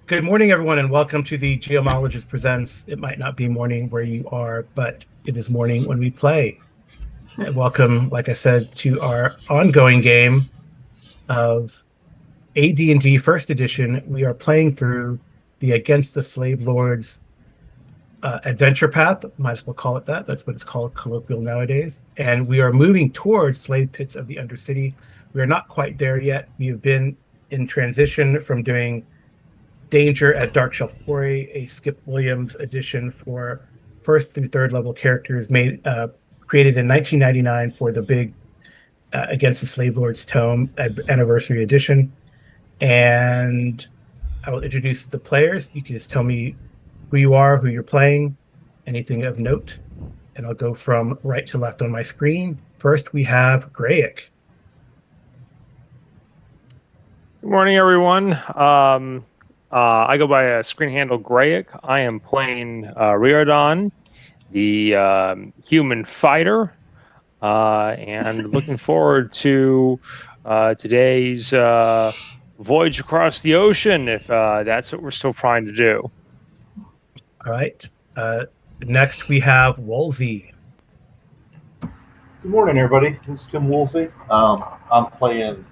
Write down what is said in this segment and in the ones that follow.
Good morning, everyone, and welcome to the Geomologist Presents. It might not be morning where you are, but it is morning when we play. And welcome, like I said, to our ongoing game of AD&D First Edition. We are playing through the Against the Slave Lords adventure path. Might as well call it that. That's what it's called colloquial nowadays. And we are moving towards Slave Pits of the Undercity. We are not quite there yet. We have been in transition from doing Danger at Dark Shelf Quarry, a Skip Williams edition for first through third level characters created in 1999 for the big Against the Slave Lords Tome anniversary edition. And I will introduce the players. You can just tell me who you are, who you're playing, anything of note, and I'll go from right to left on my screen. First, we have Grayek. Good morning, everyone. I go by a screen handle Grayek. I am playing Riordan, the human fighter, and looking forward to today's voyage across the ocean, if that's what we're still trying to do. All right. Next, we have Wolsey. Good morning, everybody. This is Tim Woolsey. I'm playing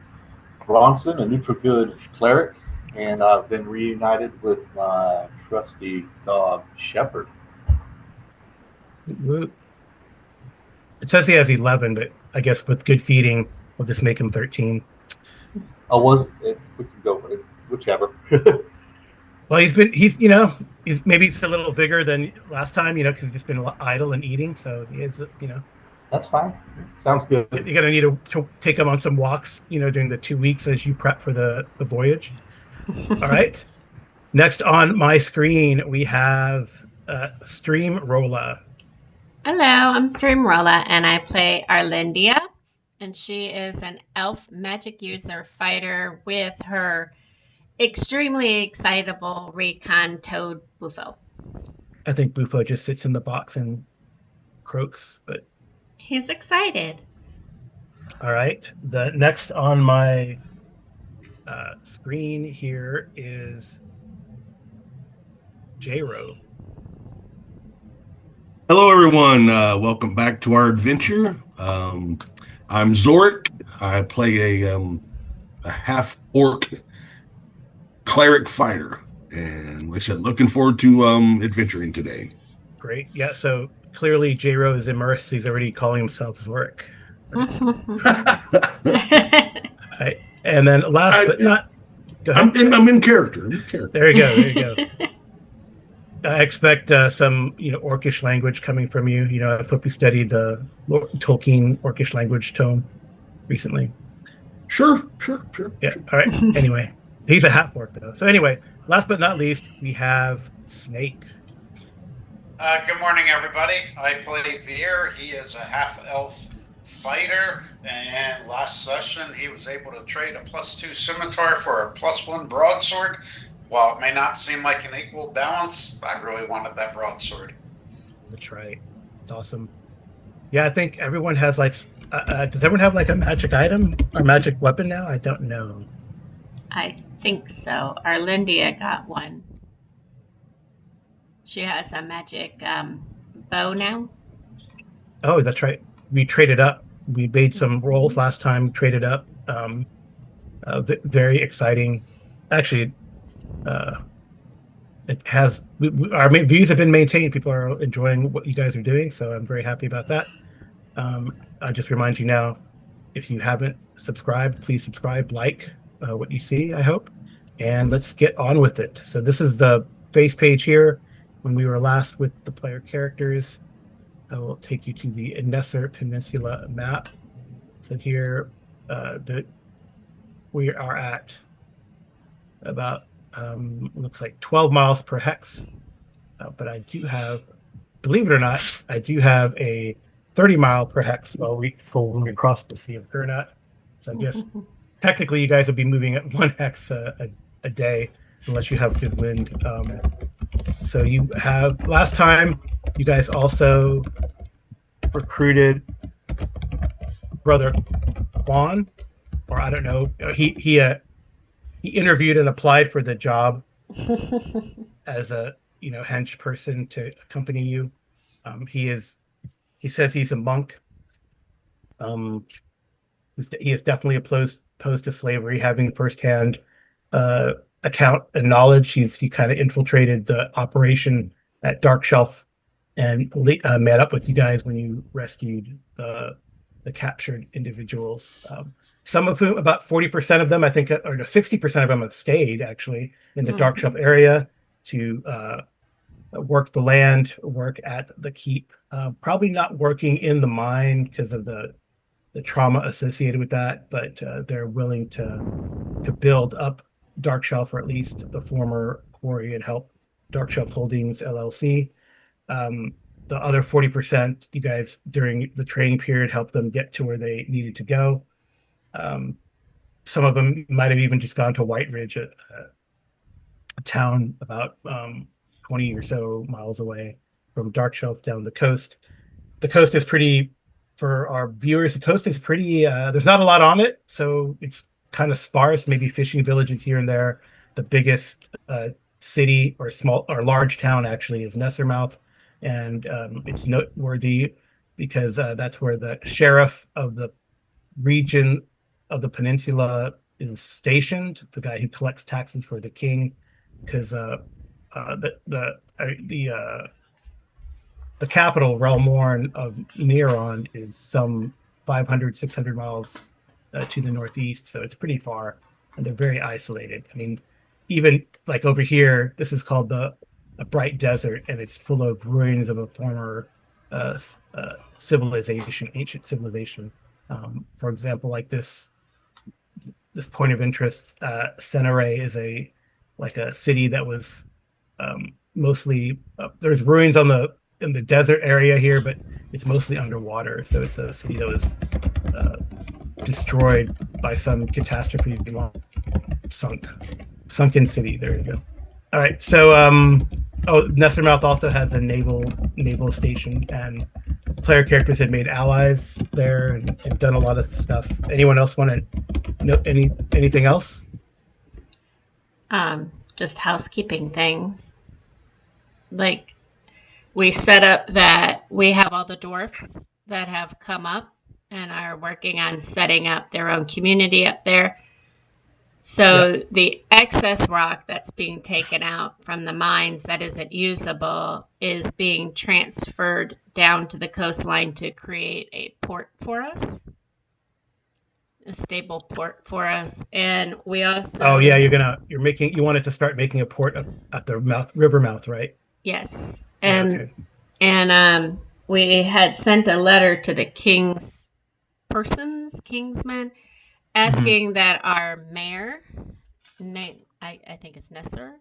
Bronson, a neutral good cleric, and I've been reunited with my trusty dog, Shepherd. It says he has 11, but I guess with good feeding, we'll just make him 13. We can go with it, whichever. Well, he's maybe a little bigger than last time, because he's been idle and eating. So he is, That's fine. Sounds good. you're gonna need to take him on some walks, during the 2 weeks as you prep for the voyage. All right. Next on my screen, we have Stream Rolla. Hello, I'm Streamrolla, and I play Arlindia, and she is an elf magic user fighter with her extremely excitable recon toad Bufo. I think Bufo just sits in the box and croaks, but He's excited. all right. The next on my screen here is J-Ro. Hello, everyone. Welcome back to our adventure. I'm Zorik. I play a half-orc cleric fighter, and like I said, looking forward to adventuring today. Great. Yeah, so clearly J-Ro is immersed. He's already calling himself Zorik. Right. And then last but not... Go ahead. I'm in character. There you go. I expect some, Orcish language coming from you. I hope you studied the Tolkien Orcish language tome recently. Sure. Yeah. All right. Anyway, he's a half-orc though. So anyway, last but not least, we have Snake. Good morning, everybody. I play Veer. He is a half-elf fighter, and last session he was able to trade a +2 scimitar for a +1 broadsword. While it may not seem like an equal balance, I really wanted that broadsword. That's right. It's awesome. Yeah, I think everyone has does everyone have a magic item or magic weapon now? I don't know. I think so. Arlindia got one. She has a magic bow now. Oh, that's right. We traded up. We made some rolls last time, traded up. Very exciting. Actually, it has our views have been maintained. People are enjoying what you guys are doing, so I'm very happy about that. I just remind you now, if you haven't subscribed, please subscribe, what you see, I hope, and let's get on with it. So this is the face page here. When we were last with the player characters, I will take you to the Nesser Peninsula map. So here, we are at about looks like 12 miles per hex, but I do have, believe it or not, I do have a 30 mile per hex when we cross the Sea of Gearnat. So I guess technically you guys would be moving at 1 hex a day unless you have good wind. So you have, last time you guys also recruited Brother Juan, or I don't know, he interviewed and applied for the job as a hench person to accompany you. He says he's a monk. Um, he is definitely opposed to slavery, having firsthand uh, account and knowledge. He kind of infiltrated the operation at Dark Shelf and met up with you guys when you rescued the captured individuals. Some of whom, about 40% of them, I think, or no, 60% of them have stayed actually in the Dark Shelf area to work the land, work at the keep. Probably not working in the mine because of the trauma associated with that, but they're willing to build up Dark Shelf, or at least the former quarry, and help Dark Shelf Holdings LLC. The other 40%, you guys during the training period helped them get to where they needed to go. Um, some of them might have even just gone to White Ridge, a town about 20 or so miles away from Dark Shelf down the coast. The coast is pretty, for our viewers, the coast is pretty, there's not a lot on it, so it's kind of sparse, maybe fishing villages here and there. The biggest city or small or large town actually is Nessermouth, and it's noteworthy because that's where the sheriff of the region of the peninsula is stationed, the guy who collects taxes for the king, because the capital, Relmorn of Neron, is some 500, 600 miles to the northeast, so it's pretty far, and they're very isolated. I mean, even like over here, this is called a bright desert, and it's full of ruins of a former civilization, ancient civilization. For example, like this point of interest, Senere is a city that was mostly there's ruins in the desert area here, but it's mostly underwater. So it's a city that was destroyed by some catastrophe, sunken city. There you go. All right. So Nessermouth also has a naval station, and player characters had made allies there and done a lot of stuff. Anyone else want to know anything else? Just housekeeping things. Like, we set up that we have all the dwarfs that have come up and are working on setting up their own community up there. So the excess rock that's being taken out from the mines that isn't usable is being transferred down to the coastline to create a port for us, a stable port for us. And we also... Oh yeah, you wanted to start making a port at the river mouth, right? Yes. And we had sent a letter to the kingsmen, asking that our mayor, I think it's Nesser.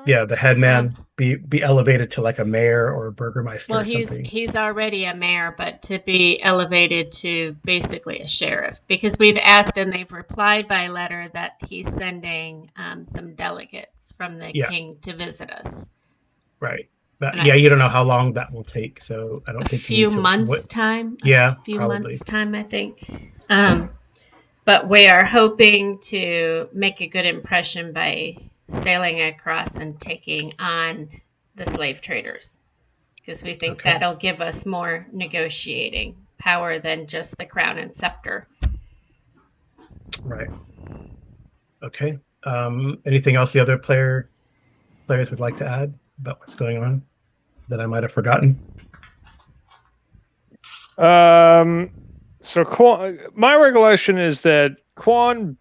Yeah, the headman be elevated to like a mayor or a burgermeister. Well, or something. he's already a mayor, but to be elevated to basically a sheriff, because we've asked and they've replied by letter that he's sending some delegates from the king to visit us. Right. But you don't know how long that will take, so I don't think a few months time. Yeah, a few probably. months time, I think. But we are hoping to make a good impression by sailing across and taking on the slave traders, because we think that'll give us more negotiating power than just the crown and scepter. Right. Okay. Anything else the other players would like to add about what's going on that I might have forgotten? So my recollection is that Quan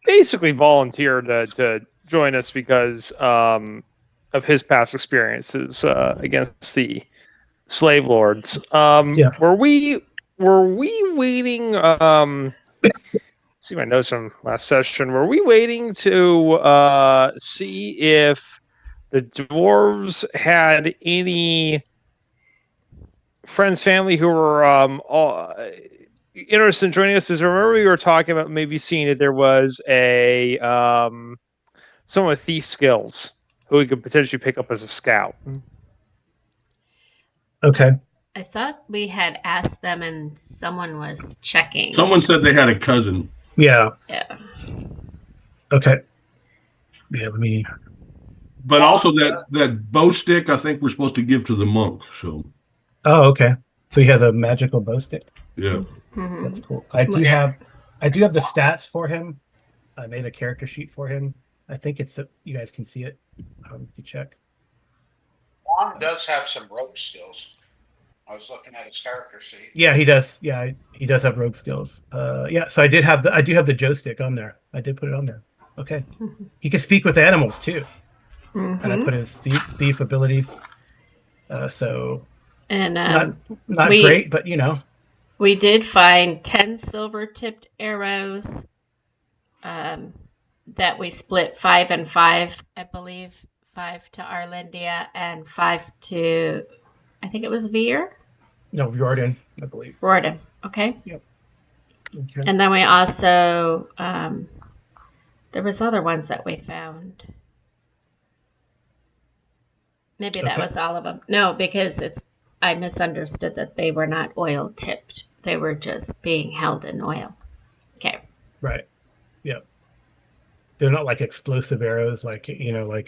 basically volunteered to join us because of his past experiences against the slave lords. Were we waiting? See my notes from last session. Were we waiting to see if the dwarves had any friends, family who were interested in joining us? Because remember we were talking about maybe seeing if there was a someone with thief skills who we could potentially pick up as a scout. Okay. I thought we had asked them and someone was checking. Someone said they had a cousin. Yeah. Yeah. Okay. Yeah, let me But also that bow stick, I think we're supposed to give to the monk. So Oh, okay. So he has a magical bow stick. yeah. That's Mhm. cool. I do Yeah. have the stats for him. I made a character sheet for him. I think you guys can see it. You check. Juan does have some rogue skills. I was looking at his character sheet. Yeah, he does. Yeah, he does have rogue skills. Yeah. So I do have the joystick on there. I did put it on there. Okay. He can speak with animals too, and I Mhm. put his thief abilities. So And not we great, but you know. we did find 10 silver tipped arrows um, that we split 5 and 5, I believe. 5 to Arlindia and 5 to, I think it was Veer? No, Jordan, I believe. Rorden. Okay. Yep. Okay. And then we also, there was other ones that we found. Maybe that Okay. was all of them. No, because I misunderstood that they were not oil tipped. They were just being held in oil. Okay. Right. Yep. They're not like explosive arrows, like No.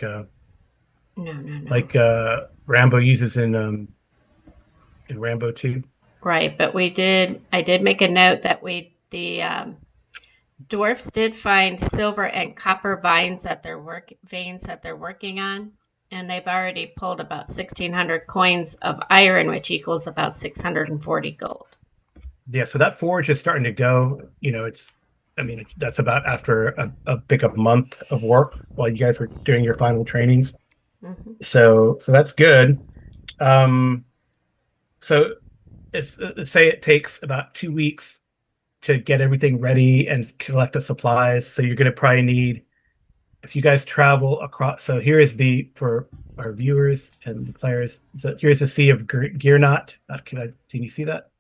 Rambo uses in Rambo 2. Right, but I did make a note that the dwarfs did find silver and copper veins that they're working on, and they've already pulled about 1,600 coins of iron, which equals about 640 gold. Yeah, so that forge is starting to go. That's about after a big a month of work while you guys were doing your final trainings. Mm-hmm. So that's good. Um, so if let's say it takes about 2 weeks to get everything ready and collect the supplies, so you're going to probably need, if you guys travel across. So here is for our viewers and the players. So here's the Sea of Gearnat. Can you see that?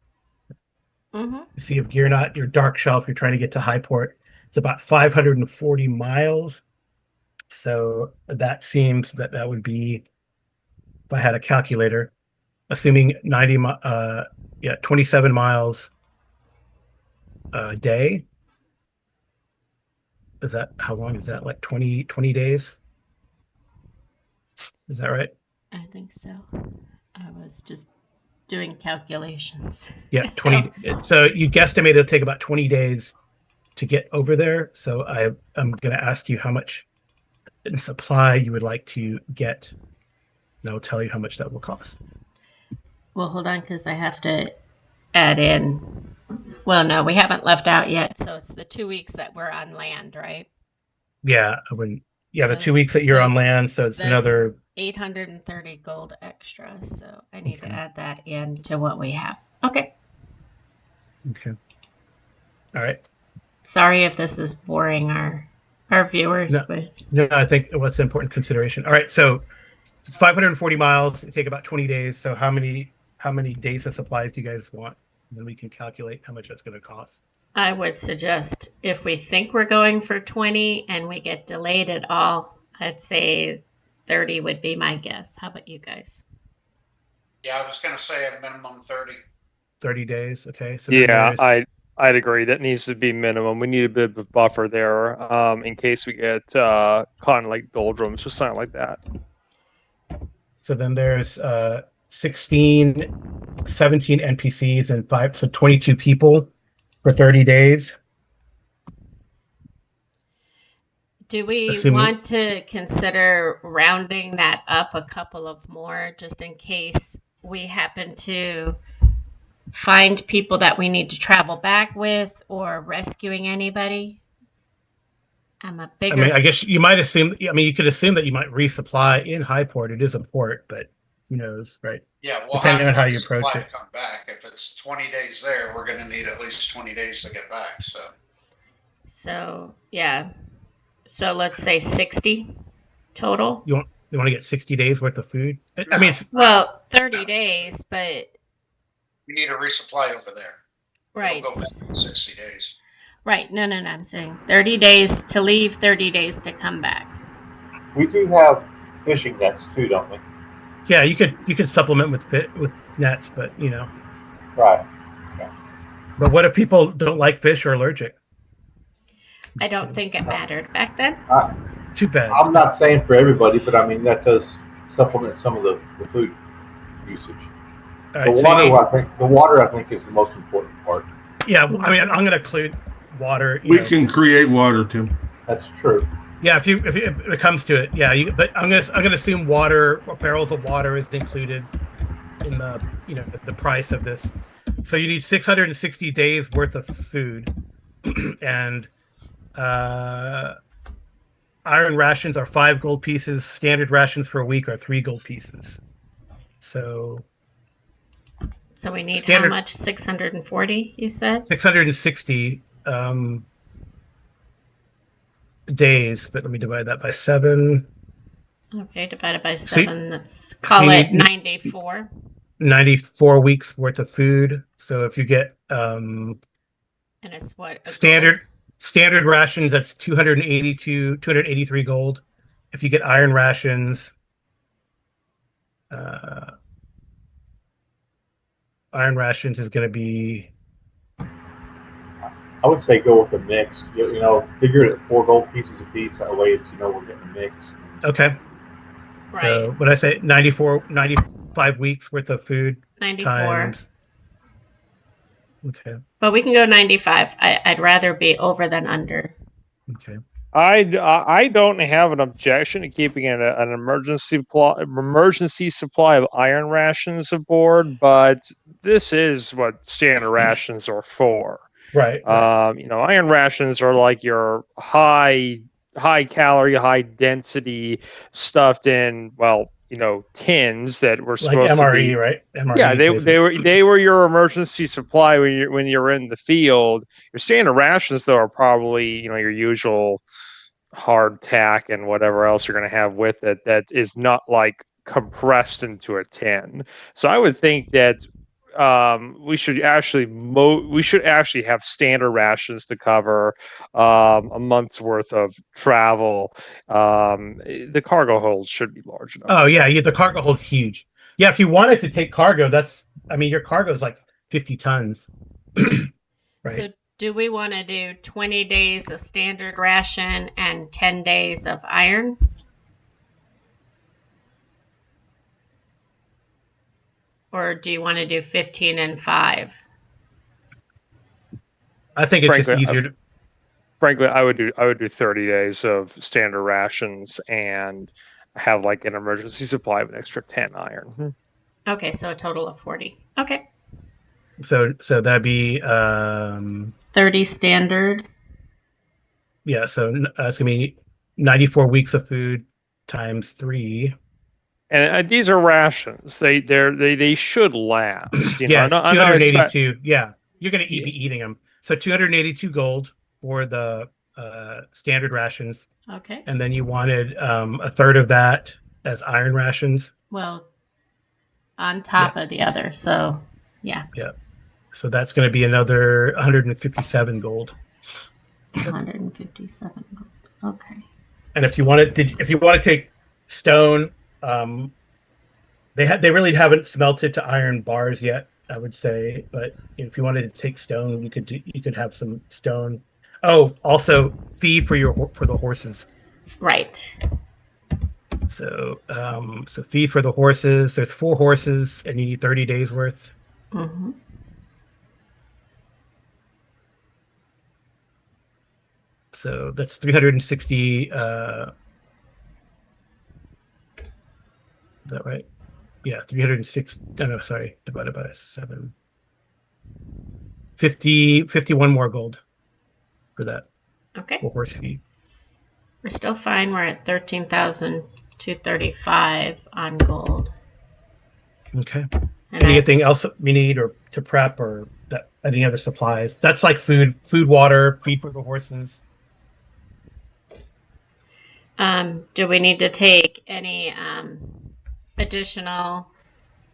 Mm-hmm. The Sea of Gearnat, your dark shelf. You're trying to get to Highport. It's about 540 miles. So that seems that would be, if I had a calculator, assuming 27 miles a day. How long is that? Like 20 days? Is that right? I think so. I was just doing calculations. Yeah, 20. So you guesstimate it'll take about 20 days to get over there. So I'm going to ask you how much in supply you would like to get, and I'll tell you how much that will cost. Well, hold on, because I have to add in. Well, no, we haven't left out yet. So it's the 2 weeks that we're on land, right? Yeah, I wouldn't. Yeah, the So- 2 weeks that you're so on land, so it's that's another. 830 gold extra. So I need to Okay. add that in to what we have. Okay. Okay. All right. Sorry if this is boring our viewers, No. but No, I think what's an important consideration. All right, so it's 540 miles. It take about 20 days. So how many days of supplies do you guys want? And then we can calculate how much that's going to cost. I would suggest if we think we're going for 20 and we get delayed at all, I'd say 30 would be my guess. How about you guys? Yeah, I was going to say a minimum 30. 30 days. Okay. So then Yeah, there's I'd agree. That needs to be minimum. We need a bit of a buffer there, in case we get caught in like doldrums or something like that. so then there's 16, 17 NPCs and 22 people for 30 days. Do we Assuming- want to consider rounding that up a couple of more just in case we happen to find people that we need to travel back with or rescuing anybody? I'm a bigger. I guess you might assume. You could assume that you might resupply in Highport. It is a port, but who knows, right? Yeah, we'll Depending have on to how you approach resupply it. to come back. If it's 20 days there, we're going to need at least 20 days to get back. So yeah. So let's say 60 total. You want to get 60 days worth of food? No. I mean, it's, Well, 30 days, but we need a resupply over there. right. It'll go back in 60 days. Right. No. I'm saying 30 days to leave, 30 days to come back. We do have fishing nets too, don't we? yeah, you could supplement with nets, but Right. But what if people don't like fish or allergic? I don't think it mattered back then. too bad. I'm not saying for everybody, but I mean that does supplement some of the food usage. All right, so The water I think is the most important part. yeah. I mean, I'm going to include water. We can create water, Tim. That's true. Yeah, if it comes to it, yeah. But I'm gonna assume water or barrels of water is included in the price of this. So you need 660 days worth of food, and uh, iron rations are 5 gold pieces. Standard rations for a week are 3 gold pieces. So So we need how standard much? 640, you said? 660 days. But let me divide that by 7. Okay, divided by So, 7, let's so call you it need 94. 94 weeks worth of food. So if you get And it's what, a standard gold? standard rations, that's 283 gold. If you get uh iron rations is going to be I would say go with a mix. Figure it at 4 gold pieces a piece. That way, we're getting a mix. okay. Right, So what I say, 95 weeks worth of food 94. times. Okay. But we can go 95. I'd rather be over than under. Okay. I don't have an objection to keeping an emergency supply of iron rations aboard, but this is what standard rations are for. Right. Iron rations are like your high calorie, high density stuffed in, well, tins that were Like supposed to MRE, be. right? Yeah, MREs they basically. were your emergency supply when you're in the field. Your standard rations though are probably your usual hardtack and whatever else you're going to have with it that is not like compressed into a tin. So I would think that we should actually have standard rations to cover a month's worth of travel. The cargo holds should be large enough Oh for yeah, that. yeah, the cargo holds huge. Yeah, if you wanted to take cargo, I mean your cargo is like 50 tons. So Right. do we want to do 20 days of standard ration and 10 days of iron? Or do you want to do 15 and 5? I think it's just Frankly, easier to I would do 30 days of standard rations and have like an emergency supply of an extra 10 iron. Okay, so a total of 40. Okay. so that'd be 30 standard. yeah, so it's gonna be 94 weeks of food times 3. And these are rations. They should last. Yeah, it's I know it's 282. Yeah, you're gonna yeah, be eating them. So 282 gold for the standard rations, Okay. and then you wanted a third of that as iron rations. Well, on Yeah, top of the other. So, yeah, yeah. So that's going to be another 157 gold. it's 157 gold. Okay. And if you want to take stone, they really haven't smelted to iron bars yet, I would say. But if you wanted to take stone, you could have some stone. Oh, also feed for the horses. Right. So feed for the horses. There's 4 horses, and you need 30 days worth. Mm-hmm. So that's 360. Is that right? Yeah, 306. Oh, no, sorry, divided by 7. 51 more gold for that Okay. for horse feed. We're still fine. We're at 13,235 on gold. Okay. And Anything else we need or to prep or any other supplies? That's like food, water, feed for the horses. do we need to take any additional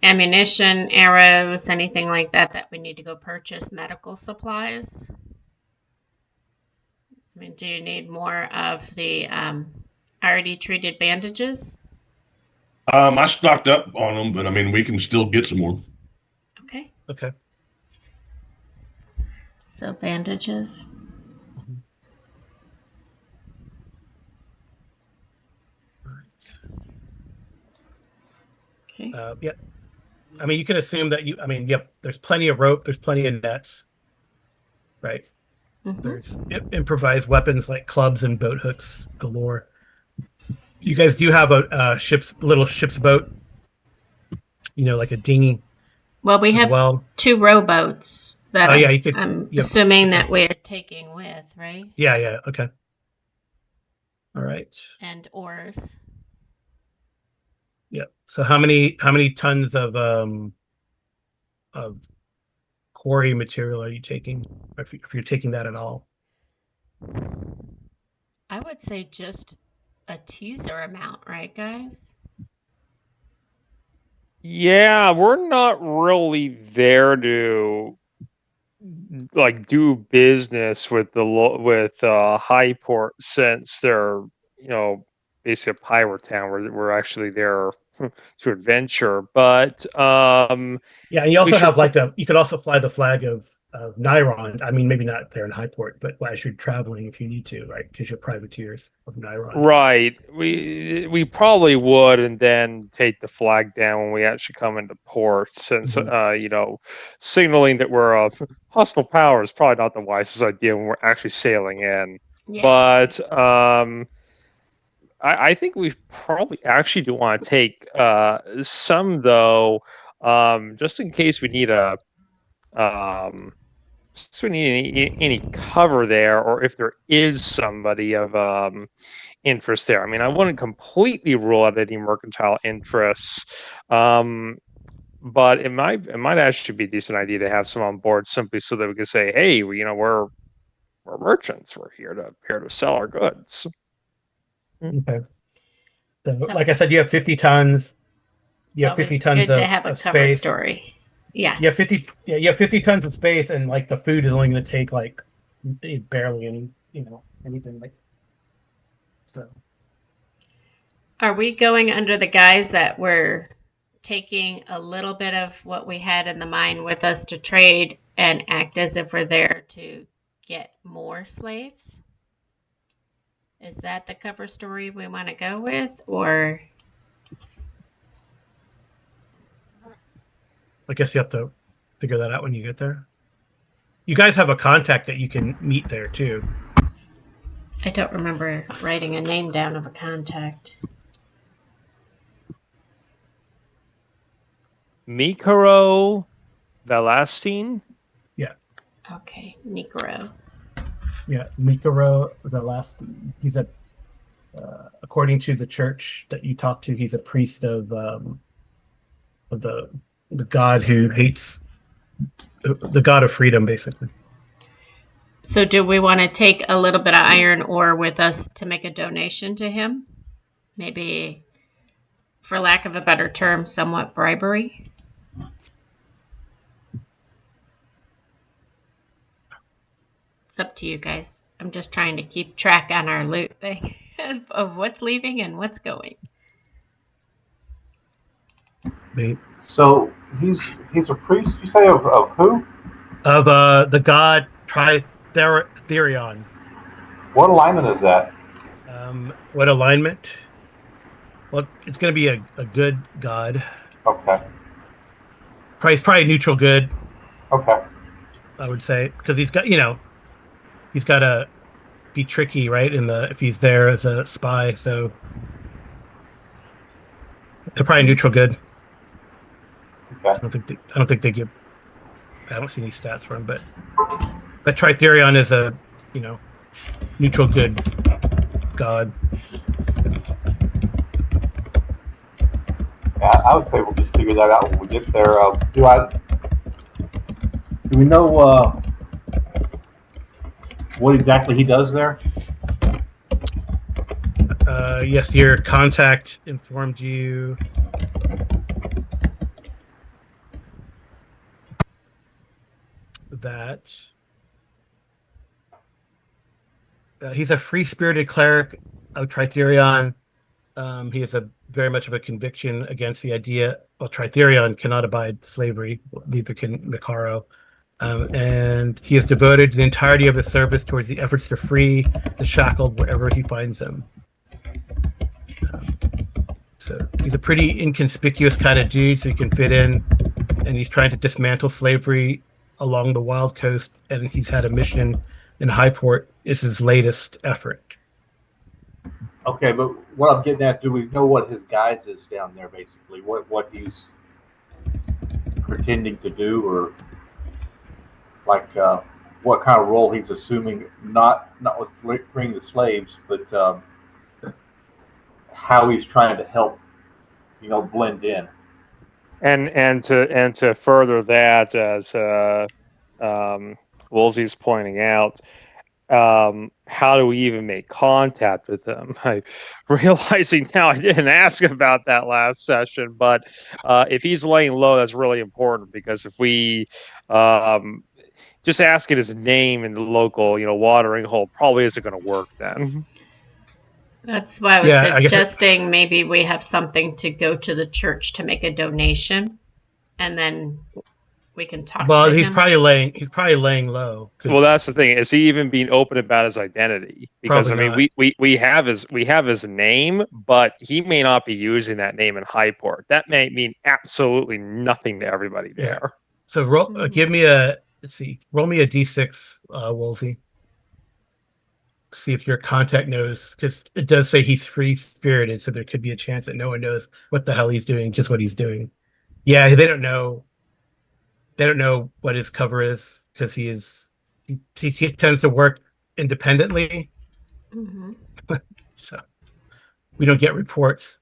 ammunition, arrows, anything like that we need to go purchase medical supplies? I mean, do you need more of the already treated bandages? I stocked up on them, but I mean, we can still get some more. Okay. Okay. So bandages. Okay. Yeah. I mean, you can assume that yep, there's plenty of rope, there's plenty of nets, right? There's improvised weapons like clubs and boat hooks galore. You guys do have a little ship's boat, like a dinghy Well, we as have well. 2 rowboats that Oh yeah, you could. I'm Yep. assuming Okay. that we're taking with, right? Yeah, yeah. Okay. All right. And oars. Yeah. So how many tons of quarry material are you taking? If you're taking that at all? I would say just a teaser amount, right, guys? Yeah, we're not really there to like do business with Highport, since they're basically a pirate town. We're actually there to adventure, but Yeah, and you we also should have you could also fly the flag of Niron. I mean, maybe not there in Highport, but as you're traveling, if you need to, right? Because you're privateers of Niron. right. We probably would, and then take the flag down when we actually come into port, since signaling that we're a hostile power is probably not the wisest idea when we're actually sailing in. Yeah. But I think we probably actually do want to take some, though, just in case we need um, any cover there, or if there is somebody of interest there. I mean, I wouldn't completely rule out any mercantile interests, but it might actually be a decent idea to have some on board, simply so that we can say, hey, we're merchants. We're here to sell our goods. Okay. So, So like I said, you have 50 tons. it's You have 50 always tons good to have a of cover space. story. Yeah. You have 50. Yeah, you have 50 tons of space, and like the food is only going to take like barely anything like so. Are we going under the guise that we're taking a little bit of what we had in the mine with us to trade and act as if we're there to get more slaves? Is that the cover story we want to go with, or? I guess you have to figure that out when you get there. You guys have a contact that you can meet there too. I don't remember writing a name down of a contact. Mikaro Valastine. Yeah. Okay, Negro. Yeah, Mikaro the last. He's according to the church that you talked to, he's a priest of the god who hates the god of freedom, basically. So do we want to take a little bit of iron ore with us to make a donation to him? Maybe, for lack of a better term, somewhat bribery? It's up to you guys. I'm just trying to keep track on our loot thing of what's leaving and what's going. So he's a priest, you say, of who? Of the god Tritherion. What alignment is that? What alignment? Well, it's going to be a good god. Okay. Probably neutral good. Okay. I would say, because he's got to be tricky, right? If he's there as a spy, so they're probably neutral good. Okay. I don't think they give. I don't see any stats for him, but Tritherion is a neutral good god. Yeah, I would say we'll just figure that out when we get there. Do we know what exactly he does there? Yes, your contact informed you that he's a free-spirited cleric of Tritherion. He has very much of a conviction against the idea. Well, Tritherion cannot abide slavery, neither can Mikaro. And he is devoted to the entirety of his service towards the efforts to free the shackled wherever he finds them. So he's a pretty inconspicuous kind of dude, so he can fit in, and he's trying to dismantle slavery along the Wild Coast, and he's had a mission in Highport is his latest effort. Okay, but what I'm getting at, do we know what his guise is down there? Basically, what he's pretending to do, or like what kind of role he's assuming? Not with bringing the slaves, but how he's trying to help, blend in. And to further that, as Woolsey's pointing out, how do we even make contact with them? I realizing now I didn't ask about that last session, but if he's laying low, that's really important, because if we just asking his name in the local, watering hole probably isn't going to work then. That's why I was Yeah, I guess suggesting maybe we have something to go to the church to make a donation, and then we can talk well, to he's him. probably laying low. Well, that's the thing. Is he even being open about his identity? Because Probably I mean, not. we have his name, but he may not be using that name in Highport. That may mean absolutely nothing to everybody Yeah. there. So give me let's see, roll me a d6, Woolsey. See if your contact knows, because it does say he's free spirited, so there could be a chance that no one knows what the hell he's doing, just what he's doing. Yeah, they don't know. They don't know what his cover is, because he tends to work independently. Mhm. So we don't get reports,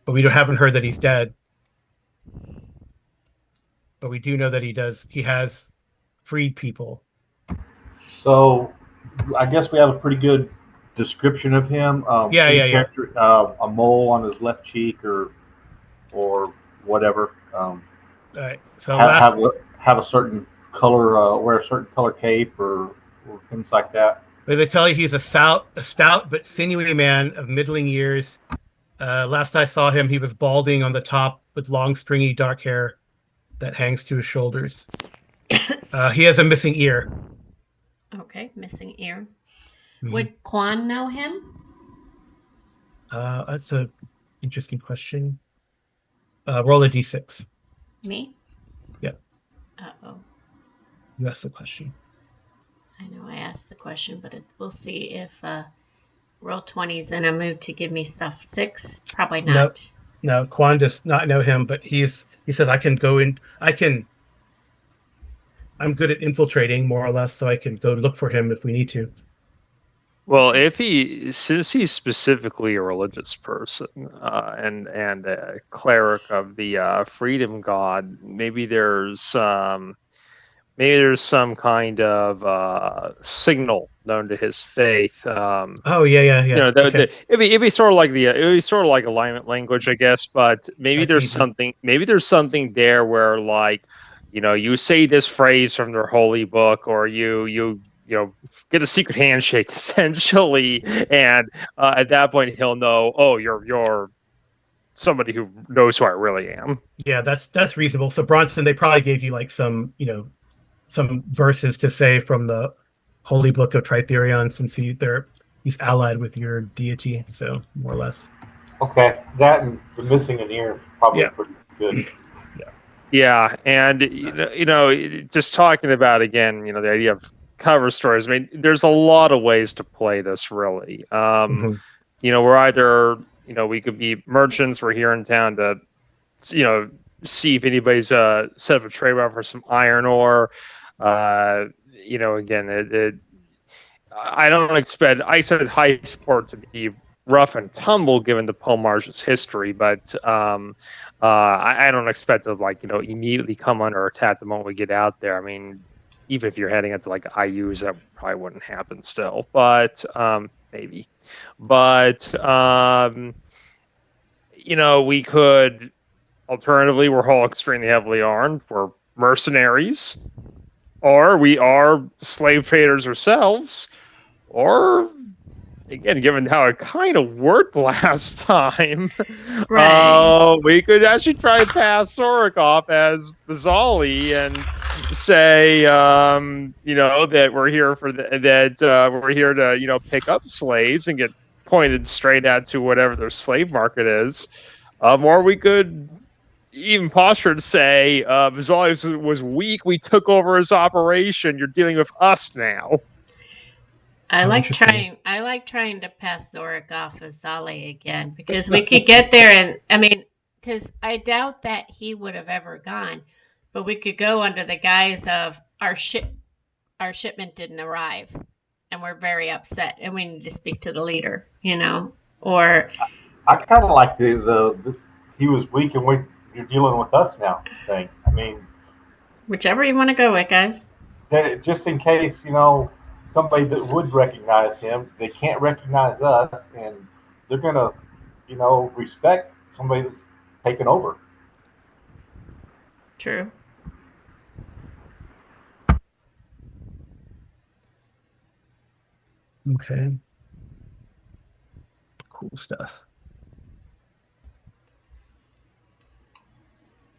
but haven't heard that he's dead. But we do know that he has freed people. So, I guess we have a pretty good description of him. Yeah. Character, a mole on his left cheek, or whatever. All right. So Have a certain color, wear a certain color cape, or things like that. they tell you he's a stout but sinewy man of middling years. Last I saw him, he was balding on the top with long, stringy, dark hair that hangs to his shoulders. He has a missing ear. Okay, missing ear. Mhm. Would Quan know him? That's an interesting question. Roll a d6. Me? Yeah. Uh-oh. You asked the question. I know I asked the question, but we'll see if Roll20 is in a mood to give me stuff. 6? Probably not. No, Quan does not know him, but he says, I can go in. I'm good at infiltrating, more or less, so I can go look for him if we need to. Well, since he's specifically a religious person and a cleric of the Freedom God, maybe there's some kind of signal known to his faith. Oh yeah. Okay. It'd be sort of like alignment language, I guess. But maybe That's easy. there's something there where, like, you say this phrase from their holy book, or you get a secret handshake essentially, and at that point he'll know, oh, you're somebody who knows who I really am. Yeah, that's reasonable. So Bronson, they probably gave you like some verses to say from the Holy Book of Tritherion, since he's allied with your deity, so more or less. Okay, that and the missing an ear is probably pretty good. Yeah, and just talking about, again, the idea of cover stories. I mean, there's a lot of ways to play this, really. We're either, we could be merchants. We're here in town to, see if anybody's set up a trade route for some iron ore. Again, I don't expect high sport to be rough and tumble given the Pomarge's history, but I don't expect to, like, immediately come under attack the moment we get out there. I mean, even if you're heading into like IUs, that probably wouldn't happen still, but maybe. But we could, alternatively, we're all extremely heavily armed. We're mercenaries, or we are slave traders ourselves, or, again, given how it kind of worked last time, Right. we could actually try to pass Zorik off as Bazali and say, that we're here we're here to, pick up slaves and get pointed straight at to whatever their slave market is. Or we could even posture to say, Vizali was weak. We took over his operation. You're dealing with us now. Interesting. I like trying to pass Zorik off as Zali again because we could get there and I mean, because I doubt that he would have ever gone, but we could go under the guise of our shipment didn't arrive and we're very upset and we need to speak to the leader, or I kind of like the he was weak and you're dealing with us now thing. I mean, whichever you want to go with, guys. just in case somebody that would recognize him, they can't recognize us, and they're gonna respect somebody that's taken over. True. Okay. Cool stuff.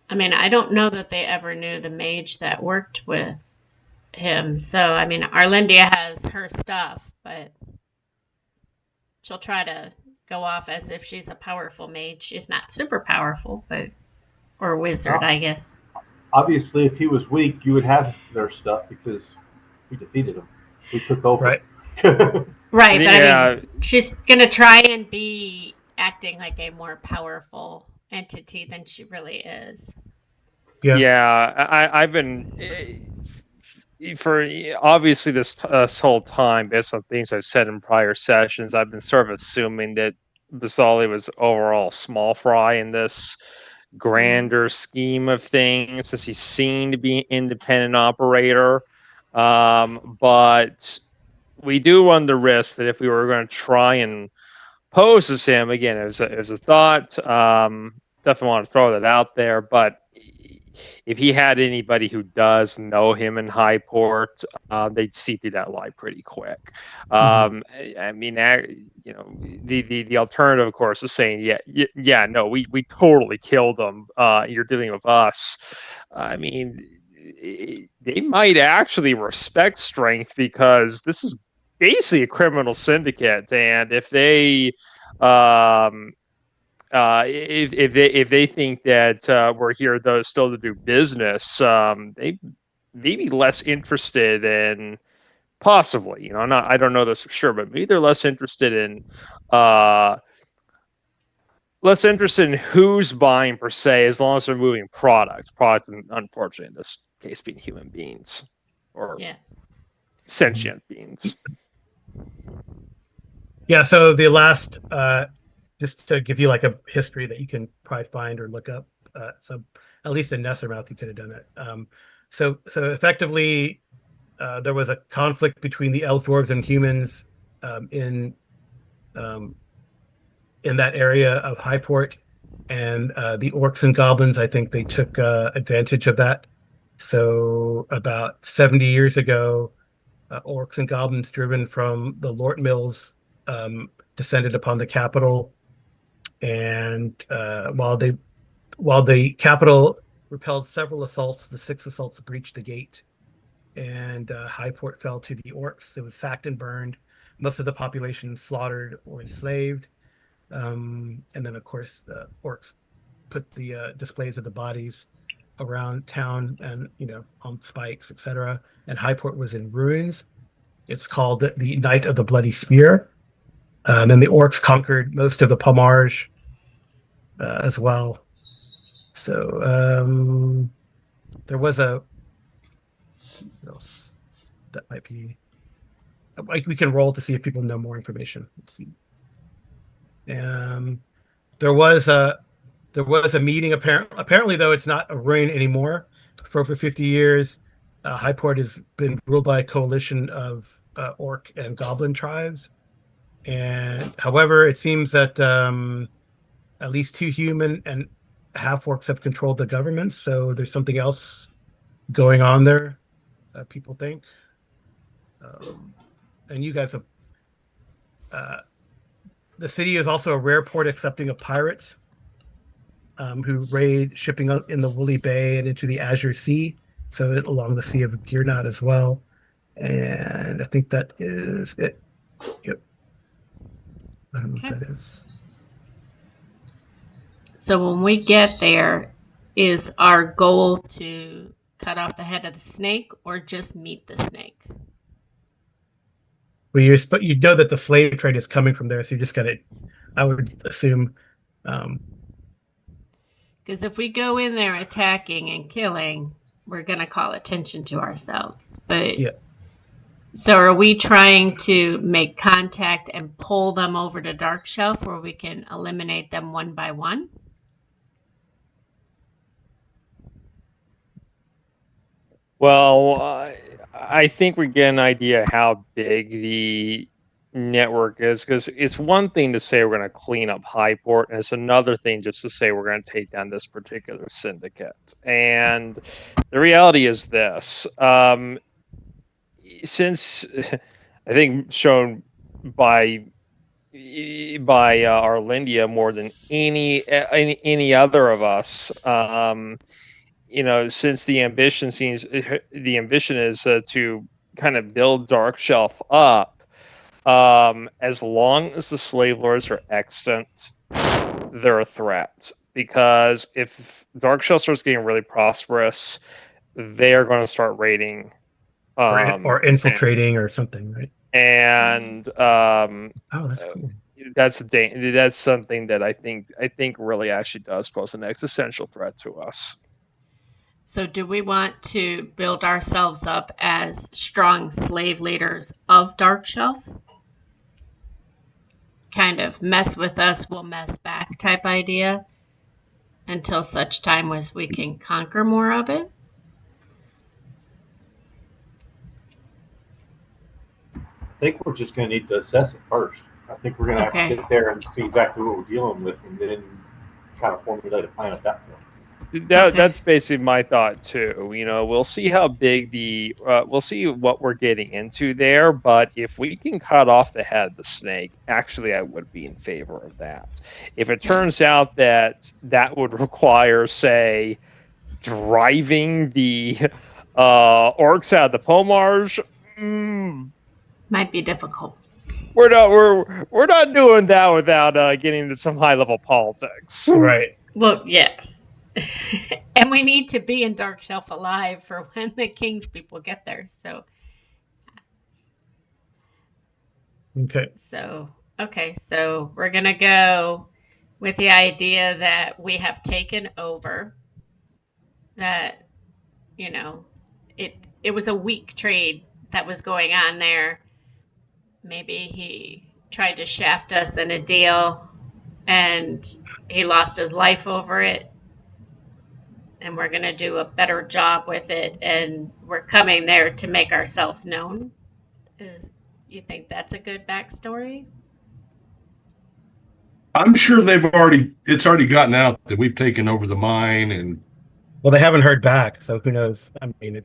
I mean, I don't know that they ever knew the mage that worked with him. So, I mean, Arlindia has her stuff, but she'll try to go off as if she's a powerful mage. She's not super powerful, or wizard, Well, I guess. obviously, if he was weak, you would have their stuff because we defeated him. We took over. Right. Right, but I Yeah. mean, she's gonna try and be acting like a more powerful entity than she really is. Yeah. I've been for obviously this whole time, based on things I've said in prior sessions, I've been sort of assuming that Basali was overall small fry in this grander scheme of things, as he seemed to be an independent operator. But we do run the risk that if we were going to try and pose as him again, it was a thought. Definitely want to throw that out there, but if he had anybody who does know him in Highport, they'd see through that lie pretty quick. I mean, the alternative, of course, is saying, yeah, no, we totally killed him. You're dealing with us. I mean, they might actually respect strength because this is basically a criminal syndicate, and if they if they think that we're here though still to do business, they may be less interested in possibly, I don't know this for sure, but maybe they're less interested in who's buying per se, as long as they're moving product, unfortunately in this case being human beings or sentient beings. Yeah. So the last, just to give you like a history that you can probably find or look up. So at least in Nessermouth, you could have done it. So effectively, there was a conflict between the elf dwarves and humans um, in that area of Highport, and the orcs and goblins. I think they took advantage of that. So about 70 years ago, orcs and goblins driven from the Lort Mills descended upon the capital, and while the capital repelled several assaults, the six assaults breached the gate, and Highport fell to the orcs. It was sacked and burned. Most of the population slaughtered or enslaved. And then, of course, the orcs put the displays of the bodies around town and, on spikes, etc. And Highport was in ruins. It's called the Night of the Bloody Spear. And then the orcs conquered most of the Pomarge as well. So there was a, let's see what else that might be. Like we can roll to see if people know more information. Let's see. There was a meeting. Apparently, though, it's not a ruin anymore. For over 50 years, Highport has been ruled by a coalition of orc and goblin tribes. And however, it seems that at least two human and half orcs have controlled the government. So there's something else going on there. People think, and you guys have. The city is also a rare port accepting of pirates who raid shipping in the Woolly Bay and into the Azure Sea, so along the Sea of Gearnat as well. And I think that is it. Yep. I don't know what that is. So when we get there, is our goal to cut off the head of the snake or just meet the snake? Well, you know that the slave trade is coming from there, so you just got to. I would assume. Um, Because if we go in there attacking and killing, we're going to call attention to ourselves. But yeah, so are we trying to make contact and pull them over to Dark Shelf where we can eliminate them one by one? Well, I think we get an idea how big the network is, because it's one thing to say we're going to clean up Highport, and it's another thing just to say we're going to take down this particular syndicate. And the reality is this: since I think shown by Arlindia more than any other of us. Since the ambition is to kind of build Dark Shelf up. As long as the slave lords are extant, they're a threat. Because if Dark Shelf starts getting really prosperous, they are going to start raiding, or infiltrating or something, right? and Oh, that's cool. that's something that I think really actually does pose an existential threat to us. So do we want to build ourselves up as strong slave leaders of Dark Shelf? Kind of mess with us, we'll mess back type idea until such time as we can conquer more of it? I think we're just going to need to assess it first. I think we're going to have Okay. to get there and see exactly what we're dealing with, and then kind of formulate a plan at that point. That's basically my thought too. We'll see how big we'll see what we're getting into there, but if we can cut off the head of the snake, actually I would be in favor of that. If it turns out that would require, say, driving the orcs out of the Pomarge, might be difficult. we're not doing that without getting into some high level politics. Right. Well, yes. And we need to be in Dark Shelf alive for when the King's people get there. So Okay. So we're gonna go with the idea that we have taken over. That it was a weak trade that was going on there. Maybe he tried to shaft us in a deal, and he lost his life over it. And we're going to do a better job with it, and we're coming there to make ourselves known. You think that's a good backstory? I'm sure it's already gotten out that we've taken over the mine, and Well, they haven't heard back, so who knows? I mean,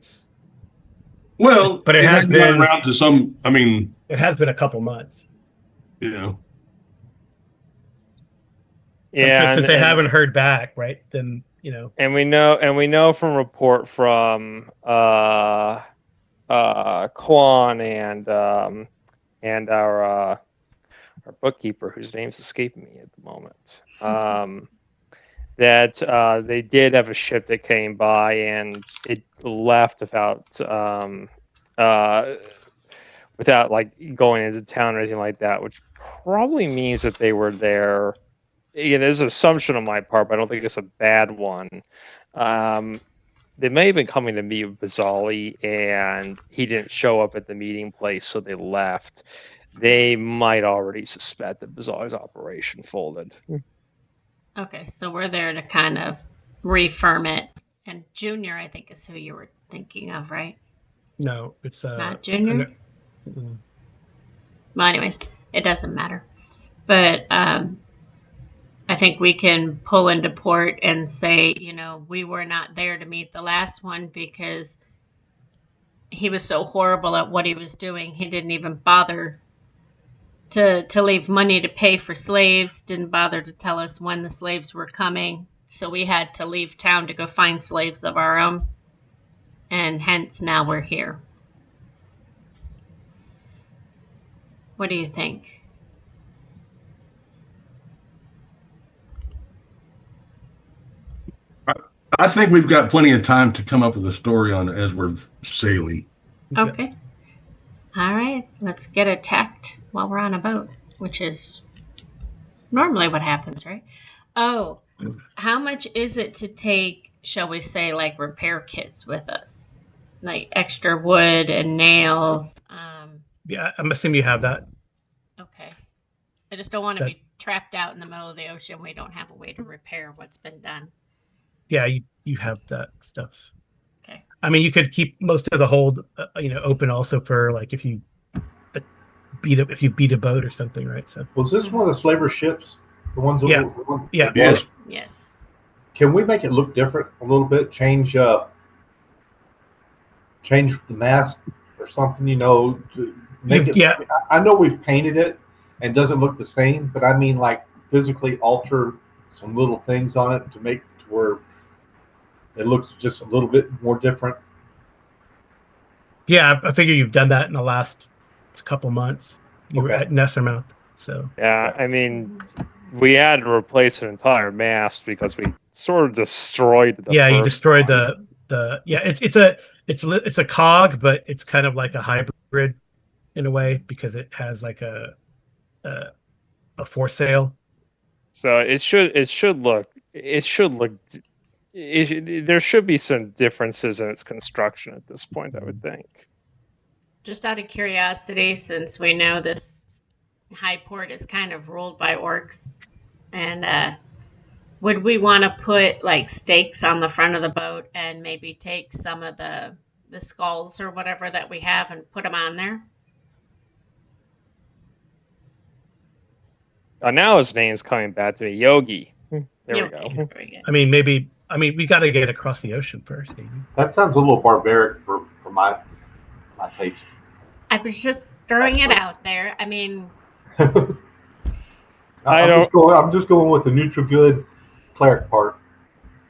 but it it has hadn't gotten been around to some. I mean, it has been a couple months. you know, So I'm sure Yeah, since they haven't heard back, right? Then and we know from report from Quan and our bookkeeper, whose name's escaping me at the moment, that they did have a ship that came by and it left without like going into town or anything like that, which probably means that they were there. Yeah, there's an assumption on my part, but I don't think it's a bad one. They may have been coming to meet with Bazali, and he didn't show up at the meeting place, so they left. They might already suspect that Bazali's operation folded. Okay, so we're there to kind of refirm it. And Junior, I think, is who you were thinking of, right? no, it's Not Junior. Well, anyways, it doesn't matter. But I think we can pull into port and say, we were not there to meet the last one because he was so horrible at what he was doing. He didn't even bother to leave money to pay for slaves, didn't bother to tell us when the slaves were coming. So we had to leave town to go find slaves of our own. And hence now we're here. What do you think? I think we've got plenty of time to come up with a story on as we're sailing. Okay. All right. Let's get attacked while we're on a boat, which is normally what happens, right? Oh, how much is it to take, shall we say, like repair kits with us? Like extra wood and nails. Yeah, I'm assuming you have that. Okay. I just don't want to That be trapped out in the middle of the ocean. We don't have a way to repair what's been done. yeah, you have that stuff. Okay. I mean, you could keep most of the hold, open also for like if you beat a boat or something, right? So Was this one of the slaver ships? The ones that yeah, yeah. it was? Yes. Yes. Can we make it look different a little bit? Change the mask or something, to make it. Yeah, I know we've painted it and it doesn't look the same, but I mean, like physically alter some little things on it to make it to where it looks just a little bit more different. yeah. I figure you've done that in the last couple months. You were Okay. at Nessermouth, so Yeah, Okay. I mean, we had to replace an entire mast because we sort of destroyed the yeah, you first destroyed one. the yeah. It's a cog, but it's kind of like a hybrid in a way because it has like a, a foresail. So there should be some differences in its construction at this point, I would think. Just out of curiosity, since we know this high port is kind of ruled by orcs, and would we want to put like stakes on the front of the boat and maybe take some of the skulls or whatever that we have and put them on there? Now his name's coming back to me, Yogi. There Yeah, we okay, go. very good. I mean, maybe. I mean, we got to get across the ocean first, maybe. That sounds a little barbaric for my taste. I was just throwing it Actually. out there. I mean, I'm just going with the neutral good cleric part.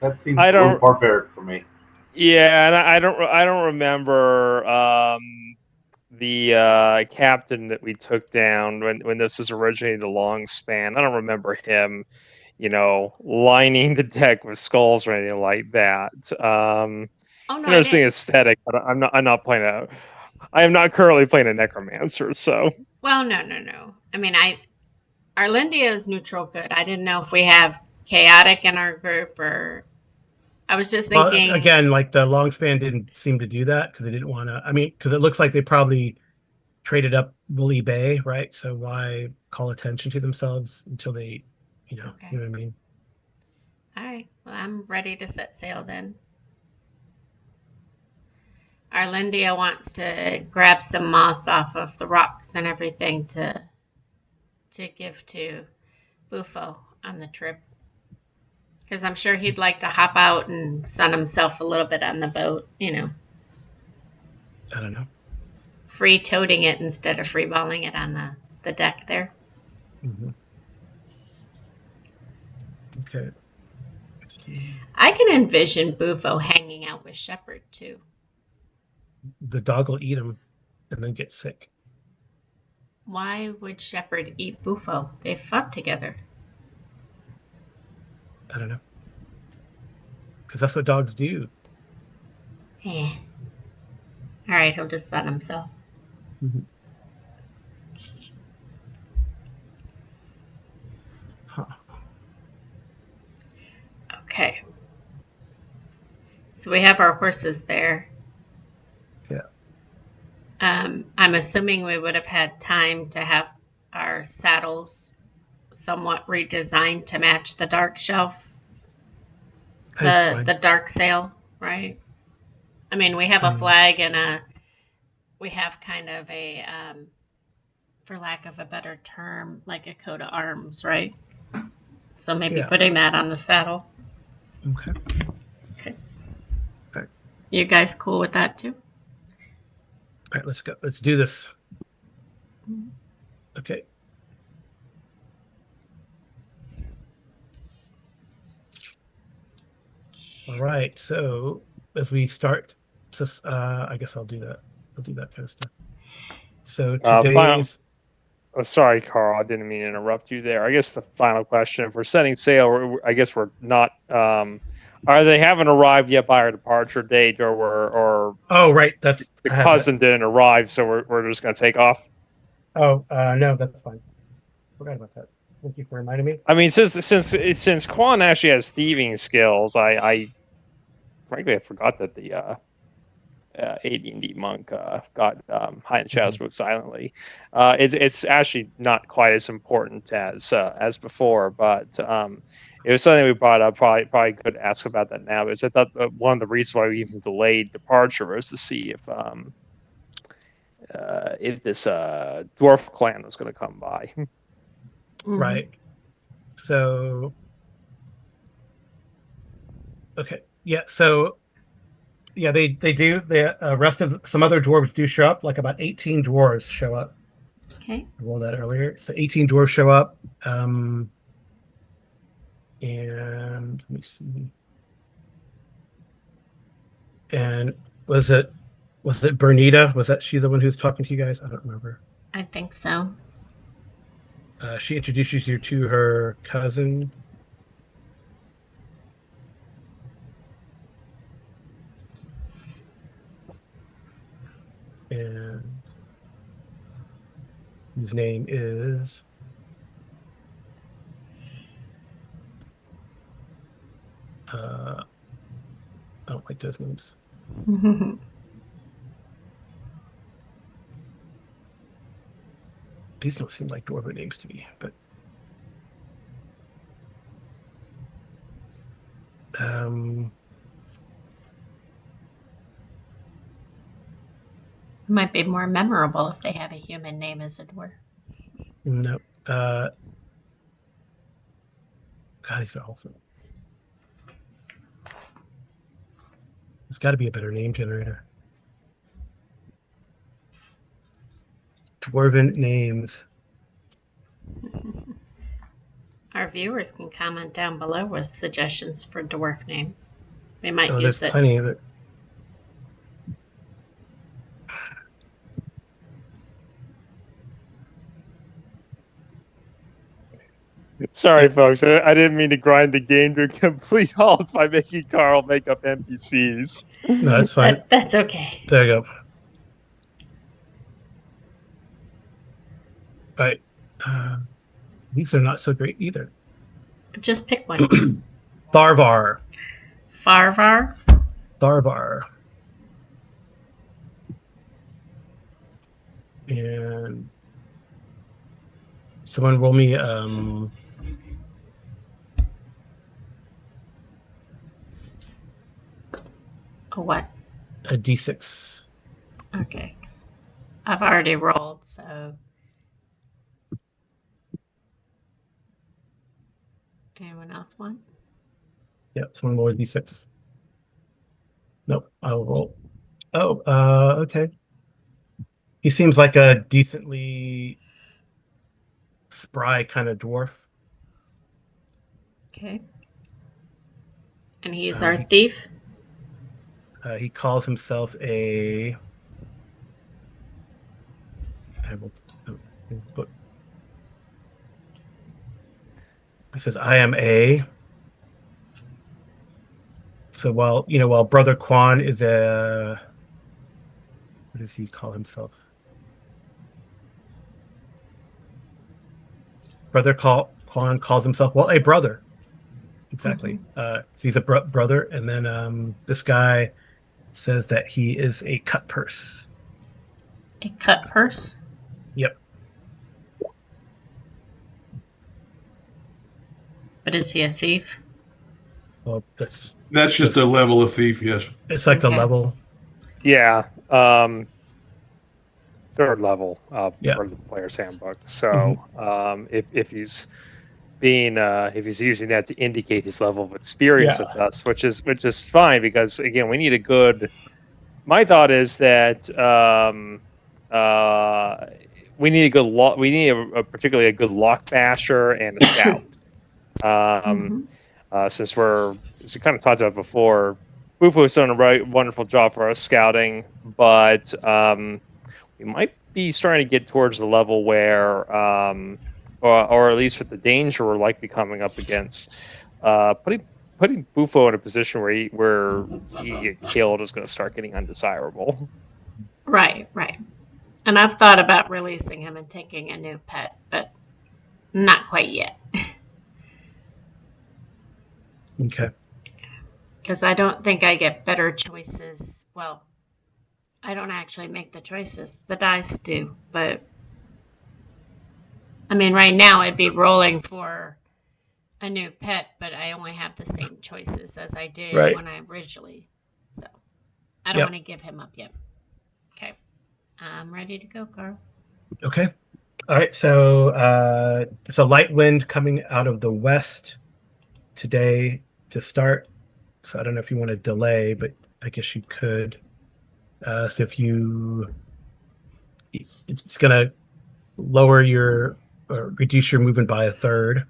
That seems I a little don't. barbaric for me. Yeah, and I don't remember the captain that we took down when this was originally the long span. I don't remember him, lining the deck with skulls or anything like that. oh no, I Interesting didn't. aesthetic, but I am not currently playing a necromancer, so Well, no, no, no. I mean, Arlindia is neutral good. I didn't know if we have chaotic in our group or I was just Well, thinking, again, like the long span didn't seem to do that because they didn't want to. I mean, because it looks like they probably traded up Woolly Bay, right? So why call attention to themselves until they, okay, you know what I mean? all right. Well, I'm ready to set sail then. Arlindia wants to grab some moss off of the rocks and everything to give to Bufo on the trip. Because I'm sure he'd like to hop out and sun himself a little bit on the boat, I don't know. free toting it instead of free balling it on the deck there. Mm-hmm. Okay. I can envision Bufo hanging out with Shepard too. The dog will eat him and then get sick. Why would Shepard eat Bufo? They fought together. I don't know. Because that's what dogs do. Eh. All right, he'll just sun himself. Mm-hmm. Huh. Okay. So we have our horses there. Yeah. I'm assuming we would have had time to have our saddles somewhat redesigned to match the dark shelf, That's the fine. the dark sail, right? I mean, we have a flag and we have kind of a, for lack of a better term, like a coat of arms, right? So maybe Yeah. putting that on the saddle. Okay. Okay. Okay. You guys cool with that too? All right, let's go. Let's do this. Okay. All right. So as we start, I guess I'll do that. I'll do that kind of stuff. So final. today's Oh, sorry, Carl. I didn't mean to interrupt you there. I guess the final question: if we're setting sail, I guess we're not. Are they haven't arrived yet by our departure date, or Oh, right. That's the I have that. cousin didn't arrive, so we're just going to take off? Oh, no, that's fine. Forgot about that. Thank you for reminding me. I mean, since Quan actually has thieving skills, I frankly I forgot that the AD&D monk got hide and shadows moved silently. It's actually not quite as important as before, but it was something we brought up. Probably could ask about that now. Is I thought one of the reasons why we even delayed departure was to see if this dwarf clan was going to come by. Right. So, okay. Yeah. So, yeah, they do. The rest of some other dwarves do show up. Like about 18 dwarves show up. Okay. I rolled that earlier. So 18 dwarves show up. And let me see. And was it Bernita? Was that she the one who's talking to you guys? I don't remember. I think so. She introduces you to her cousin. And whose name is I don't like those names. These don't seem like dwarven names to me, but Might be more memorable if they have a human name as a dwarf. no. God, he's awesome. There's got to be a better name generator. Dwarven names. Our viewers can comment down below with suggestions for dwarf names. We might Oh, there's use it. plenty of it. Sorry, folks. I didn't mean to grind the game to a complete halt by making Carl make up NPCs. No, that's fine. That's okay. There you go. Right. These are not so great either. Just pick one. Tharvar. Farvar. Tharvar. And someone roll me A what? a d6. Okay. 'Cause I've already rolled, so. Anyone else want? Yeah, someone roll a d6. Nope, I will roll. Oh, okay. He seems like a decently spry kind of dwarf. Okay. And he's our thief? He calls himself a. He says, "I am a." So while Brother Quan is a. What does he call himself? Brother Quan calls himself a brother. Exactly. So he's a brother, and then this guy says that he is a cut purse. A cut purse? Yep. But is he a thief? Well, that's just a level of thief, yes. It's like the Okay. level. Yeah. Third level Yeah. for the player's handbook. So if he's if he's using that to indicate his level of experience with us, which is fine, because again, we need a good. My thought is that we need a good we need a particularly a good lock basher and a scout. Since as we kind of talked about before, Bufu has done a wonderful job for us scouting, but we might be starting to get towards the level where, or at least with the danger we're likely coming up against, putting putting Bufo in a position where he get killed is going to start getting undesirable. Right, right. And I've thought about releasing him and taking a new pet, but not quite yet. Okay. Because I don't think I get better choices. Well, I don't actually make the choices. The dice do. But, I mean, right now I'd be rolling for a new pet, but I only have the same choices as I did Right. when I originally. So, I don't Yep. want to give him up yet. Okay. I'm ready to go, Carl. Okay. All right. So it's a light wind coming out of the west today to start. So I don't know if you want to delay, but I guess you could. So if it's going to lower your or reduce your movement by a third,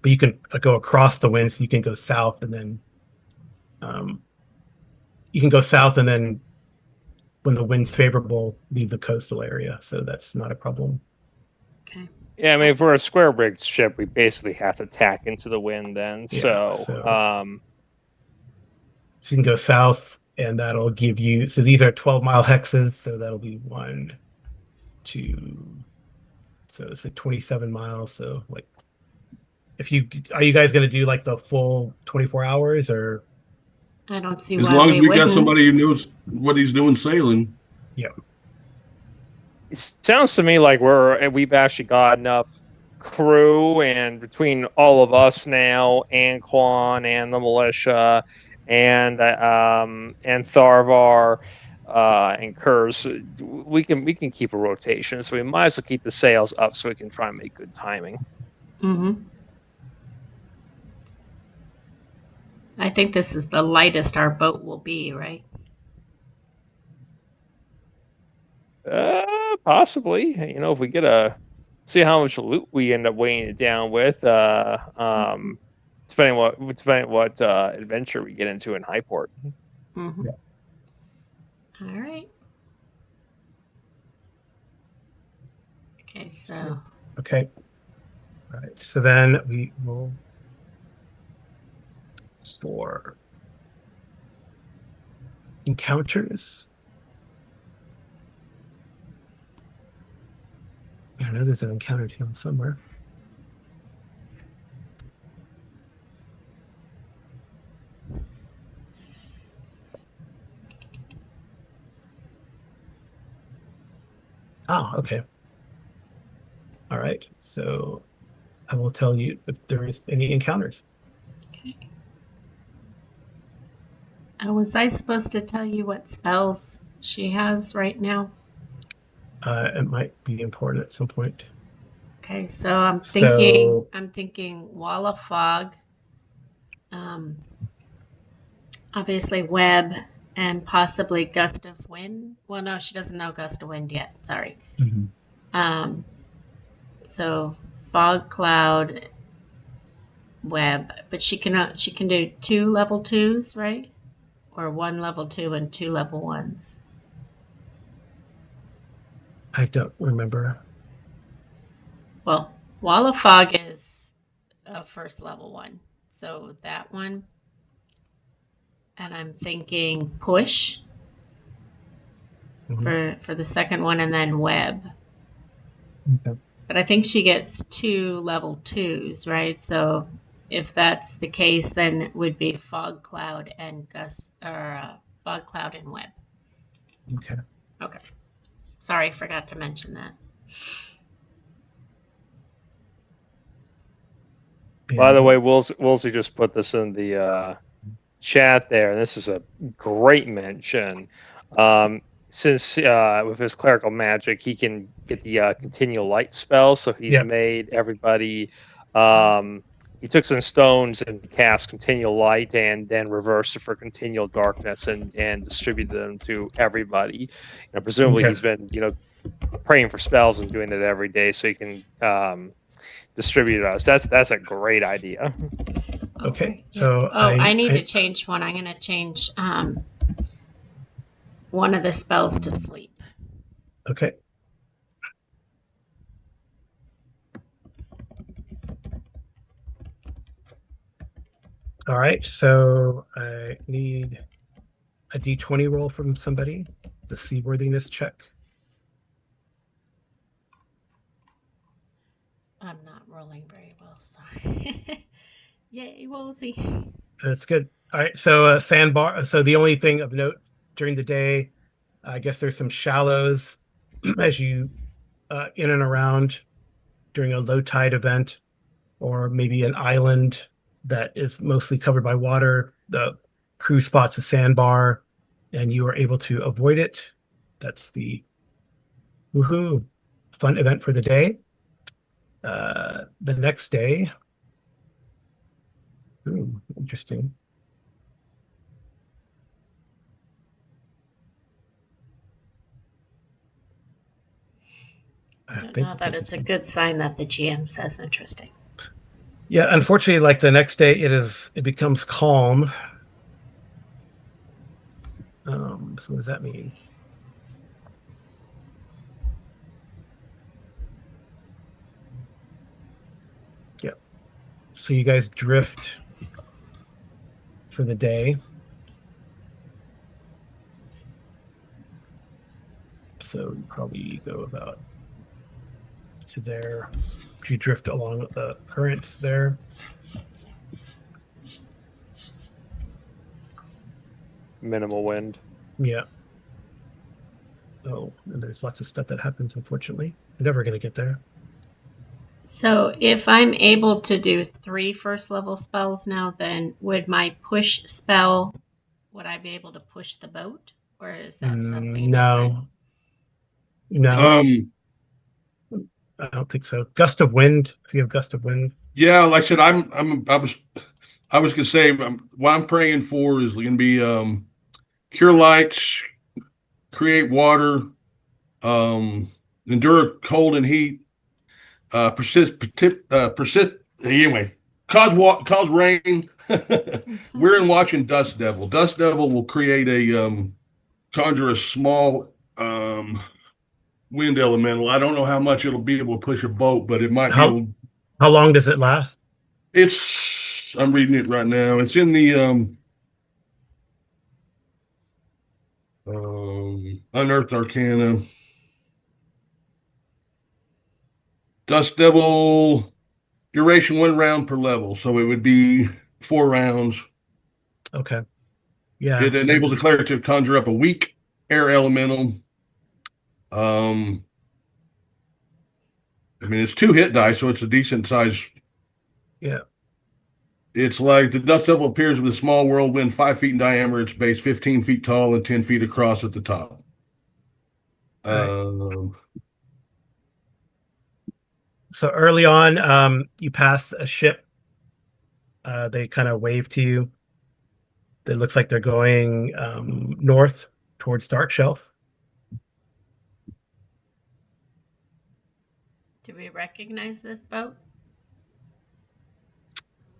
but you can go across the wind. So you can go south and then um, you can go south and then when the wind's favorable, leave the coastal area. So that's not a problem. Okay. Yeah, I mean, if we're a square rigged ship, we basically have to tack into the wind then. Yeah. So, So you can go south and that'll give you, so these are 12-mile hexes. So that'll be 1, 2, so it's like 27 miles. So like if you, are you guys going to do like the full 24 hours or? I don't see As why long as we we got wouldn't. somebody who knows what he's doing sailing. Yeah. it sounds to me like we've actually got enough crew, and between all of us now, and Quan, and the militia, and Tharvar, and Kurz, we can keep a rotation. So we might as well keep the sails up so we can try and make good timing. Mm-hmm. I think this is the lightest our boat will be, right? Possibly. If we get see how much loot we end up weighing it down with. Depending what adventure we get into in Highport. Mm-hmm. Yeah. All right. Okay, so Okay. All right. So then we will for encounters. I know there's an encounter here somewhere. Oh, okay. All right. So I will tell you if there is any encounters. okay. Was I supposed to tell you what spells she has right now? It might be important at some point. Okay, so I'm So thinking Wall of Fog, um, obviously Web, and possibly Gust of Wind. Well, no, she doesn't know Gust of Wind yet. Sorry. mhm. Um, so Fog, Cloud, Web, but she can do 2 level 2s, right? Or 1 level 2 and 2 level 1s. I don't remember. Well, Wall of Fog is a first level 1, so that one. And I'm thinking Push Mhm. for the second one, and then Web. Okay. But I think she gets 2 level 2s, right? So if that's the case, then it would be Fog Cloud and Fog Cloud and Web. Okay. Okay. Sorry, forgot to mention that. By the And way, Woolsey just put this in the chat there. This is a great mention. Since with his clerical magic, he can get the continual light spell. So he's yeah. made everybody. He took some stones and cast continual light, and then reversed it for continual darkness, and distributed them to everybody. Presumably Okay. he's been praying for spells and doing it every day, so he can distribute us. That's a great idea. Okay. Yeah. So Oh, I need to change one. I'm going to change one of the spells to sleep. okay. All right, so I need a d20 roll from somebody. The seaworthiness check. I'm not rolling very well, so. Yay, Woolsey. That's good. All right, so sandbar. So the only thing of note during the day, I guess there's some shallows as you in and around during a low tide event, or maybe an island that is mostly covered by water. The crew spots a sandbar, and you are able to avoid it. That's the woohoo fun event for the day. The next day, interesting. I don't know that it's a good sign that the GM says interesting. Yeah, unfortunately, like the next day, it becomes calm. So what does that mean? Yeah. So you guys drift for the day. So you probably go about to there. You drift along with the currents there. Minimal wind. Yeah. Oh, and there's lots of stuff that happens, unfortunately. We're never going to get there. So if I'm able to do 3 first level spells now, then would my push spell, would I be able to push the boat? Or is that something different? No, Um, I don't think so. Gust of wind, if you have gust of wind. yeah, like I said, I was gonna say what I'm praying for is gonna be cure lights, create water, endure cold and heat, persist. Anyway, cause rain. We're in watching Dust Devil. Dust Devil will create a conjure a small wind elemental. I don't know how much it'll be able to push a boat, but it might be How able. how long does it last? It's I'm reading it right now. It's in the Unearthed Arcana. Dust Devil duration 1 round per level, so it would be 4 rounds. Okay. Yeah. It enables the cleric to conjure up a weak air elemental. I mean, it's 2 hit dice, so it's a decent size. Yeah. It's like the Dust Devil appears with a small whirlwind 5 feet in diameter, its base 15 feet tall and 10 feet across at the top. Right. So early on, you pass a ship. They kind of wave to you. It looks like they're going north towards Dark Shelf. Do we recognize this boat?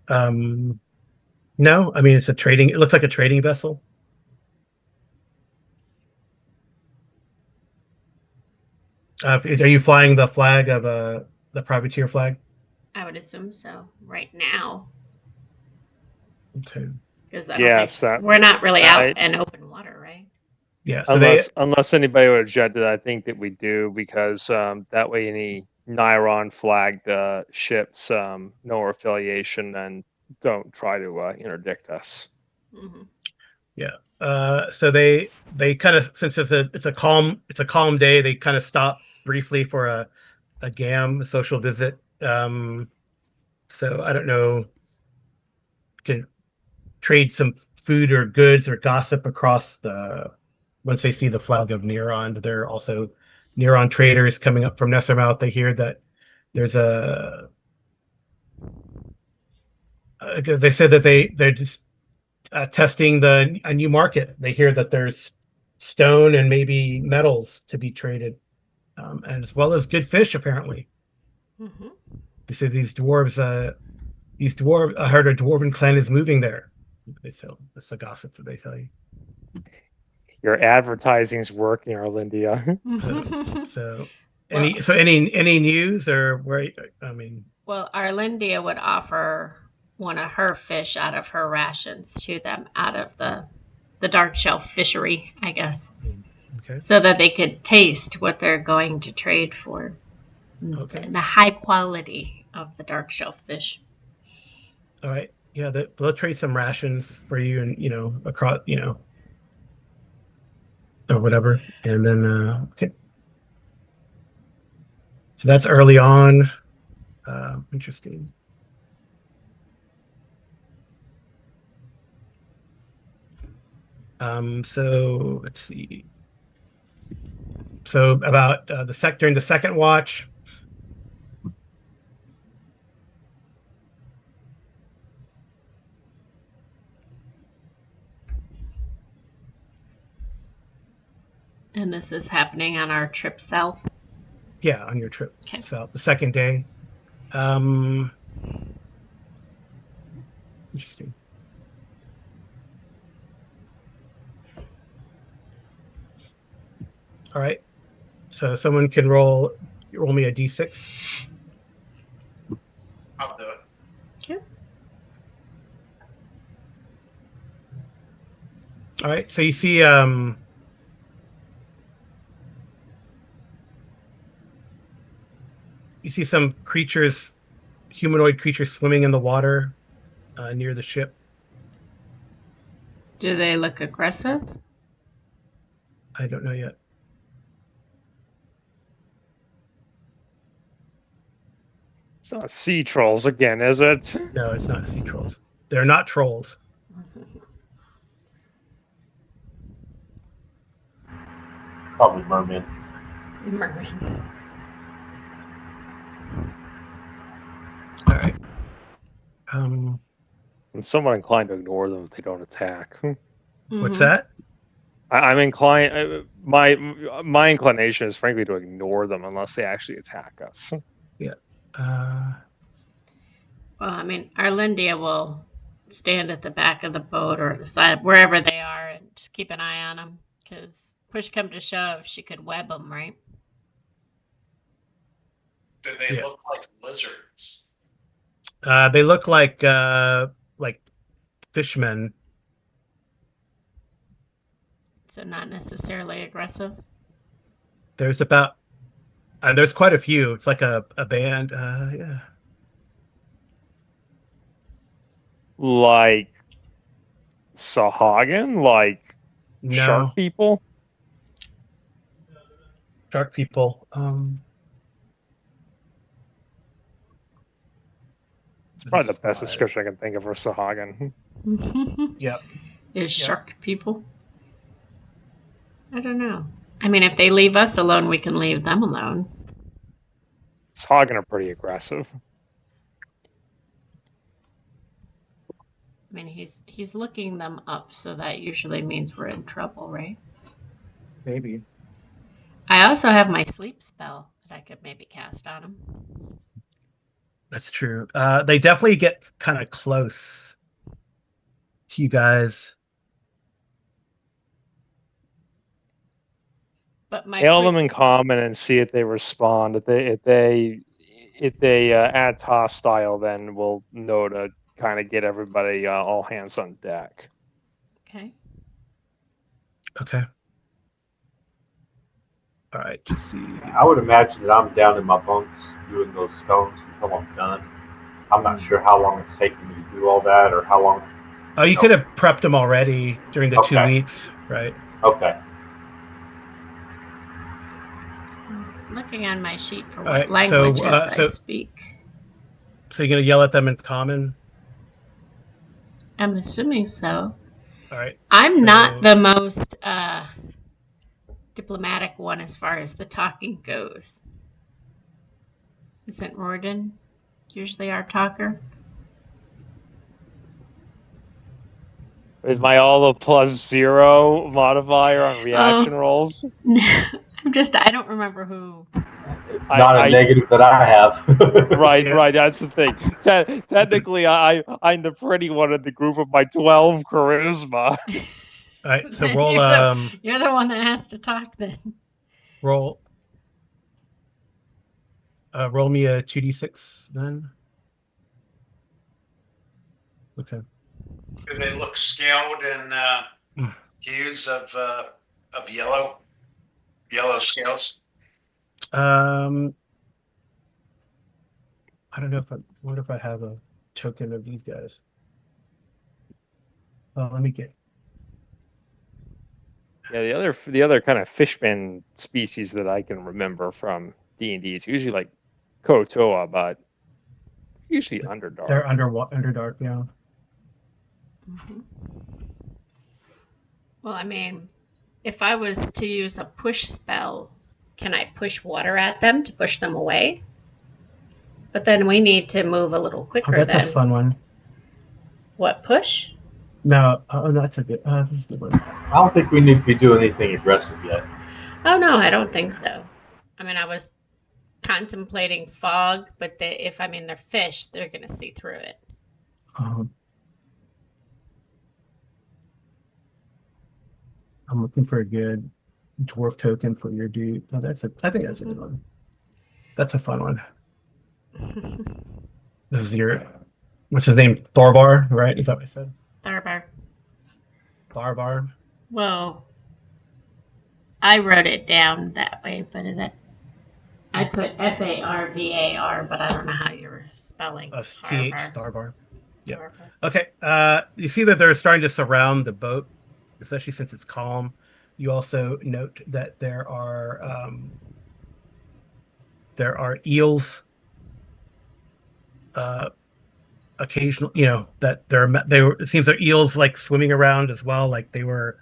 No, I mean it looks like a trading vessel. Are you flying the flag of the privateer flag? I would assume so right now. Okay. Because I don't think we're not really out in open water, right? Yeah. So unless anybody would object to that, I think that we do, because that way any Niron flagged ships no affiliation and don't try to interdict us. Mm-hmm. Yeah. So they kind of, since it's a calm day, they kind of stop briefly for a social visit. So I don't know, can trade some food or goods or gossip across once they see the flag of Neron. They're also Neron traders coming up from Nessermouth. They hear that there's because they said that they're just testing a new market. They hear that there's stone and maybe metals to be traded, and as well as good fish apparently. Mm-hmm. They say these dwarves. I heard a dwarven clan is moving there. They sell this a gossip that they tell you. Your advertising's working, Arlindia. So any news or where? I mean, well, Arlindia would offer one of her fish out of her rations to them out of the dark shelf fishery, I guess, Okay. so that they could taste what they're going to trade for. Okay. The high quality of the dark shell fish. All right. Yeah, they'll trade some rations for you, and across, or whatever, and then okay. So that's early on. Interesting. So let's see. So about during the second watch, And this is happening on our trip south. yeah, on your trip Okay. south, the second day. Interesting. All right. So someone can roll me a d6. I'll do it. Okay. All right. So you see some creatures, humanoid creatures swimming in the water near the ship. Do they look aggressive? I don't know yet. It's not sea trolls again, is it? No, it's not sea trolls. They're not trolls. Probably merman. Merman. All right. I'm somewhat inclined to ignore them if they don't attack. What's that? I'm inclined. My inclination is frankly to ignore them unless they actually attack us. Yeah. Well, I mean, Arlindia will stand at the back of the boat or the side, wherever they are, and just keep an eye on them. Because push come to shove, she could web them, right? Do they Yeah. look like lizards? They look like fishmen. So not necessarily aggressive. There's quite a few. It's like a band. Yeah. Like Sahagin, like No. shark people. Shark people. It's probably the best description I can think of for Sahagin. Yep. Is shark people? I don't know. I mean, if they leave us alone, we can leave them alone. Sahagin are pretty aggressive. I mean, he's looking them up, so that usually means we're in trouble, right? Maybe. I also have my sleep spell that I could maybe cast on him. That's true. They definitely get kind of close to you guys. But Hail them in common and see if they respond. If they act hostile, then we'll know to kind of get everybody all hands on deck. Okay. Okay. All right. Just see. I would imagine that I'm down in my bunks doing those stones until I'm done. I'm not sure how long it's taking me to do all that, or how long. Oh, you could have prepped them already during the 2 weeks, right? Okay. Looking on my sheet for what languages I speak. So you're gonna yell at them in common? I'm assuming so. All right. I'm not the most diplomatic one as far as the talking goes. Isn't Rorden usually our talker? Is my all a +0 modifier on reaction rolls? I don't remember who. It's not a negative that I have. Right. That's the thing. Technically, I'm the pretty one in the group of my 12 charisma. All right. So roll. You're the one that has to talk then. Roll. Roll me a 2d6 then. Okay. Do they look scaled in hues of yellow scales? Um, I don't know if I wonder if I have a token of these guys. Oh, let me get. Yeah, the other kind of fishman species that I can remember from D&D is usually like Kotoa, but usually Underdark. They're Underdark, yeah. Mm-hmm. Well, I mean, if I was to use a push spell, can I push water at them to push them away? But then we need to move a little Oh, quicker that's a than fun one. what push? No, oh, that's a good. This is a good one. I don't think we need to be doing anything aggressive yet. Oh no, I don't think so. I mean, I was contemplating fog, but if I mean they're fish, they're gonna see through it. Um, I'm looking for a good dwarf token for your dude. Oh, I think that's a good one. That's a fun one. This is your, what's his name? Thorvar, right? Is that what I said? Thurber. Thorvar. Well, I wrote it down that way, but I put Farvar, but I don't know how you're spelling TH, Farvar. Thorvar. Yeah. Farvar. Okay. You see that they're starting to surround the boat, especially since it's calm. You also note that there are eels. Occasional, that it seems there are eels like swimming around as well, like they were,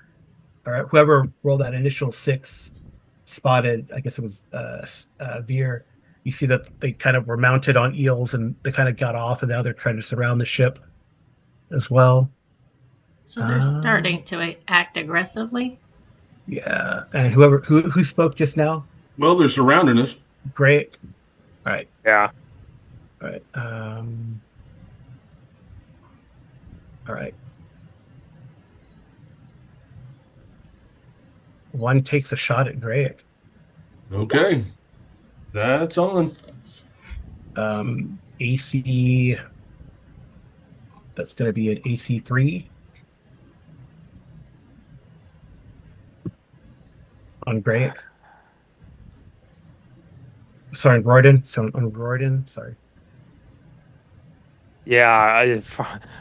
or whoever rolled that initial 6 spotted, I guess it was Veer. You see that they kind of were mounted on eels and they kind of got off, and now they're trying to surround the ship as well. So they're starting to act aggressively. Yeah, and who spoke just now? Well, they're surrounding us. Great. All right. Yeah. All right. All right. One takes a shot at Greg. Okay. That's on. AC. That's going to be an AC 3 on Greg. Sorry, on Royden. Sorry. Yeah,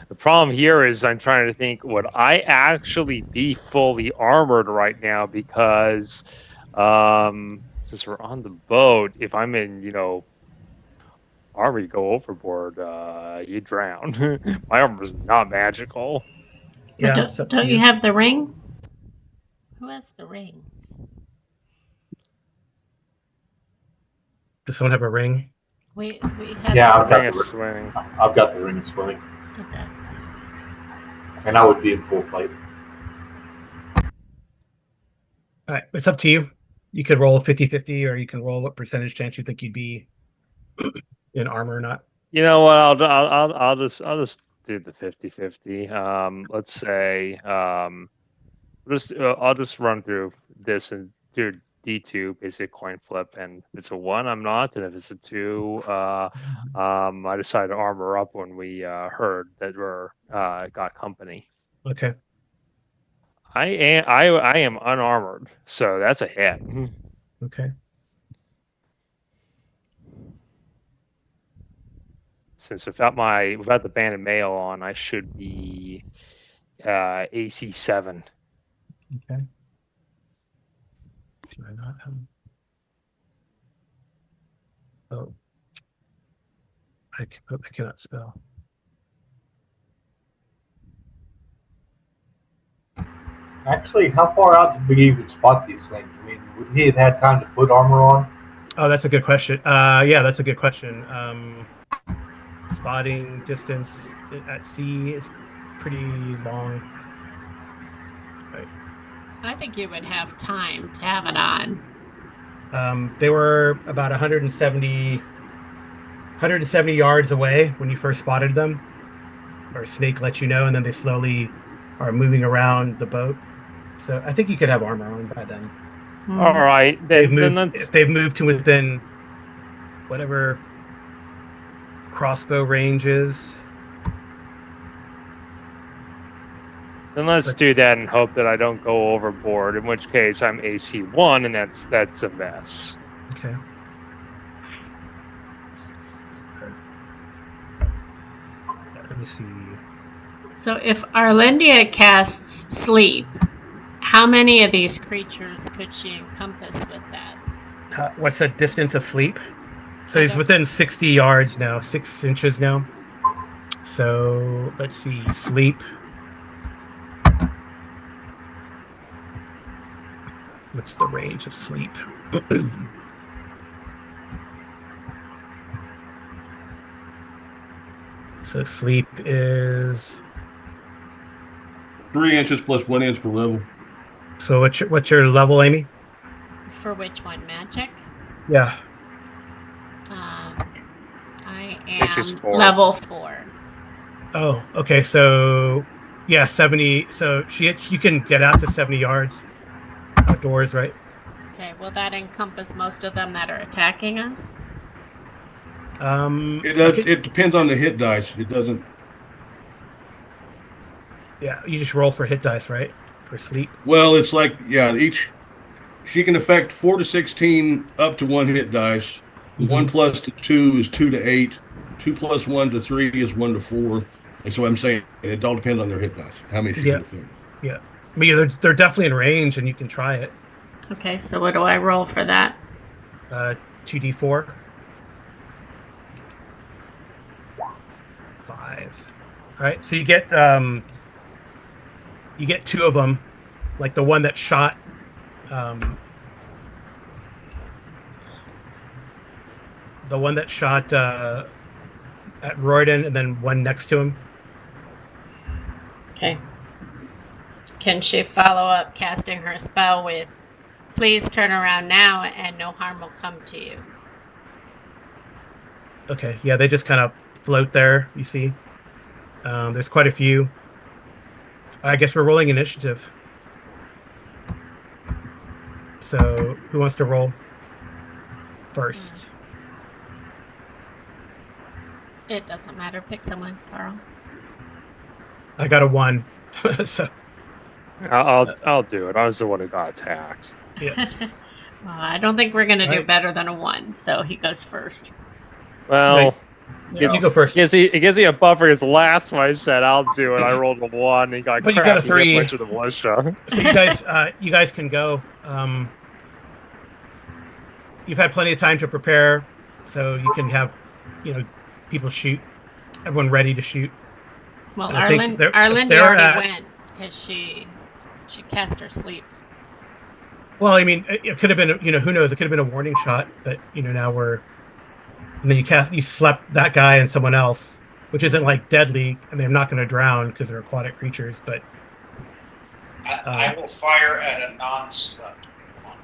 the problem here is I'm trying to think, would I actually be fully armored right now? Because since we're on the boat, if I'm in, armor, you go overboard, you drown. My armor is not magical. Yeah, But it's up to don't you you. have the ring? Who has the ring? Does someone have a ring? We had Yeah, the I've got Ring of the swimming. I've got the ring of swimming, okay. and I would be in full fight. All right, it's up to you. You could roll 50-50, or you can roll what percentage chance you think you'd be in armor or not. You know what? I'll just do the 50-50. Let's say I'll just run through this and do D2 basic coin flip, and if it's a 1, I'm not, and if it's a 2, I decided to armor up when we heard that we're got company. Okay. I am unarmored, so that's a hit. Okay. Since without the banded mail on, I should be AC 7. Okay. Do I not have? Oh, I cannot spell. Actually, how far out did we even spot these things? I mean, would he have had time to put armor on? Oh, that's a good question. Yeah, that's a good question. Spotting distance at sea is pretty long. Right. I think you would have time to have it on. They were about 170 yards away when you first spotted them, or Snake let you know, and then they slowly are moving around the boat. So I think you could have armor on by then. All right, If they've moved to within whatever crossbow range is. Then let's do that and hope that I don't go overboard. In which case, I'm AC 1, and that's a mess. Okay. Let me see. So if Arlindia casts sleep, how many of these creatures could she encompass with that? What's the distance of sleep? So I he's don't- within 60 yards now, 6 inches now. So let's see, sleep. What's the range of sleep? So sleep is 3 inches plus 1 inch per level. so what's your level, Amy? For which one? Magic? Yeah. I think she's am 4. level 4. Oh, okay. So yeah, 70. So you can get out to 70 yards outdoors, right? Okay, will that encompass most of them that are attacking us? It I does. could- It depends on the hit dice. It doesn't. yeah, you just roll for hit dice, right? For sleep. Well, it's like each she can affect 4 to 16 up to 1 hit dice. 1 Mm-hmm. plus to 2 is 2 to 8. 2 plus 1 to 3 is 1 to 4. And so I'm saying it all depends on their hit dice, how many she Yeah, can affect. yeah. I mean, they're definitely in range, and you can try it. Okay, so what do I roll for that? 2d4. 5. All right. So you get two of them, like the one that shot um the one that shot at Royden, and then one next to him. Okay. Can she follow up casting her spell with, please turn around now and no harm will come to you? Okay. Yeah, they just kind of float there. You see, there's quite a few. I guess we're rolling initiative. So who wants to roll first? It doesn't matter. Pick someone, Carl. I got a 1. So I'll do it. I was the one who got attacked. yeah. Well, I don't think we're going to do Right. better than a 1, so he goes first. Well, You go first. it gives me a buffer. His last one I said I'll do it. I rolled a 1. He got But you got a crappy 3. hit points with the militia. So you guys can go. You've had plenty of time to prepare, so you can have, people shoot. Everyone ready to shoot. Well, And I think Arlindy they're already at- went because she cast her sleep. Well, I mean, it could have been, who knows? It could have been a warning shot, but now and then you slept that guy and someone else, which isn't like deadly, and they're not going to drown because they're aquatic creatures. But I will fire at a non-slept one.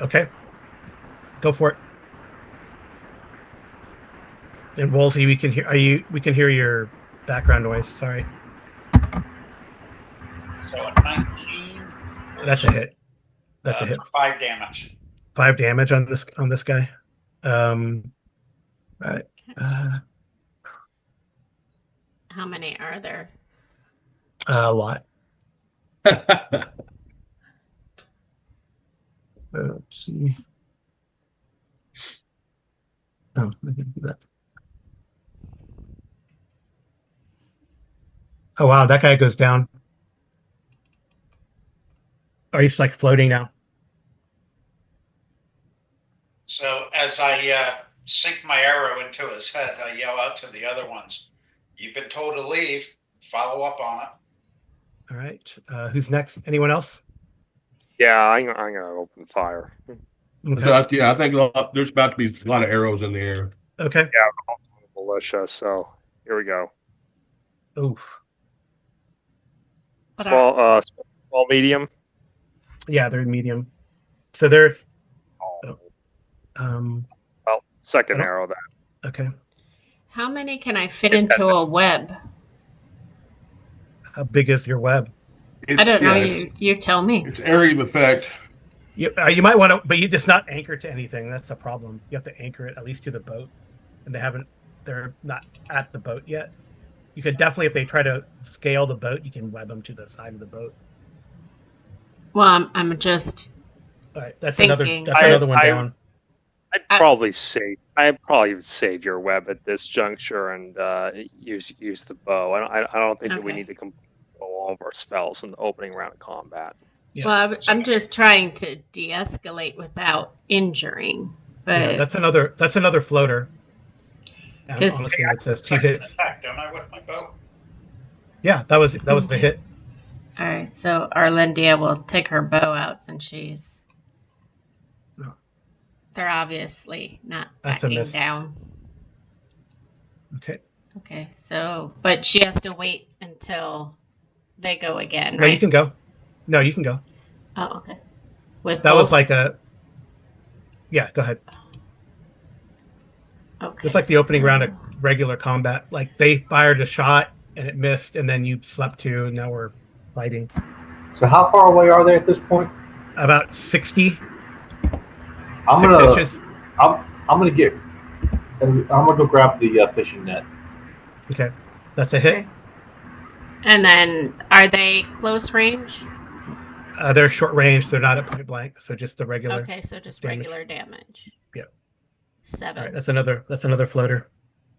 okay, go for it. And Wolsey, we can hear we can hear your background noise. Sorry, So a 19. that's a hit. That's a hit. 5 damage. 5 damage on this guy. All right. How many are there? A lot. Let's see. Oh, I can do that. Oh wow, that guy goes down. Oh, he's like floating now. So as I sink my arrow into his head, I yell out to the other ones, "You've been told to leave. Follow up on it." All right. Who's next? Anyone else? Yeah, I'm gonna open fire. Okay. I think there's about to be a lot of arrows in the air. Okay. Militia. So here we go. Oof. What Small, medium. Yeah, they're medium. So they're Well, second arrow. That okay. How many can I fit into a web? How big is your web? I don't know. You tell me. It's area of effect. You might want to, but it's not anchored to anything. That's a problem. You have to anchor it at least to the boat, and they're not at the boat yet. You could definitely, if they try to scale the boat, you can web them to the side of the boat. Well, I'm just All right, that's thinking. another one down. I'd probably save your web at this juncture and use the bow. I don't think that we Okay. need to complete all of our spells in the opening round of combat. Yeah. Well, I'm just trying to de-escalate without injuring, Yeah, but that's another floater. And 'cause- honestly, it says 2 Second hits. attack, don't I, with my bow? Yeah, that was the hit. all right. So Arlindia will take her bow out since she's. No. They're obviously not That's a backing miss. down. Okay. Okay, so but she has to wait until they go again, No, right? you can go. No, you can go. Oh, okay. With That was both? like a. Yeah, go ahead. Okay. It's like the opening so- round of regular combat. Like they fired a shot and it missed, and then you slept 2, and now we're fighting. So how far away are they at this point? About 60, I'm 6 gonna inches. I'm gonna go grab the fishing net. Okay, that's a hit. Okay. And then are they close range? They're short range. They're not at point blank, so just the regular. Okay, so just damage. regular damage. Yep. 7. All right, that's another floater.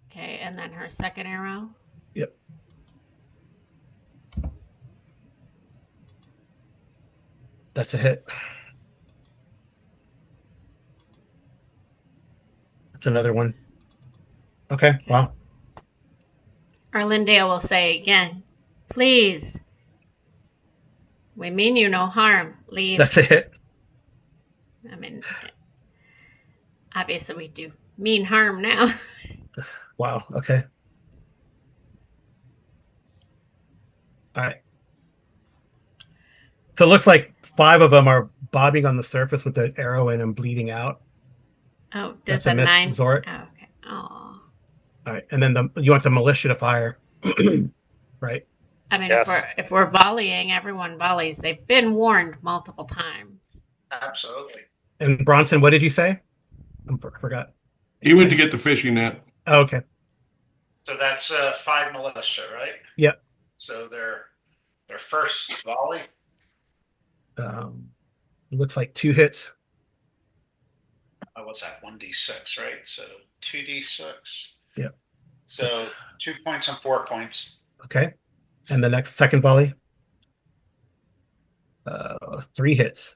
Okay, and then her second arrow. Yep. That's a hit. That's another one. Okay. Wow. Arlindia will say again, please. We mean you no harm. Leave. That's a hit. I mean, obviously we do mean harm now. Wow. Okay. All right. So it looks like 5 of them are bobbing on the surface with the arrow in and bleeding out. Oh, That's does a a miss, 9? Zort. Oh, okay. Oh. All right, and then you want the militia to fire, right? I mean, Yes. if we're volleying, everyone volleys. They've been warned multiple times. Absolutely. And Bronson, what did you say? I forgot. He went to get the fishing net. Oh, okay. So that's 5 militia, right? Yep. So their first volley. It looks like 2 hits. Oh, what's that? 1d6, right? So 2d6. Yep. So 2 points and 4 points. Okay. And the second volley, 3 hits.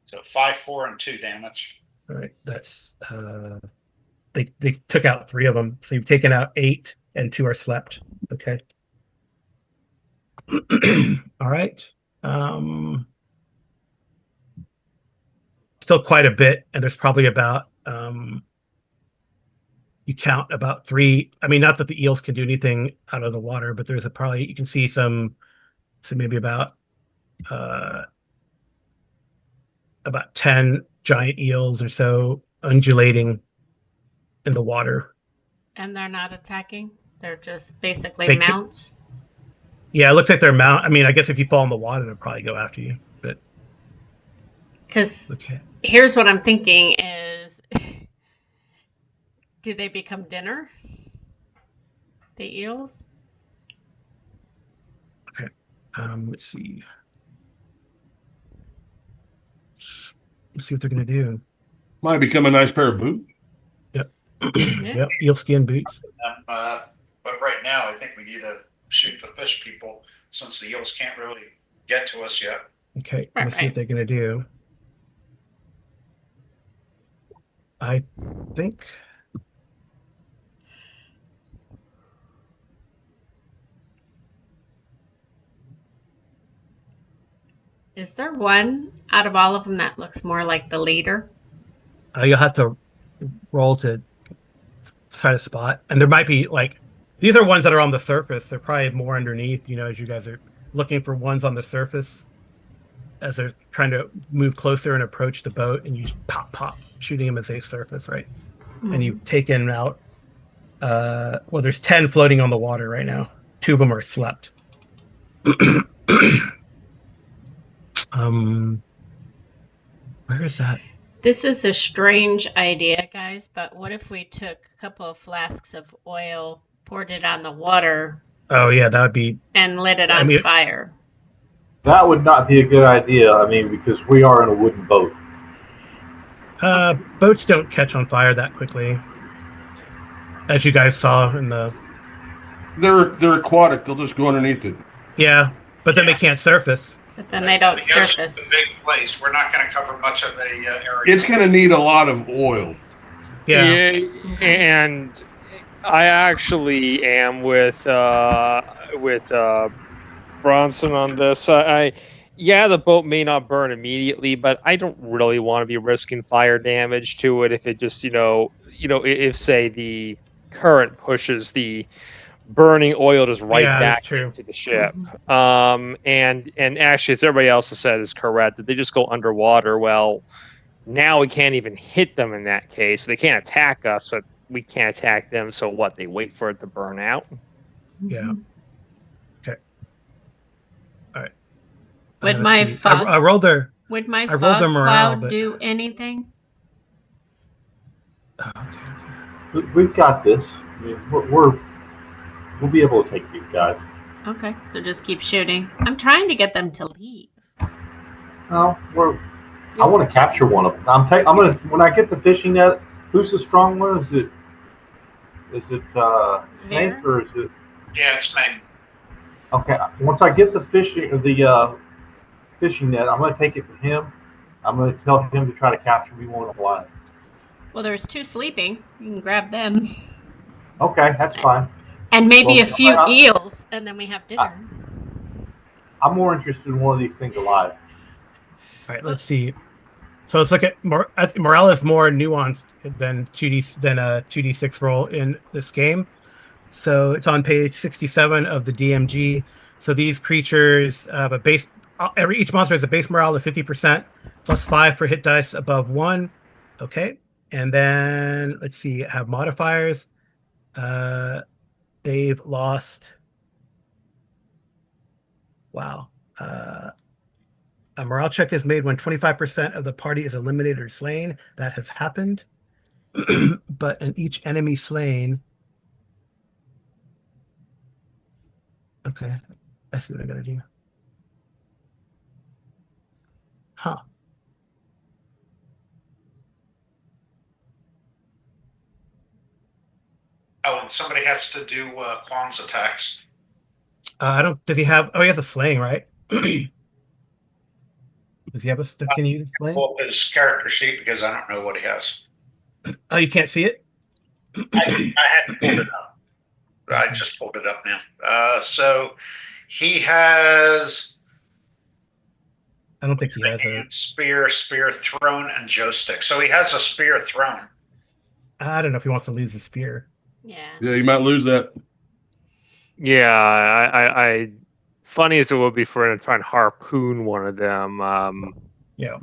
So 5, 4, and 2 damage. All right, that's they took out 3 of them, so you've taken out 8, and 2 are slept. Okay. All right. Still quite a bit, and there's probably about you count about 3. I mean, not that the eels can do anything out of the water, but there's probably you can see some, so maybe about 10 giant eels or so undulating in the water. And they're not attacking? They're just basically They mounts? Yeah, it looks like they're mount. I mean, I guess if you fall in the water, they'll probably go after you. But Because okay, here's what I'm thinking is, do they become dinner? The eels? let's see. Let's see what they're gonna do. Might become a nice pair of boots. Yep, eel skin boots. But right now, I think we need to shoot the fish people since the eels can't really get to us yet. Okay, let's see what they're gonna do. I think Is there one out of all of them that looks more like the leader? you'll have to roll to try to spot, and there might be like these are ones that are on the surface. They're probably more underneath. You know, as you guys are looking for ones on the surface, as they're trying to move closer and approach the boat, and you just pop, shooting them as they surface, right? And you've taken out. Well, there's 10 floating on the water right now. 2 of them are slept. Where is that? This is a strange idea, guys, but what if we took a couple of flasks of oil, poured it on the water, Oh yeah, that would be. and lit it I on mean, fire? That would not be a good idea. I mean, because we are in a wooden boat. boats don't catch on fire that quickly, as you guys saw in the. They're aquatic. They'll just go underneath it. Yeah, but then they Yeah. can't surface. But then they don't The ocean's a surface. big place. We're not going to cover much of the area. It's going to need a lot of oil. Yeah, Yeah, and I actually am with Bronson on this. Yeah, the boat may not burn immediately, but I don't really want to be risking fire damage to it if it just, if say the current pushes the burning oil just right yeah, that's back true. into the ship. Mhm. And actually, as everybody else has said, is correct that they just go underwater. Well, now we can't even hit them in that case. They can't attack us, but we can't attack them. So what? They wait for it to burn out. Yeah. Okay. All right. Would Let's my see. I fog rolled their. would my I rolled their fog morale, cloud but do anything? oh, okay. We've got this. I mean, we'll be able to take these guys. Okay, so just keep shooting. I'm trying to get them to leave. No, I want to capture one of them. I'm gonna when I get the fishing net. Who's the strong one? Is it Snake Vera? or is it? Yeah, it's me. Okay. Once I get the fishing net, I'm gonna take it to him. I'm gonna tell him to try to capture me one alive. Well, there's two sleeping. You can grab them. Okay, that's fine. And maybe Well, a few I- eels, and then we have dinner. I'm more interested in one of these things alive. All right. Let's see. So let's look at I think morale is more nuanced than 2d6 roll in this game. So it's on page 67 of the DMG. So these creatures have a base. Each monster has a base morale of 50% plus 5 for hit dice above 1. Okay, and then let's see. Have modifiers. They've lost. Wow. A morale check is made when 25% of the party is eliminated or slain. That has happened. But in each enemy slain. Okay, I see what I gotta do. Huh. Oh, and somebody has to do Quan's attacks. I don't. Does he have? Oh, he has a slaying, right? Does he have a? Can he use a slaying? Pull up his character sheet because I don't know what he has. Oh, you can't see it. I hadn't pulled it up. I just pulled it up now. So he has I don't think he has a. spear, throne, and joe stick. So he has a spear throne. I don't know if he wants to lose the spear. Yeah. Yeah, you might lose that. Yeah, I funny as it would be for him to try and harpoon one of them. Yeah.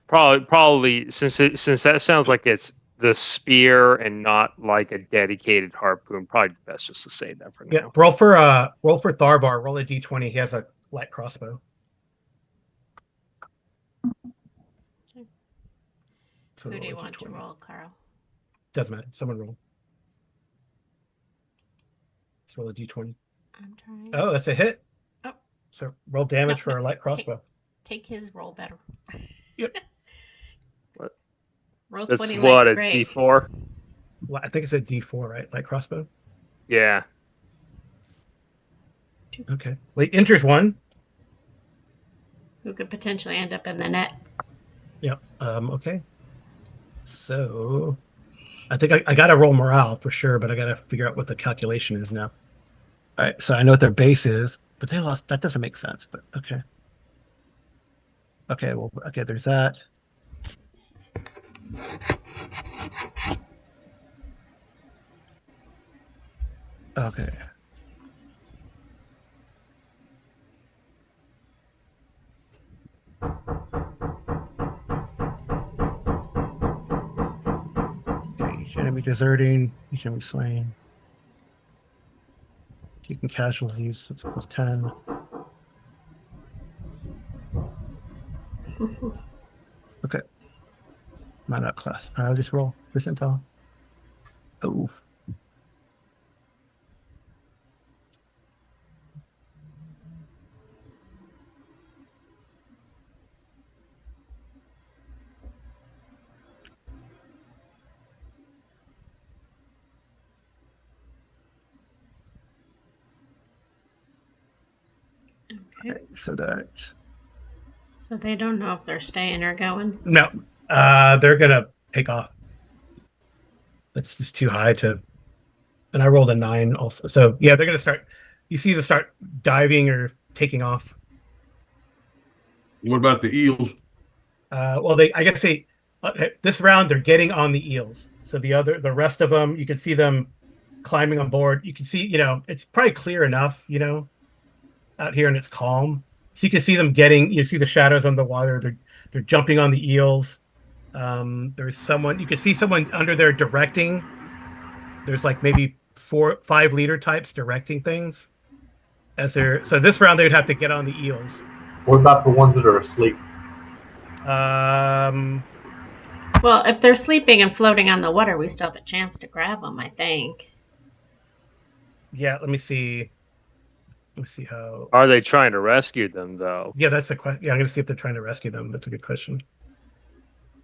Probably since that sounds like it's the spear and not like a dedicated harpoon. Probably best just to save that for now. Yeah. Roll for Tharbar. Roll a d20. He has a light crossbow. So Who do roll you a want to D20. roll, Carl? Doesn't matter. Someone roll. Let's roll a d20. I'm trying. Oh, that's a hit. Oh. So roll damage No, for no, a light crossbow. Take his roll better. Yep. What? Roll That's 20 what light's a great. D4. Well, I think it's a d4, right? Light crossbow. Yeah. Okay. Well, he enters one. Who could potentially end up in the net? Yep. Okay. So I think I got to roll morale for sure, but I got to figure out what the calculation is now. All right. So I know what their base is, but they lost. That doesn't make sense, but okay. Okay. Well, okay. There's that. Okay. Okay. Each enemy deserting, each enemy slain. Taking casualties, it's plus 10. Okay. Not up class. I'll just roll percentile. Oh. Okay. So that So they don't know if they're staying or going. no, they're gonna take off. That's just too high to. And I rolled a 9 also. So yeah, they're gonna start. You see them start diving or taking off. What about the eels? Well, I guess this round they're getting on the eels. So the rest of them, you can see them climbing on board. You can see, it's probably clear enough, out here and it's calm. So you can see them you see the shadows on the water. They're jumping on the eels. There's someone you can see someone under there directing. There's like maybe 5 leader types directing things so this round they'd have to get on the eels. What about the ones that are asleep? Well, if they're sleeping and floating on the water, we still have a chance to grab them, I think. Yeah, let me see. Let me see how. Are they trying to rescue them, though? Yeah, that's a question. Yeah, I'm gonna see if they're trying to rescue them. That's a good question.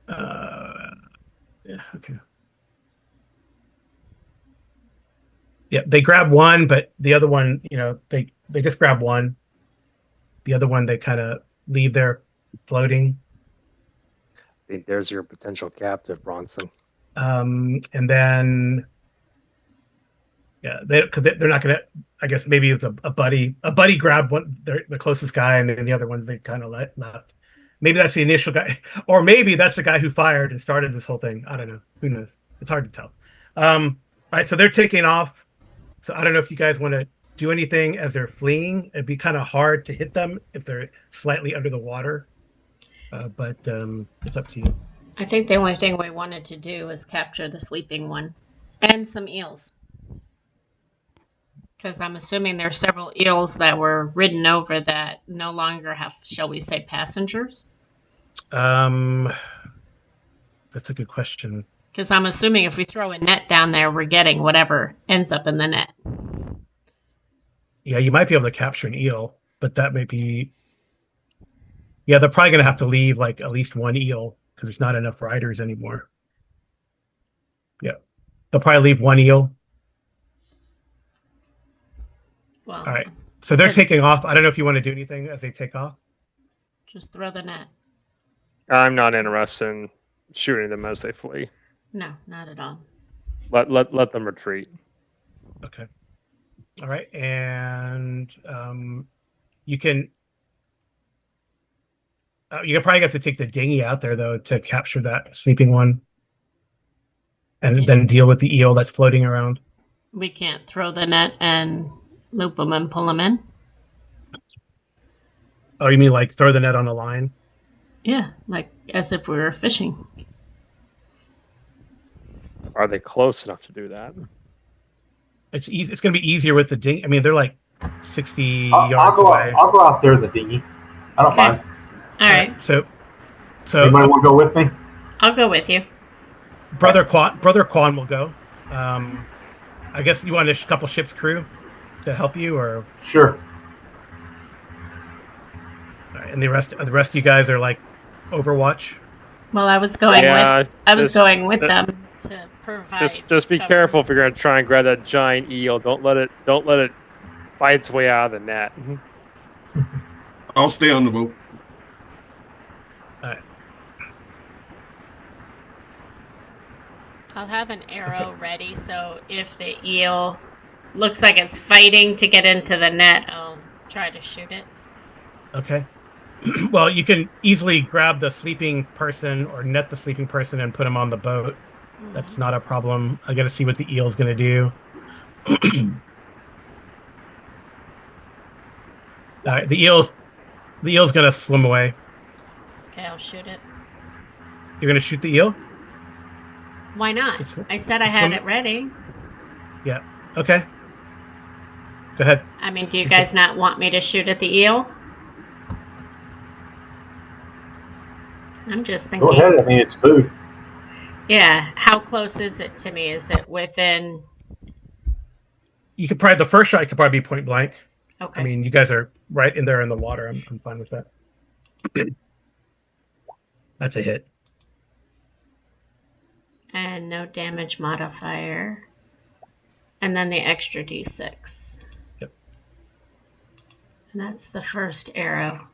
Yeah, okay. Yeah, they grab one, but the other one, they just grab one. The other one, they kind of leave there floating. I think there's your potential captive, Bronson. And then, yeah, because they're not gonna. I guess maybe it's a buddy. A buddy grabbed one, the closest guy, and then the other ones they kind of left. Maybe that's the initial guy, or maybe that's the guy who fired and started this whole thing. I don't know. Who knows? It's hard to tell. All right, so they're taking off. So I don't know if you guys want to do anything as they're fleeing. It'd be kind of hard to hit them if they're slightly under the water, but it's up to you. I think the only thing we wanted to do was capture the sleeping one and some eels. Because I'm assuming there are several eels that were ridden over that no longer have, shall we say, passengers. That's a good question. Because I'm assuming if we throw a net down there, we're getting whatever ends up in the net. Yeah, you might be able to capture an eel, but that may be. Yeah, they're probably going to have to leave like at least one eel because there's not enough riders anymore. Yeah, they'll probably leave one eel. Well, All right, so they're taking off. I don't know if you want to do anything as they take off. just throw the net. I'm not interested in shooting them as they flee. No, not at all. Let them retreat. Okay. All right, and you can. You probably have to take the dinghy out there though to capture that sleeping one, and then deal with the eel that's floating around. We can't throw the net and loop them and pull them in. Oh, you mean like throw the net on a line? Yeah, like as if we were fishing. Are they close enough to do that? It's easy. It's going to be easier with the dinghy. I mean, they're like 60 I'll yards go away. I'll go out there in the dinghy. I don't mind. All right. So Anybody want to go with me? I'll go with you. Brother Quan will go. I guess you want a couple ship's crew to help you, or Sure. all right, and the rest of you guys are like Overwatch. Well, I was going with them to provide. Just be cover. careful if you're gonna try and grab that giant eel. Don't let it fight its way out of the net. I'll stay on the boat. All right. I'll have an arrow ready, so if the eel looks like it's fighting to get into the net, I'll try to shoot it. Okay. Well, you can easily grab the sleeping person or net the sleeping person and put them on the boat. That's not a problem. I got to see what the eel's going to do. All right, the eel's going to swim away. Okay, I'll shoot it. You're going to shoot the eel? Why not? I said I had it ready. Yeah. Okay. Go ahead. I mean, do you guys not want me to shoot at the eel? I'm just thinking. Go ahead. I mean, it's food. Yeah. How close is it to me? Is it within? You could probably the first shot could probably be point blank. Okay. I mean, you guys are right in there in the water. I'm fine with that. That's a hit. And no damage modifier. And then the extra d6. Yep. And that's the first arrow.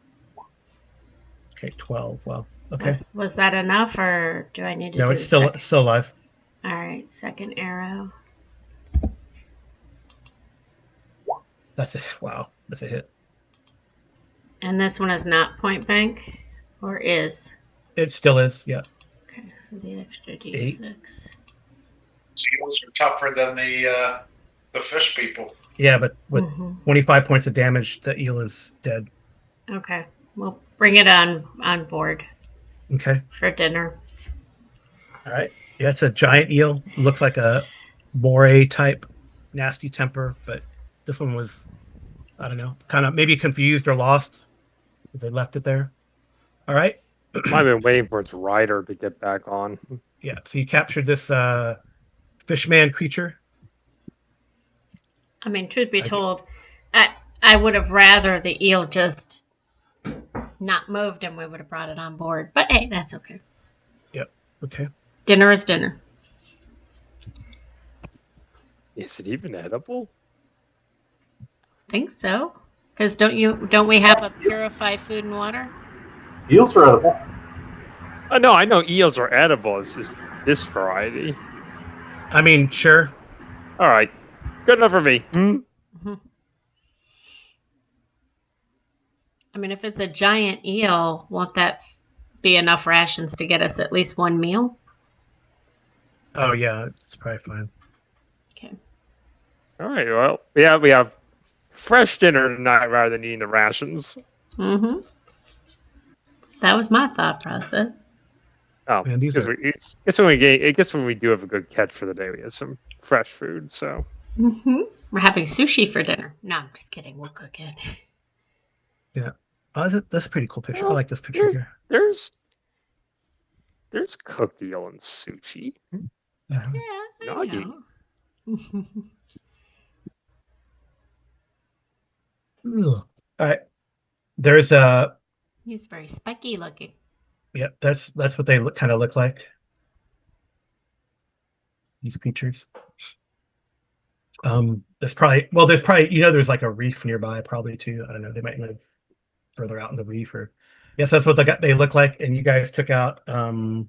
Okay, 12. Well, okay. Was that enough, or do I need to No, do it's the still second? still alive. All right, second arrow. That's it. Wow, that's a hit. And this one is not point blank, or is? It still is. Yeah. Okay, so the extra d6. Seals are tougher than the fish people. Yeah, but with Mhm. 25 points of damage, the eel is dead. Okay, we'll bring it on board Okay. for dinner. All right. Yeah, it's a giant eel. Looks like a moray type, nasty temper, but this one was, I don't know, kind of maybe confused or lost. They left it there. All right. I've been waiting for its rider to get back on. Yeah. So you captured this fishman creature. I mean, truth be I get- told, I would have rather the eel just not moved and we would have brought it on board. But hey, that's okay. Yep. Okay. Dinner is dinner. Is it even edible? Think so. Because don't we have a purify food and water? Eels are edible. No, I know eels are edible. It's just this variety. I mean, sure. All right, good enough for me. I mean, if it's a giant eel, won't that be enough rations to get us at least one meal? Oh, yeah. It's probably fine. Okay. All right. Well, yeah, we have fresh dinner tonight rather than eating the rations. Mm-hmm. That was my thought process. Oh, Man, these because are- I guess when we do have a good catch for the day, we have some fresh food. So Mm-hmm. We're having sushi for dinner. No, I'm just kidding. We'll cook it. Yeah. Oh, that's a pretty cool picture. I Well, like this picture here. there's cooked eel and sushi. Yeah. Yeah, I Nagi. know. Ugh. All right. There's a He's very spiky looking. yeah. That's what they kind of look like. These creatures. There's probably there's like a reef nearby probably too. I don't know. They might live further out in the reef or yes, that's what they look like. And you guys took out 2,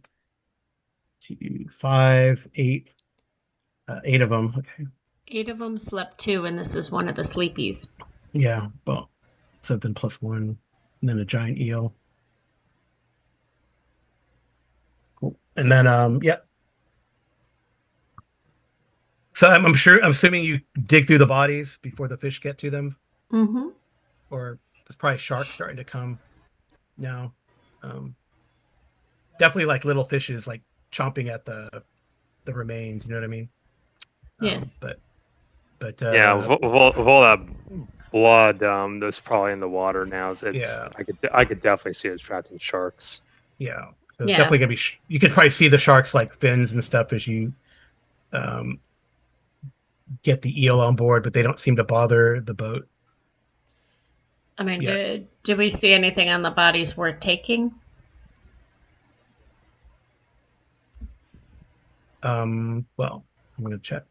5, 8, 8 of them. Okay. 8 of them slept too, and this is one of the sleepies. Yeah. Well, something +1, and then a giant eel. Cool. And then yeah. So I'm assuming you dig through the bodies before the fish get to them, Mm-hmm. or there's probably sharks starting to come now. Definitely like little fishes like chomping at the remains. You know what I mean? Yes. But Yeah, with all that blood that's probably in the water now. Yeah. I could definitely see it attracting sharks. yeah, there's Yeah. definitely gonna be. You could probably see the sharks like fins and stuff as you get the eel on board, but they don't seem to bother the boat. I mean, Yeah. do we see anything on the bodies worth taking? Well, I'm gonna check.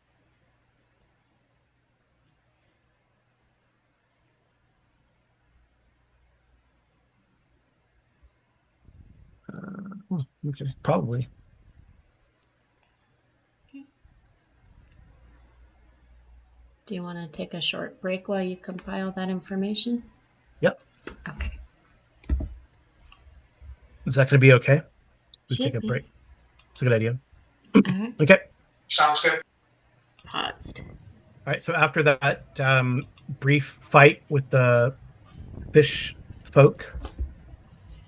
Okay, probably. Do you want to take a short break while you compile that information? Yep. Okay. Is that gonna be okay? We Should take a be. break. It's a good idea. All right. Okay. Sounds good. Paused. All right. So after that brief fight with the fish folk,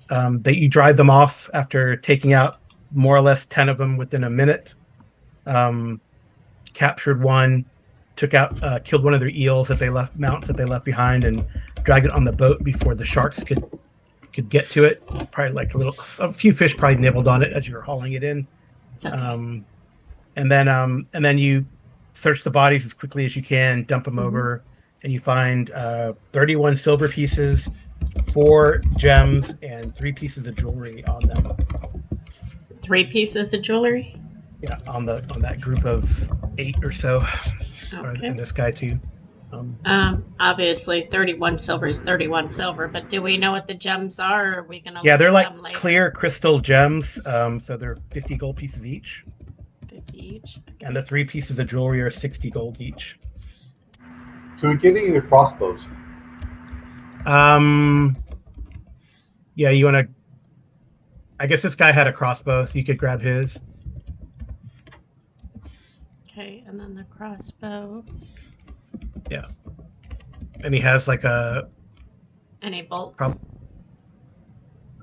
that you drive them off after taking out more or less 10 of them within a minute. Captured one, killed one of their eels mounts that they left behind, and dragged it on the boat before the sharks could get to it. It's probably like a few fish probably nibbled on it as you were hauling it in. It's okay. And then you search the bodies as quickly as you can, dump them Mhm. over, and you find 31 silver pieces, 4 gems, and 3 pieces of jewelry on them. 3 pieces of jewelry. Yeah, on that group of 8 or so, Okay. and this guy too. Um, Obviously, 31 silver is 31 silver, but do we know what the gems are, or are we going to yeah, look they're at like them later? clear crystal gems. So they're 50 gold pieces each, 50 each. Okay. and the 3 pieces of jewelry are 60 gold each. Can we get any of the crossbows? Yeah, you want to? I guess this guy had a crossbow, so you could grab his. Okay, and then the crossbow. Yeah, and he has like a. Any bolts?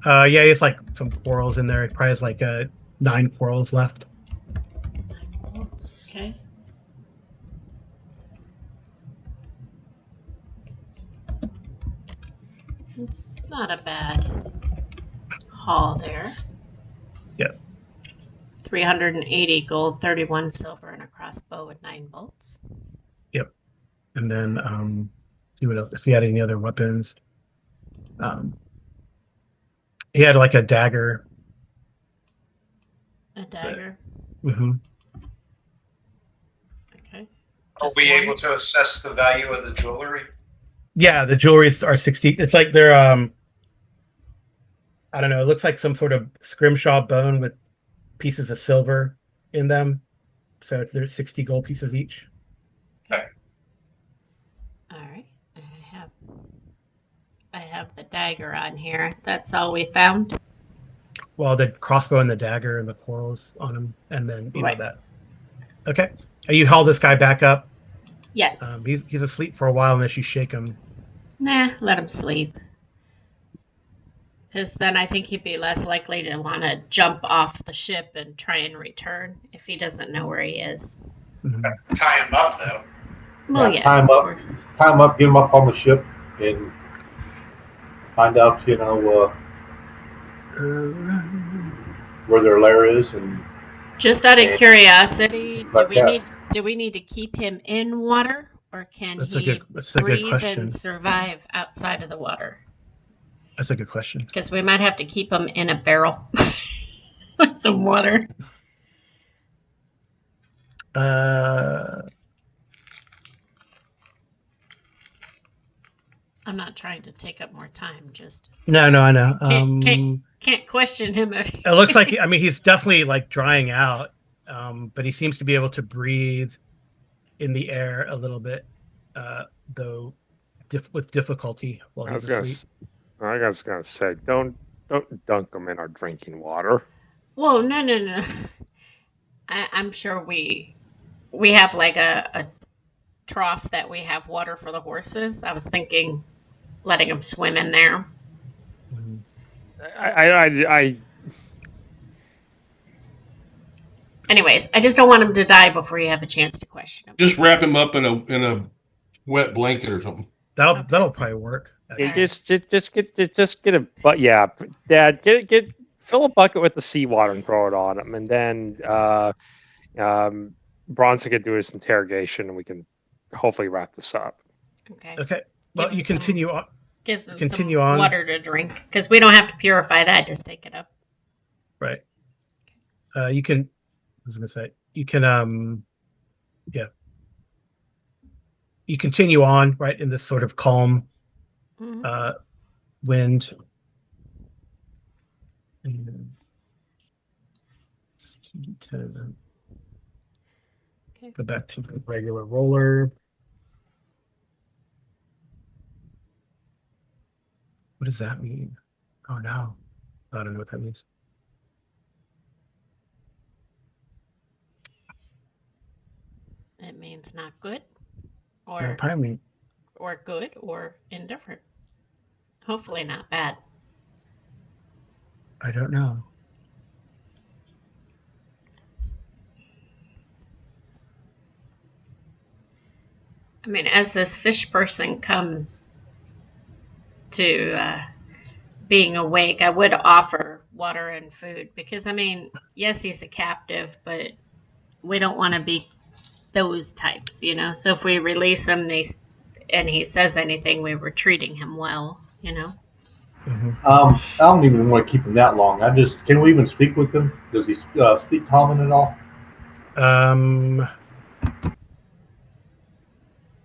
Yeah, he has like some quarrels in there. He probably has like 9 quarrels left. 9 bolts. Okay. It's not a bad haul there. Yep. 380 gold, 31 silver, and a crossbow with 9 bolts. Yep. And then see what else. If he had any other weapons, he had like a dagger. A dagger. Mm-hmm. Okay. Are Just we one? able to assess the value of the jewelry? Yeah, the jewelries are 60. It's like they're I don't know. It looks like some sort of scrimshaw bone with pieces of silver in them. So there's 60 gold pieces each. Okay. All right. And I have the dagger on here. That's all we found. Well, the crossbow and the dagger and the quarrels on him, and then you know Right. that. Okay. You haul this guy back up. Yes. He's asleep for a while unless you shake him. Nah, let him sleep. Because then I think he'd be less likely to want to jump off the ship and try and return if he doesn't know where he is. Mhm. Tie him up, though. Well, Yeah, yes, tie him of up. course. Tie them up, get them up on the ship, and find out, where their lair is, and Just out of curiosity, like that. do we need to keep him in water, or can That's he a good breathe question. and survive outside of the water? That's a good question. Because we might have to keep him in a barrel with some water. I'm not trying to take up more time. Just No, I know. can't question him if It looks like he's definitely like drying out, but he seems to be able to breathe in the air a little bit, though with difficulty while he's asleep. I was gonna say, don't dunk them in our drinking water. Whoa, no. I'm sure we have like a trough that we have water for the horses. I was thinking letting them swim in there. Mhm. Anyways, I just don't want him to die before you have a chance to question him. Just wrap him up in a wet blanket or something. That'll probably work. Actually. Just get a but yeah, Dad, get fill a bucket with the seawater and throw it on him, and then Bronson can do his interrogation, and we can hopefully wrap this up. Okay. Well, you continue on. Give them continue some on. water to drink because we don't have to purify that. Just take it up. Right. You can. I was gonna say you can. Yeah. You continue on right in this sort of calm wind. And go back to the regular roller. What does that mean? Oh no, I don't know what that means. It means not good, Apparently, or good, or indifferent. Hopefully not bad. I don't know. I mean, as this fish person comes to being awake, I would offer water and food because I mean, yes, he's a captive, but we don't want to be those types, you know. So if we release him, and he says anything, we were treating him well, you know. Mm-hmm. I don't even want to keep him that long. Can we even speak with him? Does he speak common at all?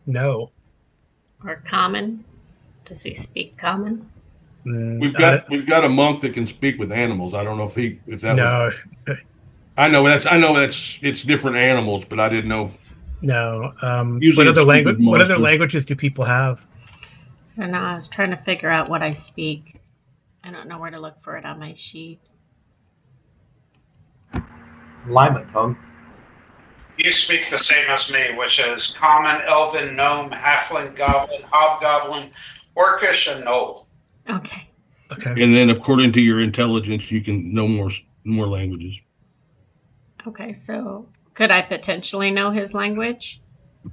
No. Or common. Does he speak common? We've I got we've got a monk that can speak with animals. I don't know if that would. no, I know that's it's different animals, but I didn't know. no. Usually it's speak with What other monsters. languages do people have? I don't know. I was trying to figure out what I speak. I don't know where to look for it on my sheet. Lima tongue. You speak the same as me, which is common, elven, gnome, halfling, goblin, hobgoblin, orcish, and gnoll. Okay. Okay. And then, according to your intelligence, you can know more languages. Okay. So could I potentially know his language?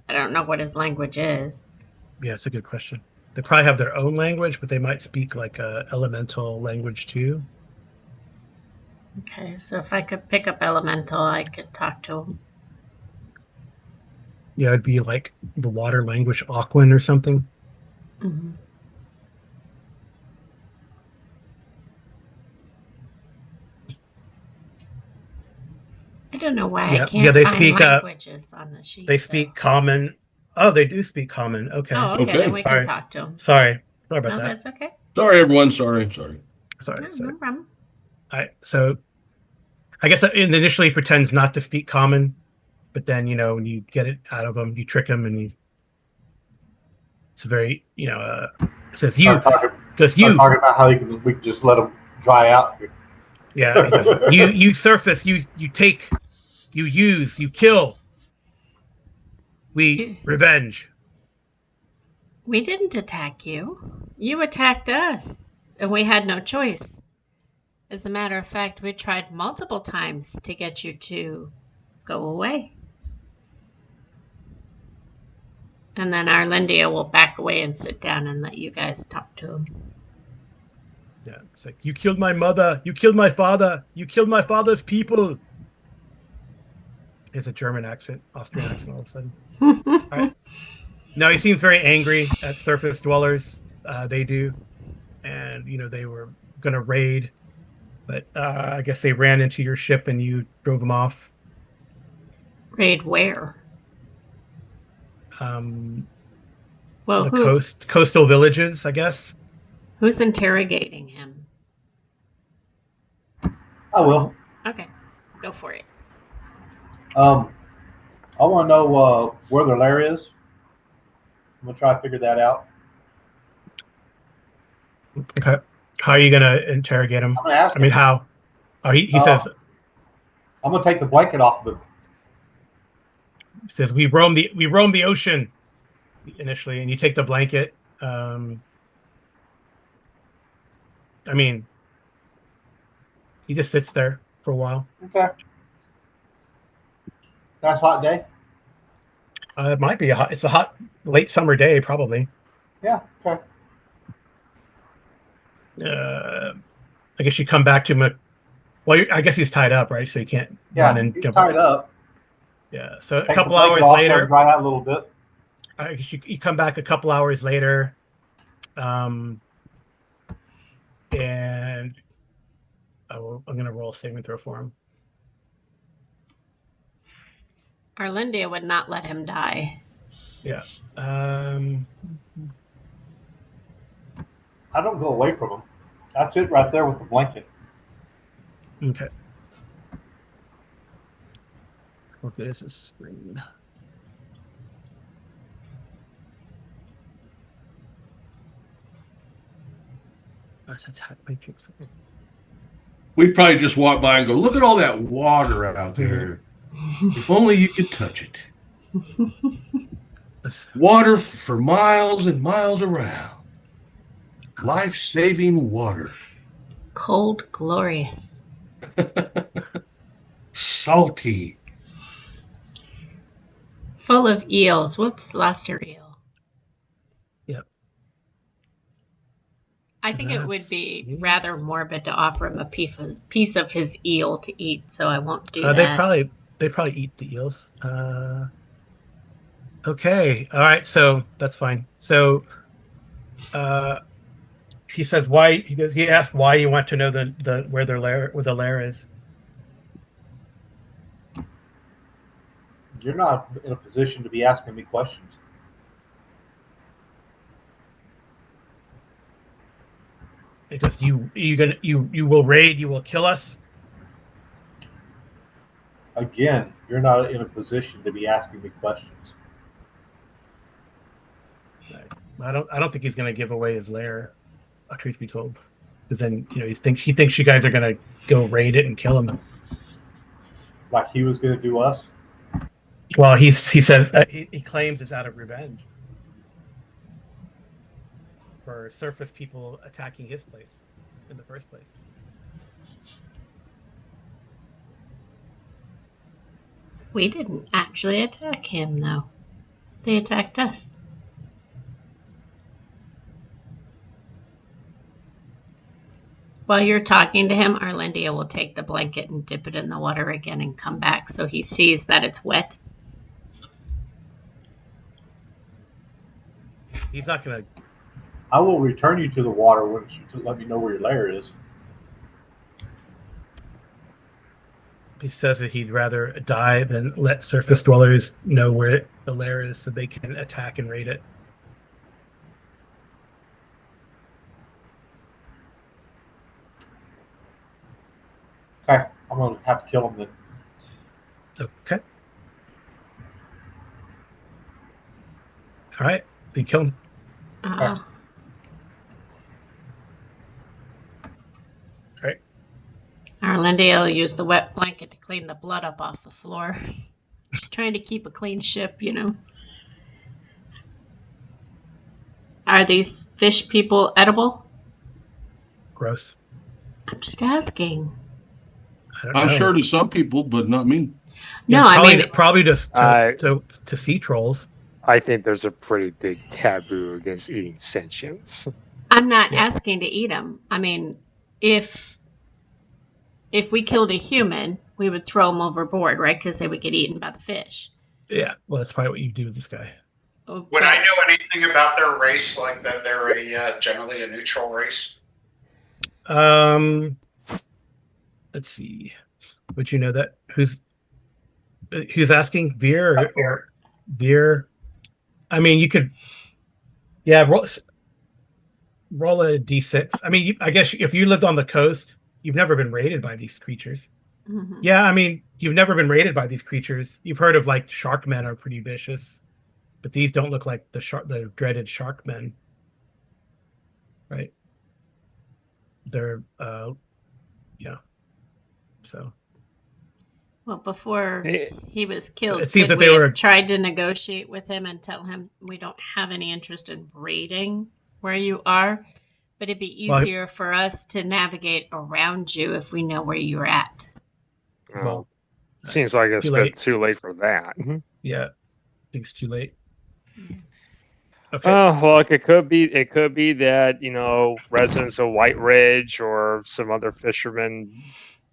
I don't know what his language is. Yeah, it's a good question. They probably have their own language, but they might speak like a elemental language too. Okay. So if I could pick up elemental, I could talk to him. Yeah, it'd be like the water language, Aquan or something. Mm-hmm. I don't know why I Yeah, yeah. can't find languages on the sheet. They speak common. Oh, they do speak common. Okay. Oh, okay. Then Okay. we can talk to him. Sorry about No, that. that's okay. Sorry, everyone. Sorry. Sorry. No problem. So I guess it initially pretends not to speak common, but then when you get it out of them, you trick them, and it's very says you because Start talking about how we can just let him dry out. Yeah, because you surface, you take, you use, you kill, we revenge. We didn't attack you. You attacked us, and we had no choice. As a matter of fact, we tried multiple times to get you to go away. And then Arlindia will back away and sit down and let you guys talk to him. Yeah, it's like, you killed my mother, you killed my father, you killed my father's people. It's a German accent, Austrian accent all of a sudden. All right. Now he seems very angry at surface dwellers. They do. And, they were going to raid, but I guess they ran into your ship and you drove them off. Raid where? Well, the coastal villages, I guess. Who's interrogating him? I will. Okay, go for it. I want to know where their lair is. I'm gonna try to figure that out. Okay. How are you going to interrogate him? I'm gonna ask him. I mean, how? Oh, he says. I'm gonna take the blanket off of him. He says we roam the ocean initially, and you take the blanket. I mean, he just sits there for a while. Okay. Nice hot day. It might be it's a hot late summer day, probably. Yeah. Okay. I guess you come back to him. Well, I guess he's tied up, right? So you can't run and he's jump. tied up. Yeah. So Take a couple the blanket hours off, later, let him dry out a little bit. I guess you come back a couple hours later, and I'm gonna roll a saving throw for him. Arlindia would not let him die. Yeah. I don't go away from him. I sit right there with the blanket. Okay. What good is this screen? That's attack matrix. We'd probably just walk by and go, look at all that water out there. If only you could touch it. Water for miles and miles around. Life-saving water. Cold, glorious. Salty. Full of eels. Whoops, lost your eel. Yep. I think it would That's be sweet. rather morbid to offer him a piece of his eel to eat, so I won't do They that. probably eat the eels. Okay. All right. So that's fine. So uh, he says why he asked why you want to know the where the lair is. You're not in a position to be asking me questions. Because you will raid, you will kill us. Again, you're not in a position to be asking me questions. I don't think he's gonna give away his lair, truth be told. Because then he thinks you guys are gonna go raid it and kill him. Like he was going to do us. Well, he said he claims it's out of revenge for surface people attacking his place in the first place. We didn't actually attack him, though. They attacked us. While you're talking to him, Arlindia will take the blanket and dip it in the water again and come back so he sees that it's wet. He's not gonna. I will return you to the water once you let me know where your lair is. He says that he'd rather die than let surface dwellers know where the lair is so they can attack and raid it. Okay, I'm going to have to kill him then. Okay. All right. So you kill him. Uh, All right. Arlindia will use the wet blanket to clean the blood up off the floor. She's trying to keep a clean ship, you know. Are these fish people edible? Gross. I'm just asking. I don't I'm know. sure to some people, but not me. No, Yeah, I mean, probably just I to sea trolls. I think there's a pretty big taboo against eating sentients. I'm not Yeah. asking to eat them. I mean, if we killed a human, we would throw them overboard, right? Because they would get eaten by the fish. Yeah. Well, that's probably what you do with this guy. Oh, Would I know anything about their race, like that they're generally a neutral race? Let's see. Would you know that? Who's asking? Veer or Veer? I mean, you could. Yeah, roll a d6. I mean, I guess if you lived on the coast, you've never been raided by these creatures. mhm. Yeah, I mean, you've never been raided by these creatures. You've heard of like shark men are pretty vicious, but these don't look like the dreaded shark men, right? They're yeah. So Well, before Eh, he was killed, it seems could that we they have were. tried to negotiate with him and tell him we don't have any interest in raiding where you are? But it'd be Well, easier for us to navigate around you if we know where you're at. well, Well, seems like it's too a bit late. too late for that. Yeah, I think it's too late. Yeah. Okay. Oh, well, it could be that, residents of White Ridge or some other fishermen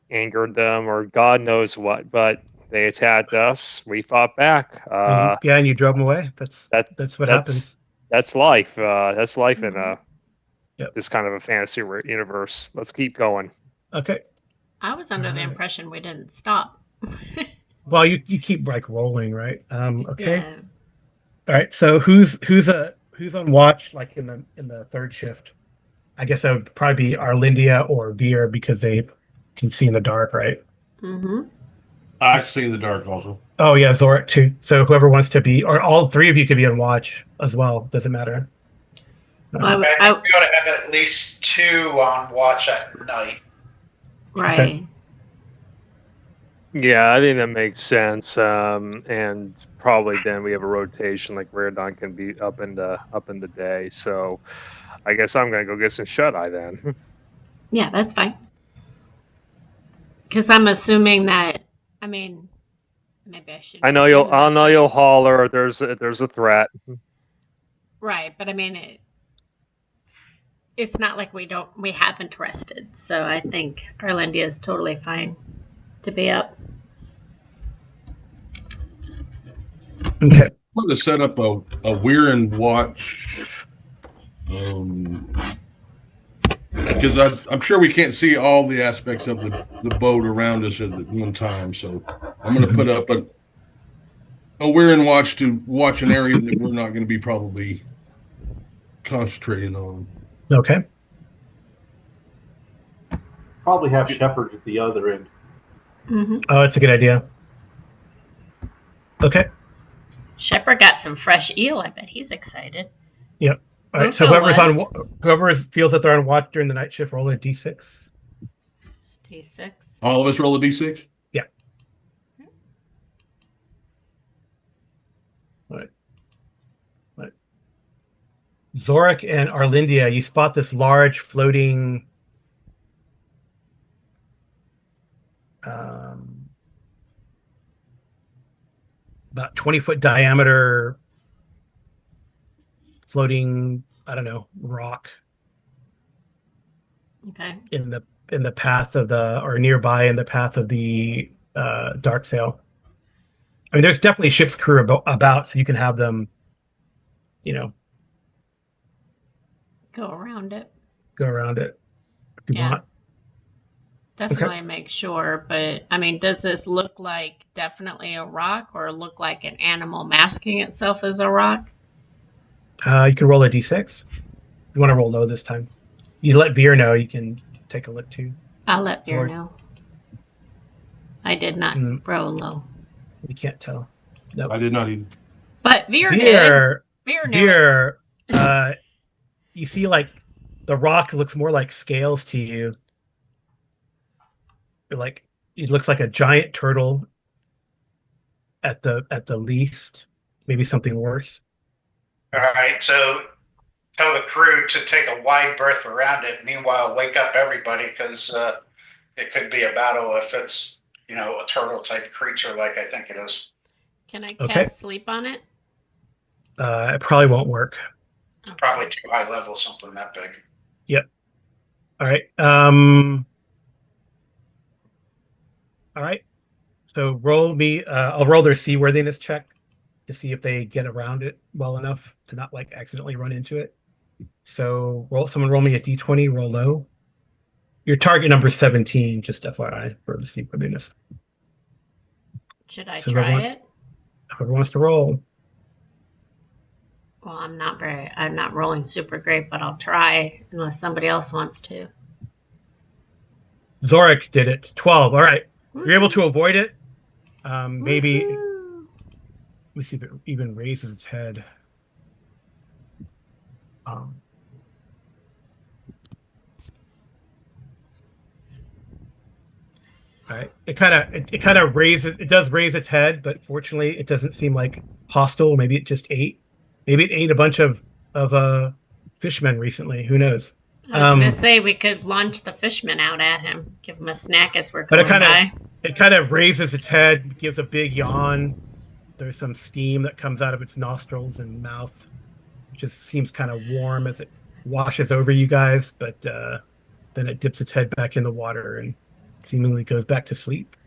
angered them or God knows what, but they attacked us. We fought back. And you drove them away. That That's what that's happens. that's life. That's life in Yep. this kind of a fantasy universe. Let's keep going. Okay. I was under the Alright. impression we didn't stop. Well, you keep like rolling, right? Okay. Yeah. All right. So who's on watch like in the third shift? I guess that would probably be Arlindia or Veer because they can see in the dark, right? Mm-hmm. I see in the dark also. Oh yeah, Zorik too. So whoever wants to be, or all three of you could be on watch as well. Doesn't matter. Well, I think we ought to have at least two on watch at night. right. Okay. Yeah, I think that makes sense. And probably then we have a rotation, like Reardon can be up in the day. So I guess I'm gonna go get some shut eye then. Yeah, that's fine. Because I'm assuming that, I mean, maybe I should. I know you'll holler. There's a threat. Right, but I mean, it's not like we haven't rested. So I think Arlindia is totally fine to be up. Okay. I'm going to set up a weir and watch. Because I'm sure we can't see all the aspects of the boat around us at one time. So I'm going to put up a weir and watch to watch an area that we're not going to be probably concentrating on. Okay. Probably have shepherds at the other end. Mm-hmm. Oh, it's a good idea. Okay. Shepherd got some fresh eel. I bet he's excited. Yep. All right. So whoever feels that they're on watch during the night shift, roll a d6. D6. All of us roll a d6? Yeah. All right. All right. Zorik and Arlindia, you spot this large floating about 20-foot diameter floating, I don't know, rock Okay. in the path of or nearby in the path of the dark sail. I mean, there's definitely ship's crew about, so you can have them, Go around it. go around it if you Yeah. want. Definitely make sure. But I mean, does this look like definitely a rock or look like an animal masking itself as a rock? You can roll a d6. You want to roll low this time. You let Veer know. You can take a look too. I'll let Veer Sorry. know. I did not roll low. You can't tell. No, I did not even. But Veer did. Veer knew it. You see, like the rock looks more like scales to you. Like it looks like a giant turtle at the least, maybe something worse. All right, so tell the crew to take a wide berth around it. Meanwhile, wake up everybody because it could be a battle if it's a turtle type creature like I think it is. Can I cast sleep on it? It probably won't work. Okay. Probably too high level, something that big. Yep. All right. All right. So roll me. I'll roll their seaworthiness check to see if they get around it well enough to not like accidentally run into it. So someone roll me a d20, roll low. Your target number is 17, just FYI for the seaworthiness. Should I try it? Whoever wants to roll. Well, I'm not rolling super great, but I'll try unless somebody else wants to. Zorik did it. 12. All right. You're able to avoid it. Maybe. Let me see if it even raises its head. All right. It kind of raises. It does raise its head, but fortunately, it doesn't seem like hostile. Maybe it just ate. Maybe it ate a bunch of fishmen recently. Who knows? I was gonna say we could launch the fishmen out at him, give him a snack as we're going by. It kind of raises its head, gives a big yawn. There's some steam that comes out of its nostrils and mouth. It just seems kind of warm as it washes over you guys, but then it dips its head back in the water and seemingly goes back to sleep.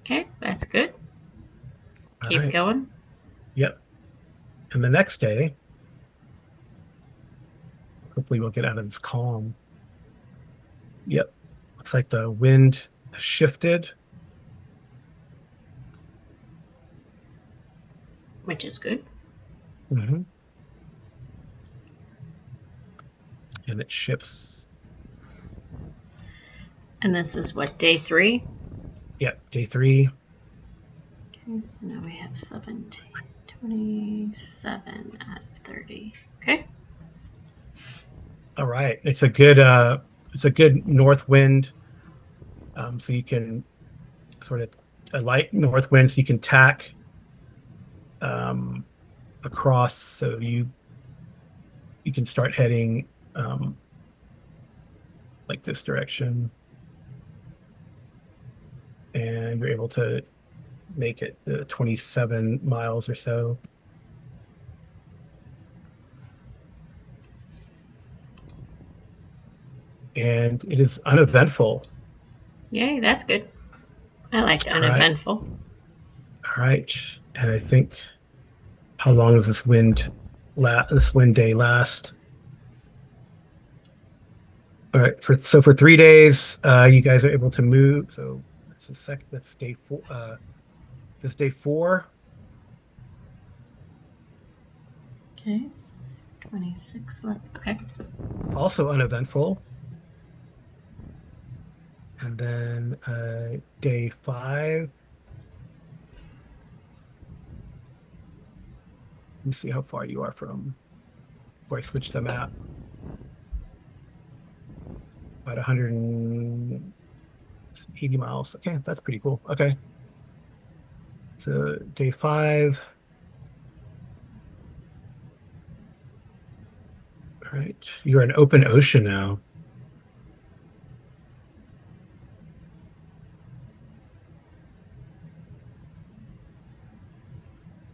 Okay, that's good. Keep going. Yep. And the next day, hopefully we'll get out of this calm. Yep. Looks like the wind has shifted. Which is good. Mm-hmm. And it shifts. And this is what, day 3? Yep, day 3. Okay, so now we have 17, 27 out of 30. Okay. All right. It's a good north wind. So you can sort of a light north wind, so you can tack across, so you can start heading like this direction, and you're able to make it 27 miles or so. and it is uneventful. Yay, that's good. I like All right. uneventful. All right. And I think how long does this wind day last? All right. For 3 days, you guys are able to move. So that's day 4. This day 4, Okay. 26 left. Okay. also uneventful. And then day 5. Let me see how far you are from before I switch the map. About 180 miles. Okay, that's pretty cool. Okay. So day 5. All right. You're in open ocean now.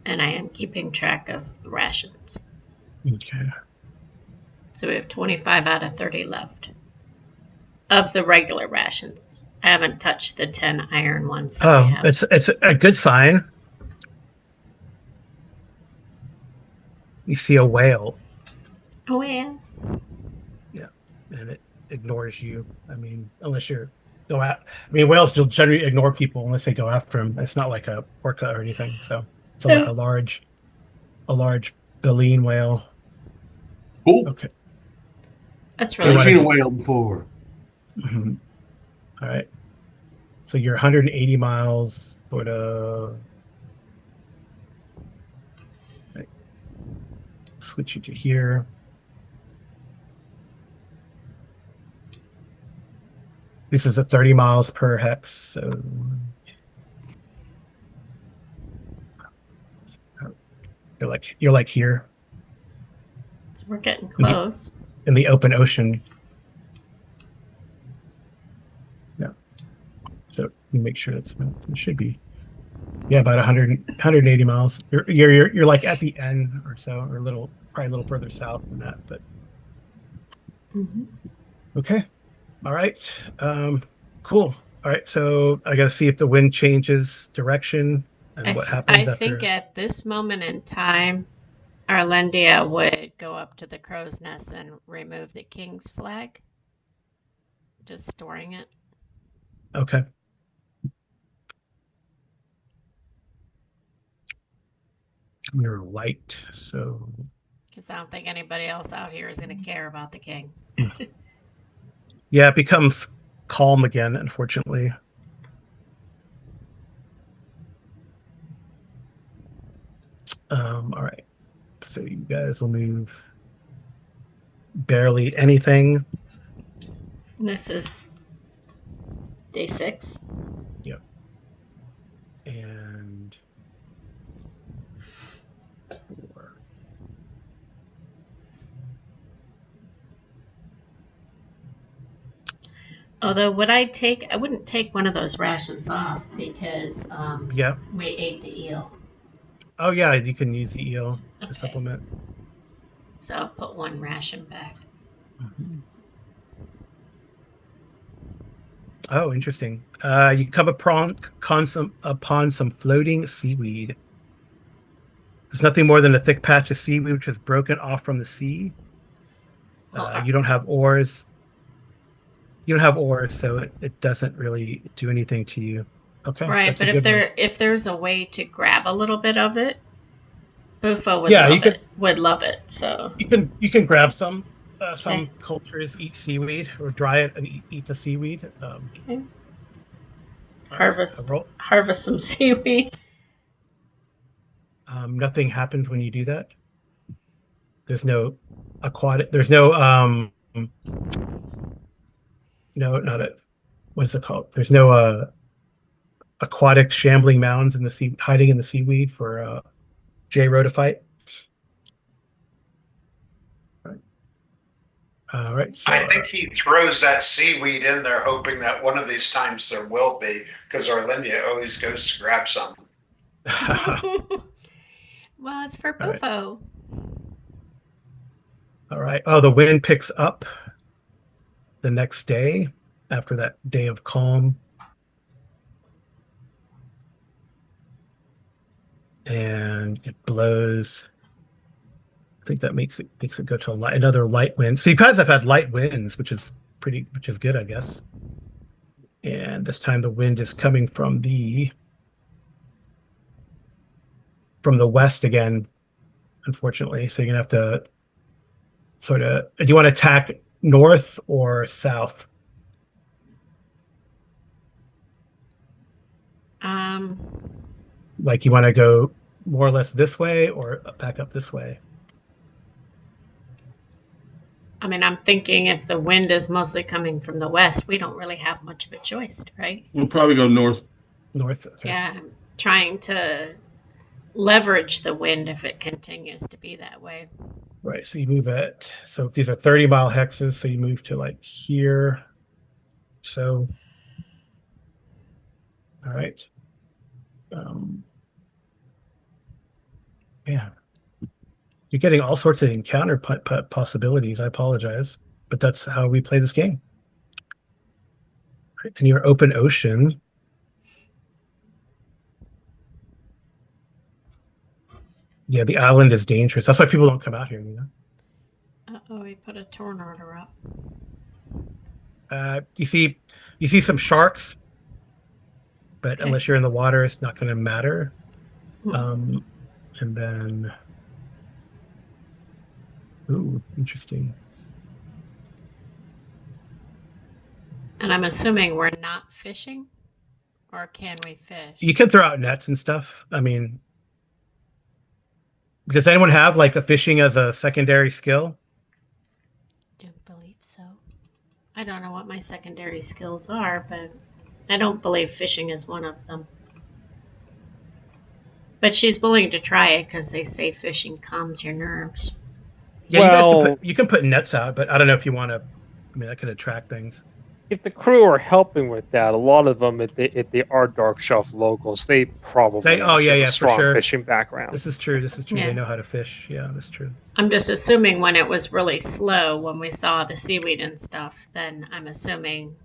And I am keeping track of the rations. Okay. So we have 25 out of 30 left of the regular rations. I haven't touched the 10 iron ones that we Oh, have. it's a good sign. You see a whale. Oh, yeah. Yeah. And it ignores you. I mean, unless you're go out. I mean, whales will generally ignore people unless they go after them. It's not like a orca or anything. So like Yeah. a large baleen whale. Cool. Okay. That's You Never really want seen a to. cool. whale before. Mhm. All right. So you're 180 miles, sort of. Right, switch you to here. This is a 30 miles per hex. So you're like here So we're getting in the close. in the open ocean. Yeah. So you make sure it should be. Yeah, about 180 miles. You're like at the end or so, or probably a little further south than that, but Mm-hmm. okay. All right. Cool. All right. So I got to see if the wind changes direction and what I happens think after. at this moment in time, Arlendia would go up to the crow's nest and remove the king's flag, just storing it. Okay. You're light. So Because I don't think anybody else out here is going to care about the king. yeah, it becomes calm again, unfortunately. All right. So you guys will move barely anything. And this is day 6. Yep. And 4. Although, I wouldn't take one of those rations off because Yeah. we ate the eel. Oh yeah, you can use the eel to Okay. supplement. So I'll put one ration back. Mhm. Oh, interesting. You come upon some floating seaweed. It's nothing more than a thick patch of seaweed which is broken off from the sea. Well, You don't have oars. You don't have oars, so it doesn't really do anything to you. Okay, right, that's a but good one. if there's a way to grab a little bit of it, Bufo would Yeah, you love could it. Would love it. So you can grab some. okay, Some cultures eat seaweed or dry it and eat the seaweed. okay. All right, roll. Harvest some seaweed. Nothing happens when you do that. There's no aquatic. There's no no, not a what is it called? There's no aquatic shambling mounds in the sea, hiding in the seaweed for J Ro to fight. All right, so I think he throws that seaweed in there, hoping that one of these times there will be, because Orlindia always goes to grab some. Well, it's for all right, Bufo. all right. Oh, the wind picks up. the next day after that day of calm. And it blows. I think that makes it go to another light wind. So you guys have had light winds, which is good, I guess. And this time the wind is coming from the west again, unfortunately. So you're gonna have to sort of. Do you want to attack north or south? Um, Like you want to go more or less this way or back up this way? I mean, I'm thinking if the wind is mostly coming from the west, we don't really have much of a choice, right? We'll probably go north. North. Okay. Yeah, I'm trying to leverage the wind if it continues to be that way. Right. So you move it. So these are 30-mile hexes. So you move to like here. So, all right. Yeah. You're getting all sorts of encounter possibilities. I apologize, but that's how we play this game. Right. And your open ocean. Yeah, the island is dangerous. That's why people don't come out here, you know. Uh-oh, we put a tornado up. You see some sharks, but Okay. unless you're in the water, it's not going to matter. Hmm. And then, ooh, interesting. And I'm assuming we're not fishing, or can we fish? You can throw out nets and stuff. I mean, does anyone have like a fishing as a secondary skill? Don't believe so. I don't know what my secondary skills are, but I don't believe fishing is one of them. But she's willing to try it because they say fishing calms your nerves. Yeah, you guys can Well, put nets out, but I don't know if you want to. I mean, that could attract things. if the crew are helping with that, a lot of them at the are Dark Shelf locals, they probably Oh actually have yeah, a for strong sure. fishing background. This is true. This is true. Yeah. They know how to fish. Yeah, that's true. I'm just assuming when it was really slow, when we saw the seaweed and stuff, then I'm assuming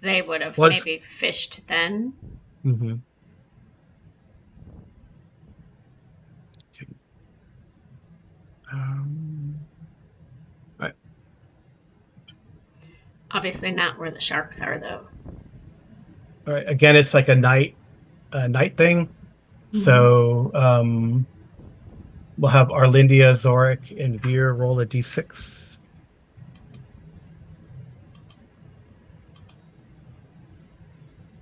they would have maybe fished then. Mm-hmm. Right. Obviously not where the sharks are, though. All right. Again, it's like a night thing. So we'll have Arlindia, Zorik, and Veer roll a d6.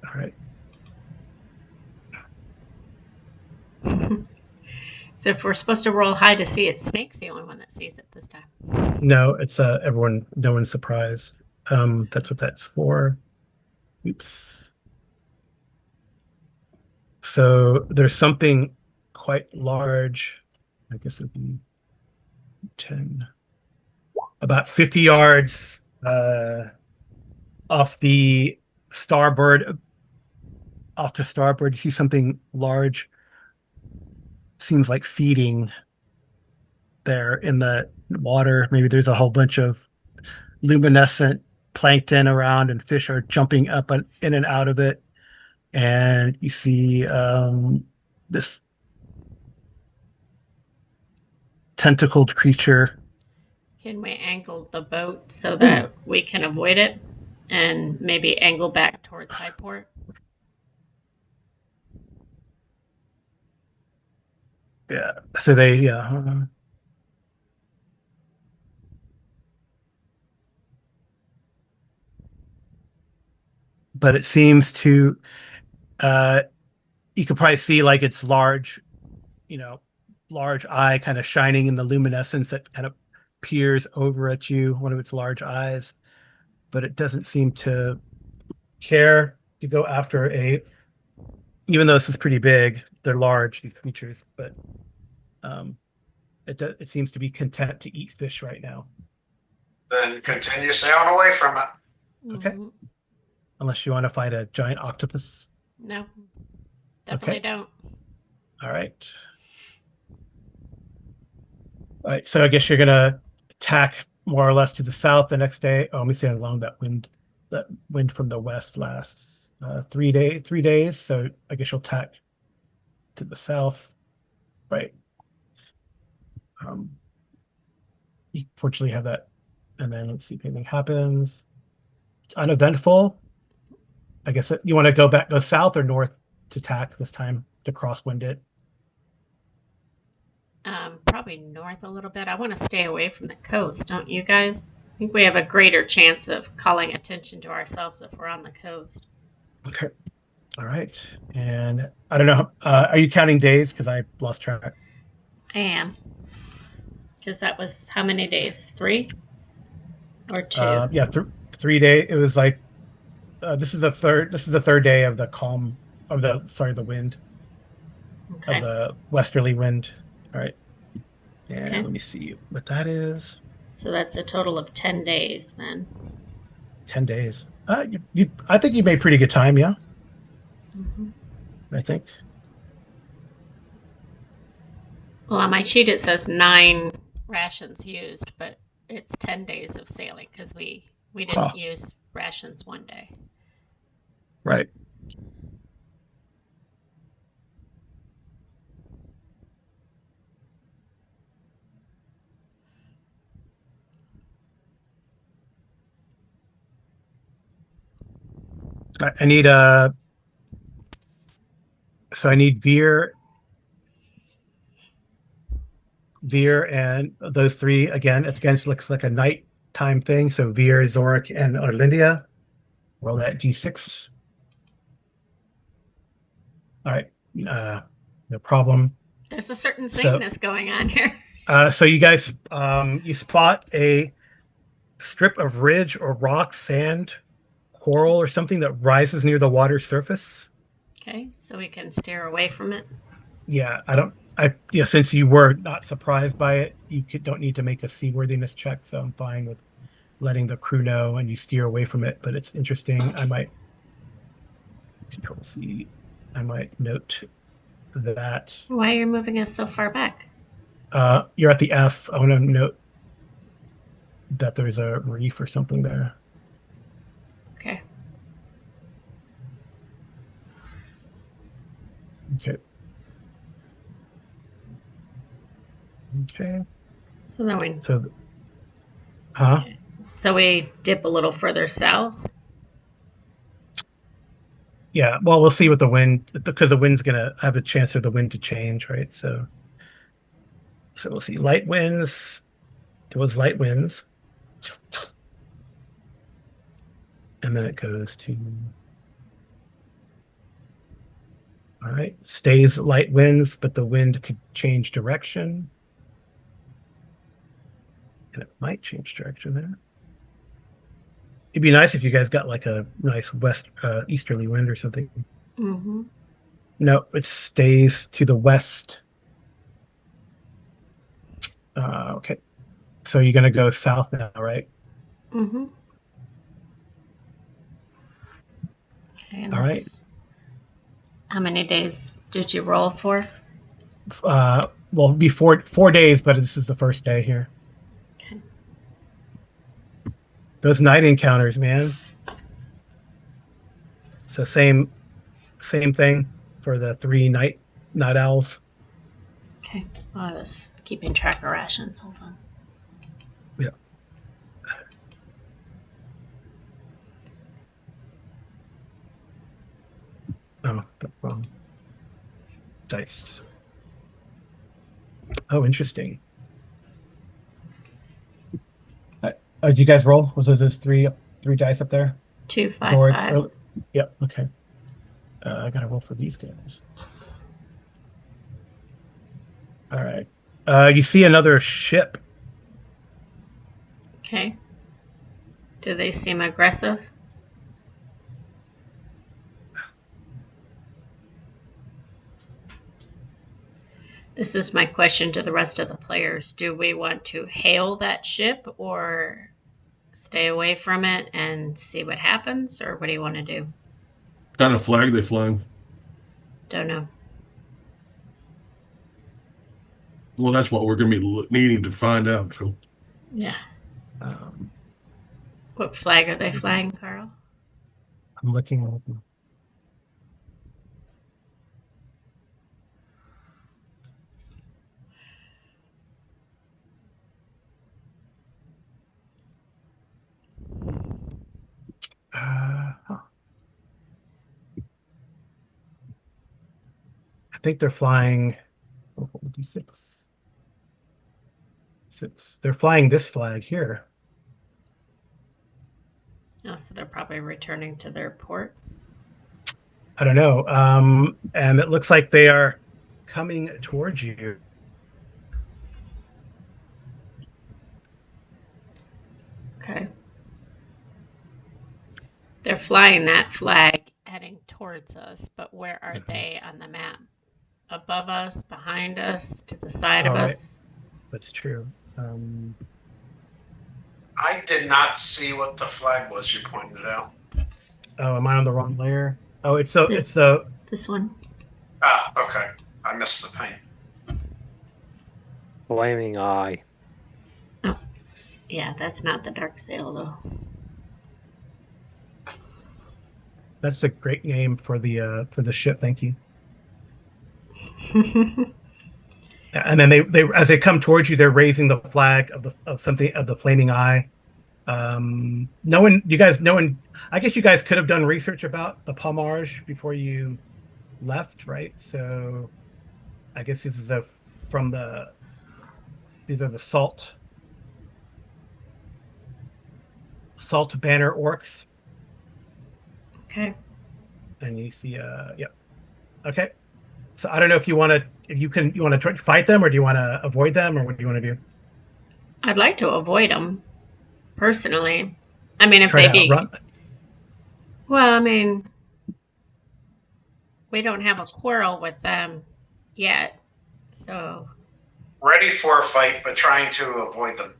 All right. So if we're supposed to roll high to see it, Snake's the only one that sees it this time. No, it's everyone. No one's surprised. That's what that's for. Oops. So there's something quite large. I guess it'd be 10, about 50 yards off the starboard. Off to starboard, you see something large. Seems like feeding there in the water. Maybe there's a whole bunch of luminescent plankton around, and fish are jumping up and in and out of it. And you see this tentacled creature. Can we angle the boat so that we can avoid it and maybe angle back towards Highport? Yeah. So they, but it seems to, you could probably see like its large, large eye kind of shining in the luminescence that kind of peers over at you, one of its large eyes, but it doesn't seem to care to go after even though this is pretty big, they're large, these creatures, but it seems to be content to eat fish right now. Then continue sailing away from it. Okay. Mm-hmm. Unless you want to fight a giant octopus. No, definitely Okay. don't. All right. So I guess you're gonna attack more or less to the south the next day. Oh, let me see how long that wind from the west lasts. 3 days. So I guess you'll tack to the south, right? Um, you fortunately have that, and then let's see if anything happens. It's uneventful. I guess you want to go south or north to tack this time to crosswind it. Probably north a little bit. I want to stay away from the coast, don't you guys? I think we have a greater chance of calling attention to ourselves if we're on the coast. Okay. All right. And I don't know. Are you counting days? Because I lost track. I am. Because that was how many days? 3 or 2? Yeah, 3 days. It was like this is the third. This is the third day of the calm of the sorry the wind of Okay. the westerly wind. All right. And Okay. let me see what that is. So that's a total of 10 days then. 10 days. I think you made pretty good time. Yeah, Mm-hmm. I think. Well, on my sheet it says 9 rations used, but it's 10 days of sailing because we didn't Huh. use rations one day. Right. I need so I need Veer, and those three again. It's against looks like a nighttime thing. So Veer, Zorik, and Orlindia. Roll that d6. All right. No problem. There's a certain So sameness going on here. so you guys you spot a strip of ridge or rock, sand, coral, or something that rises near the water surface. Okay, so we can steer away from it. Yeah, I don't. Yeah, since you were not surprised by it, don't need to make a seaworthiness check. So I'm fine with letting the crew know and you steer away from it. But it's interesting. I might control C. I might note that Why are you moving us so far back? you're at the F. I want to note that there's a reef or something there. Okay. Okay. Okay. So then we So, huh? so we dip a little further south. Yeah. Well, we'll see what the wind because the wind's gonna have a chance for the wind to change, right? So we'll see. Light winds. It was light winds, and then it goes to. All right. Stays light winds, but the wind could change direction. And it might change direction there. It'd be nice if you guys got like a nice easterly wind or something. Mm-hmm. No, it stays to the west. Okay. So you're gonna go south now, right? Mm-hmm. Okay, and All right. how many days did you roll for? Well, before 4 days, but this is the first day here. Okay. Those night encounters, man. So same thing for the 3 night owls. Okay. Oh, I was keeping track of rations. Hold on. Yeah. Oh, wrong dice. Oh, interesting. Did you guys roll? Was it those three dice up there? 2, 5, Sword. 5. Yep. Okay. I gotta roll for these guys. All right. You see another ship. Okay. Do they seem aggressive? This is my question to the rest of the players. Do we want to hail that ship or stay away from it and see what happens? Or what do you want to do? Kind of flag they flying? Don't know. Well, that's what we're going to be needing to find out. So, Yeah. Um, What flag are they flying, Carl? I'm looking at them. I think they're flying. Oh, hold D6. Six. They're flying this flag here. Oh, so they're probably returning to their port. I don't know. And it looks like they are coming towards you. Okay. They're flying that flag heading towards us, but where are they on the map? Above us, behind us, to the side of All right. us? That's true. I did not see what the flag was you pointed out. Oh, am I on the wrong layer? Oh, it's This the this one. Ah, okay. I missed the paint. Flaming eye. Yeah, that's not the dark sail though. that's a great name for the ship. Thank you. And then they as they come towards you, they're raising the flag of something of the flaming eye. No one, you guys, no one. I guess you guys could have done research about the Palmarge before you left, right? So I guess this is from the these are the salt banner orcs, Okay. and you see yeah. Okay. So I don't know if you want to you want to fight them or do you want to avoid them or what do you want to do? I'd like to avoid them personally. I mean, if Try they to be outrun. well, I mean, we don't have a quarrel with them yet, so Ready for a fight, but trying to avoid them.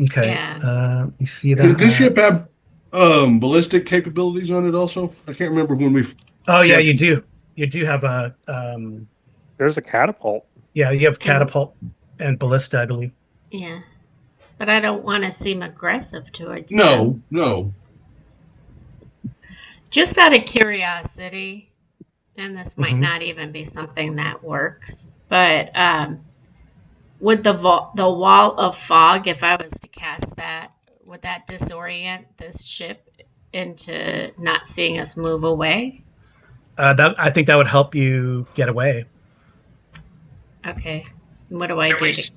Okay. yeah. You see Does that? this ship have ballistic capabilities on it also? I can't remember when we. Oh yeah, Yeah. you do. You do have a There's a catapult. yeah, you have And catapult and ballista, I believe. yeah, but I don't want to seem aggressive towards them. No. Just out of curiosity, and this might Mhm. not even be something that works, but would the wall of fog, if I was to cast that, would that disorient this ship into not seeing us move away? That I think that would help you get away. Okay. What do I Do do we, to?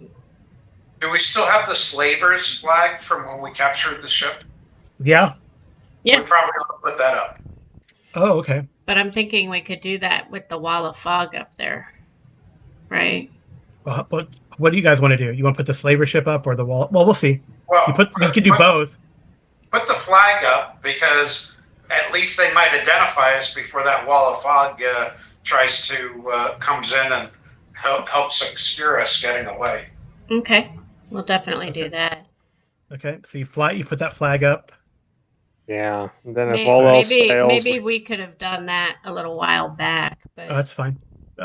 do we still have the slavers flag from when we captured the ship? Yeah. Yeah. We probably ought to put that up. Oh, okay. But I'm thinking we could do that with the wall of fog up there, right? Well, what do you guys want to do? You want to put the slaver ship up or the wall? Well, we'll see. Well, You could do both. Put the flag up because at least they might identify us before that wall of fog tries to comes in and helps obscure us getting away. Okay. We'll definitely Okay. do that. Okay. So you put that flag up. Yeah. And then if all else fails, Maybe we could have done that a little while back, Oh, but that's fine.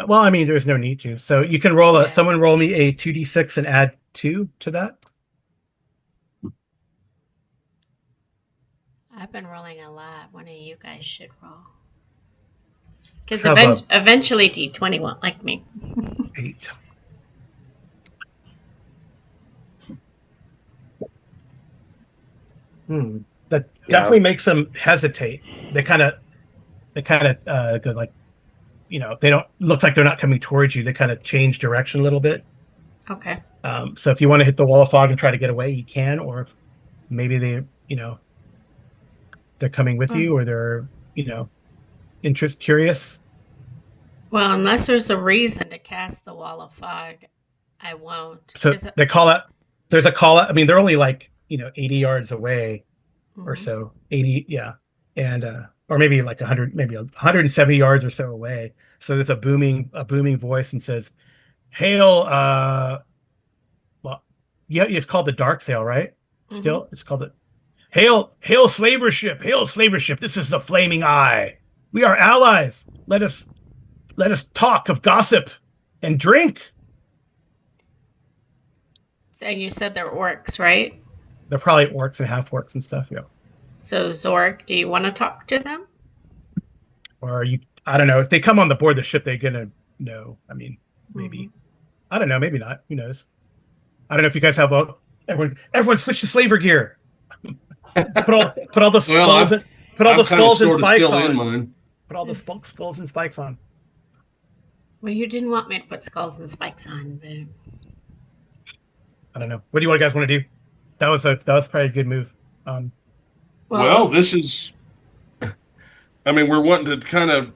Well, I mean, there's no need to. So you can roll Yeah. someone roll me a 2d6 and add 2 to that. I've been rolling a lot. One of you guys should roll. Because Have a eventually D20 won't like me. 8. That Yeah. definitely makes them hesitate. They kind of go like, they don't looks like they're not coming towards you. They kind of change direction a little bit. Okay. So if you want to hit the wall of fog and try to get away, you can, or maybe they're coming with you, or they're curious. Well, unless there's a reason to cast the wall of fog, I won't. So they call it. There's a call out. I mean, they're only like 80 yards away, or so. 80, yeah, and or maybe like 100, maybe 170 yards or so away. So there's a booming voice and says, "Hail, well, yeah, it's called the Dark Sail, right? Still, it's called it. Hail, slaver ship! Hail, slaver ship! This is the Flaming Eye. We are allies. Let us talk of gossip and drink." So you said they're orcs, right? They're probably orcs and half orcs and stuff. Yeah. So, Zork, do you want to talk to them? Or I don't know. If they come on the board the ship, they're gonna know. I mean, maybe. Mhm. I don't know. Maybe not. Who knows? I don't know if you guys have everyone switch to slaver gear. Put all the Well, skulls in, put all I'm the kind of skulls and sort of spikes still in on. mine. Put all the skulls and spikes on. Well, you didn't want me to put skulls and spikes on, but I don't know. What do you guys want to do? That was probably a good move. Well, this is. I mean, we're wanting to kind of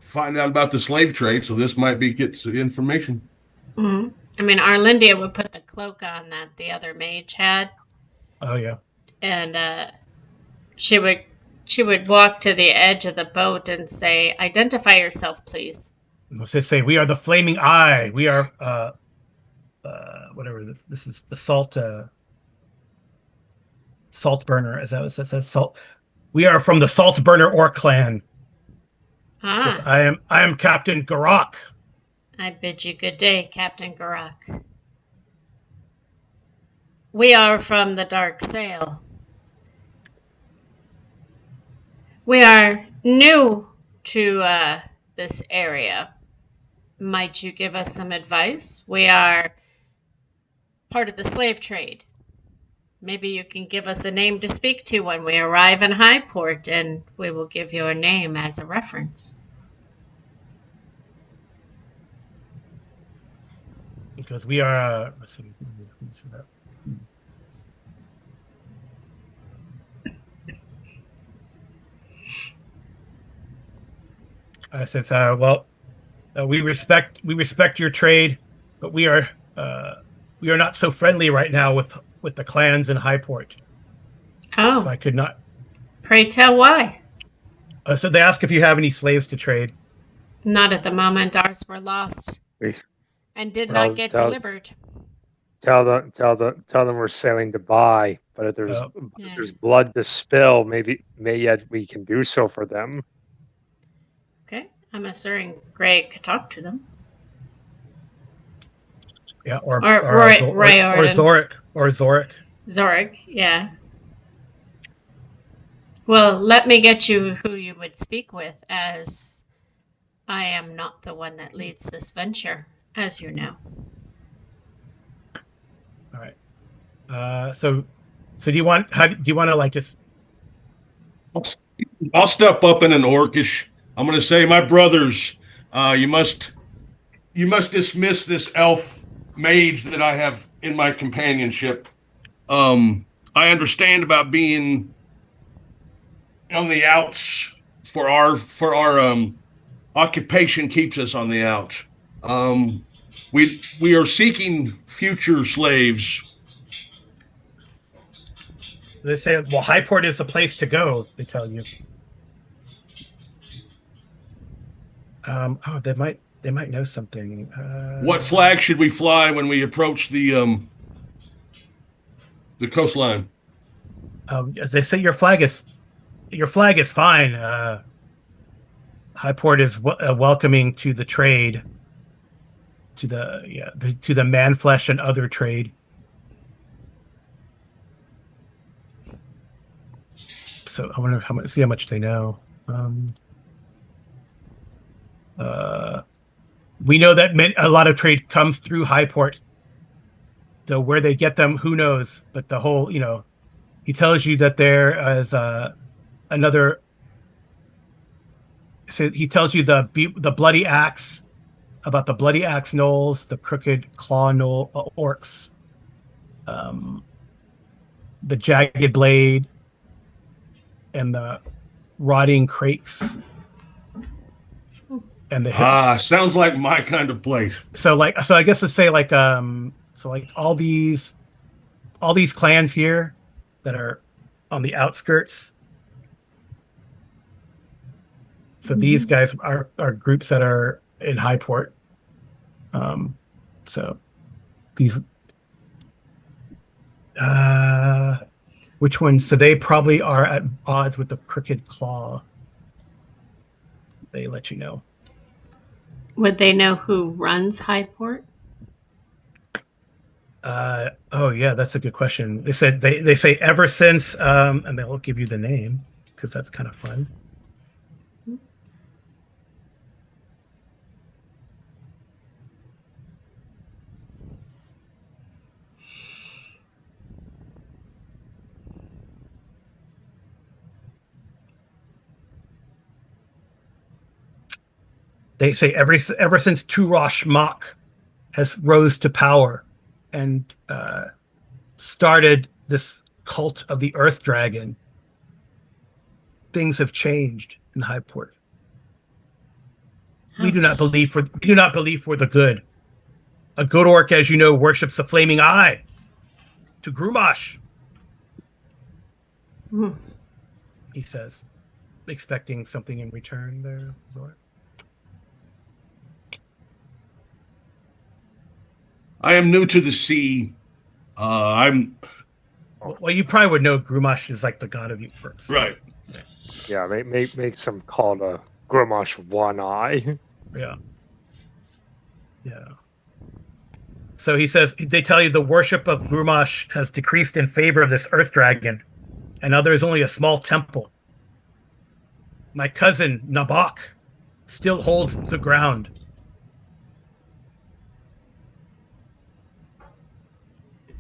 find out about the slave trade, so this might be get some information. mhm. I mean, Arlindia would put the cloak on that the other mage had, Oh yeah. and she would walk to the edge of the boat and say, "Identify yourself, please." Let's just say we are the Flaming Eye. We are whatever this is the salt burner. Is that what it says? Salt. We are from the Salt Burner Orc clan. Yes, Ah, I am Captain Garak. I bid you good day, Captain Garak. We are from the Dark Sail. We are new to this area. Might you give us some advice? We are part of the slave trade. Maybe you can give us a name to speak to when we arrive in Highport, and we will give your name as a reference. Because we are let's see that. I says, well, we respect your trade, but we are not so friendly right now with the clans in Highport. Oh, So I could not. pray tell why. So they ask if you have any slaves to trade. Not at the moment. Ours were lost and did not get delivered. Tell them we're sailing to buy, but if there's Yeah. there's blood to spill, maybe yet we can do so for them. Okay, I'm assuming Greg could talk to them. Yeah, or Zorik. Zorik. Zorik, yeah. Well, let me get you who you would speak with, as I am not the one that leads this venture, as you know. All right. So do you want to like just? I'll step up in an orcish. I'm going to say, my brothers, you must dismiss this elf mage that I have in my companionship. I understand about being on the outs for our occupation keeps us on the outs. We are seeking future slaves. They say, well, Highport is the place to go. They tell you. They might know something. What flag should we fly when we approach the coastline? As they say, your flag is fine. Highport is welcoming to the trade, to the man flesh and other trade. So I wonder see how much they know. We know that a lot of trade comes through Highport. Though where they get them, who knows? But the whole, he tells you that there is another. So he tells you the bloody axe, about the bloody axe gnolls, the crooked claw gnoll orcs, the jagged blade, and the rotting crakes, and the sounds like my kind of place. So I guess let's say all these clans here that are on the outskirts. So these guys are groups that are in Highport. So these which ones? So they probably are at odds with the Crooked Claw. They let you know. Would they know who runs Highport? Oh yeah, that's a good question. They said they say ever since, and they'll give you the name because that's kind of fun. They say ever since Turosh Mach has rose to power and started this cult of the Earth Dragon, things have changed in Highport. We do not believe for the good. A good orc, as you know, worships the flaming eye to Grumash, he says, expecting something in return there, Zor. I am new to the sea. I'm Well, you probably would know Grumash is like the god of the orcs. right. Yeah, make some call to Grimosh One Eye. Yeah. Yeah. So he says they tell you the worship of Grumash has decreased in favor of this earth dragon, and now there is only a small temple. My cousin Nabok still holds the ground.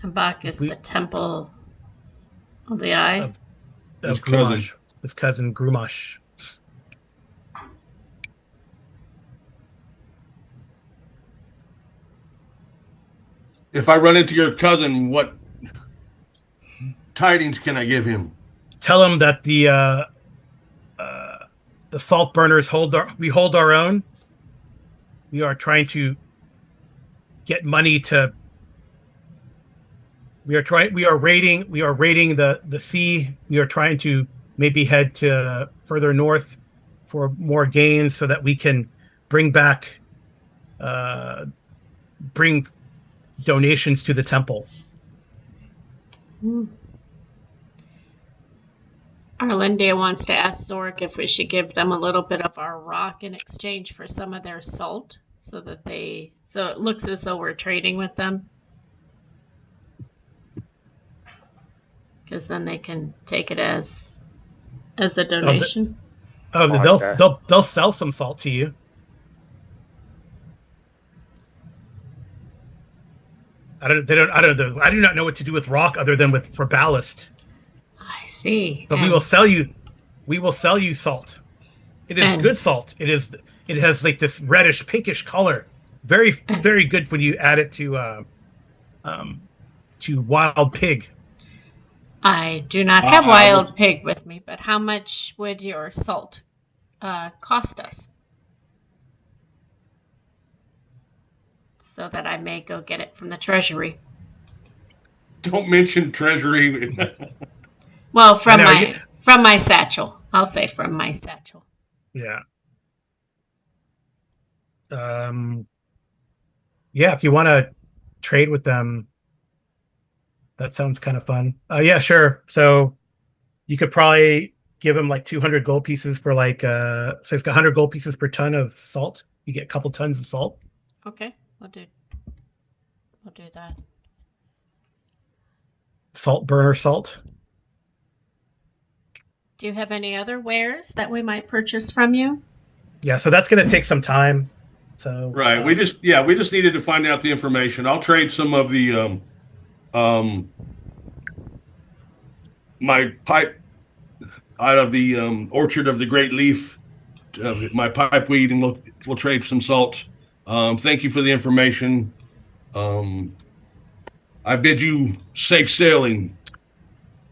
Habak is the temple of the eye. Of His cousin. Grumash, his cousin Grumash. If I run into your cousin, what tidings can I give him? Tell him that the salt burners we hold our own. We are trying to get money to. We are raiding the sea. We are trying to maybe head to further north for more gains so that we can bring back bring donations to the temple. Arlindia wants to ask Zork if we should give them a little bit of our rock in exchange for some of their salt, so it looks as though we're trading with them. Because then they can take it as a donation. They'll sell some salt to you. I do not know what to do with rock other than for ballast. I see. But we will sell you salt. It is good salt. It has like this reddish pinkish color. Very very good when you add it to wild pig. I do not have wild pig with me, but how much would your salt cost us? So that I may go get it from the treasury. Don't mention treasury. Well, from my satchel. I'll say from my satchel. Yeah. Yeah, if you want to trade with them, that sounds kind of fun. Yeah, sure. So you could probably give him like 200 gold pieces for so it's got 100 gold pieces per ton of salt. You get a couple tons of salt. Okay, we'll do that. Salt burner salt. Do you have any other wares that we might purchase from you? Yeah, so that's going to take some time. So right, we just needed to find out the information. I'll trade some of the my pipe out of the orchard of the Great Leaf, my pipe weed, and we'll trade some salt. Thank you for the information. I bid you safe sailing.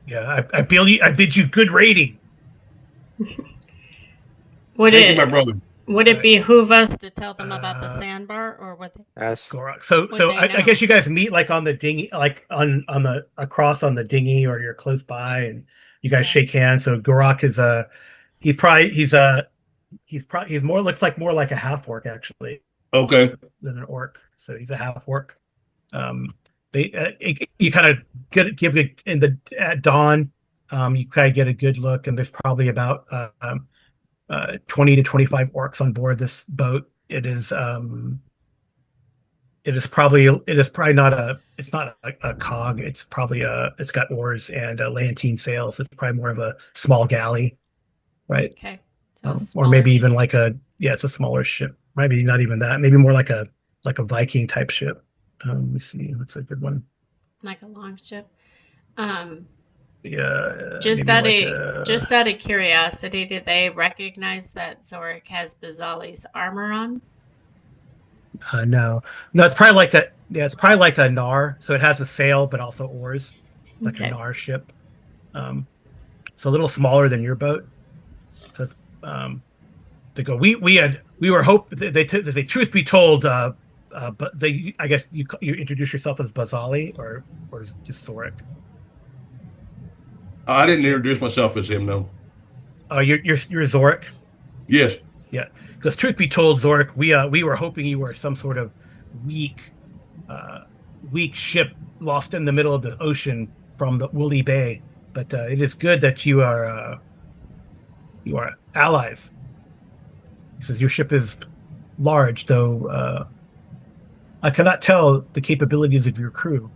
Yeah, I bid you good raiding. Thank you, my brother. Would it behoove us to tell them about the sandbar, or would they? Yes. So I guess you guys meet like on the dinghy, like on the across on the dinghy, or you're close by, and you guys shake hands. So Gorak is he's more looks like more like a half orc actually. Okay. Than an orc, so he's a half orc. You kind of give it at dawn. You kind of get a good look, and there's probably about 20 to 25 orcs on board this boat. It is it is probably not a cog. It's probably it's got oars and lantine sails. It's probably more of a small galley, right? Okay. So a Or smaller maybe ship, even like it's a smaller ship. Maybe not even that. Maybe more like a Viking type ship. Let me see. What's a good one? like a long ship. Um, Yeah, just maybe out like of a just out of curiosity, did they recognize that Zorik has Bazali's armor on? no, no. It's probably like a Nar. So it has a sail, but also oars, like a Okay. Nar ship. Um, it's a little smaller than your boat. So it's, to go. We were they say truth be told, but they I guess you introduce yourself as Bazali or is it just Zorik? I didn't introduce myself as him, no. Oh, you're Zorik. Yes. Yeah, because truth be told, Zorik, we were hoping you were some sort of weak uh weak ship lost in the middle of the ocean from the Woolly Bay, but it is good that you are allies. He says your ship is large, though I cannot tell the capabilities of your crew.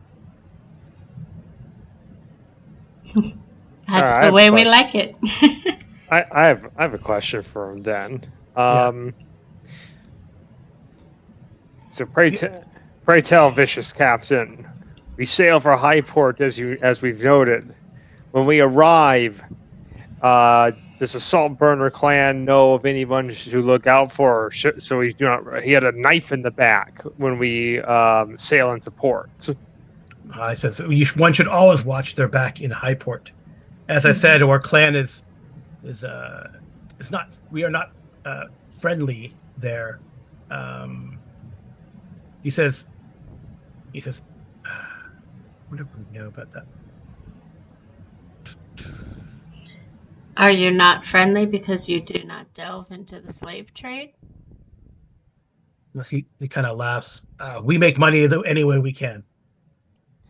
All That's right, I the have a way we question. like it. I have a question for him then. Yeah. So Yeah. pray tell, vicious captain, we sail for Highport as we've noted. When we arrive, does the Saltburner clan know of anyone to look out for? So we do not. He had a knife in the back when we sail into port. He says one should always watch their back in Highport. As I said, our clan is is not we are not uh friendly there. Um he says he says what do we know about that? Are you not friendly because you do not delve into the slave trade? He kind of laughs. We make money any way we can.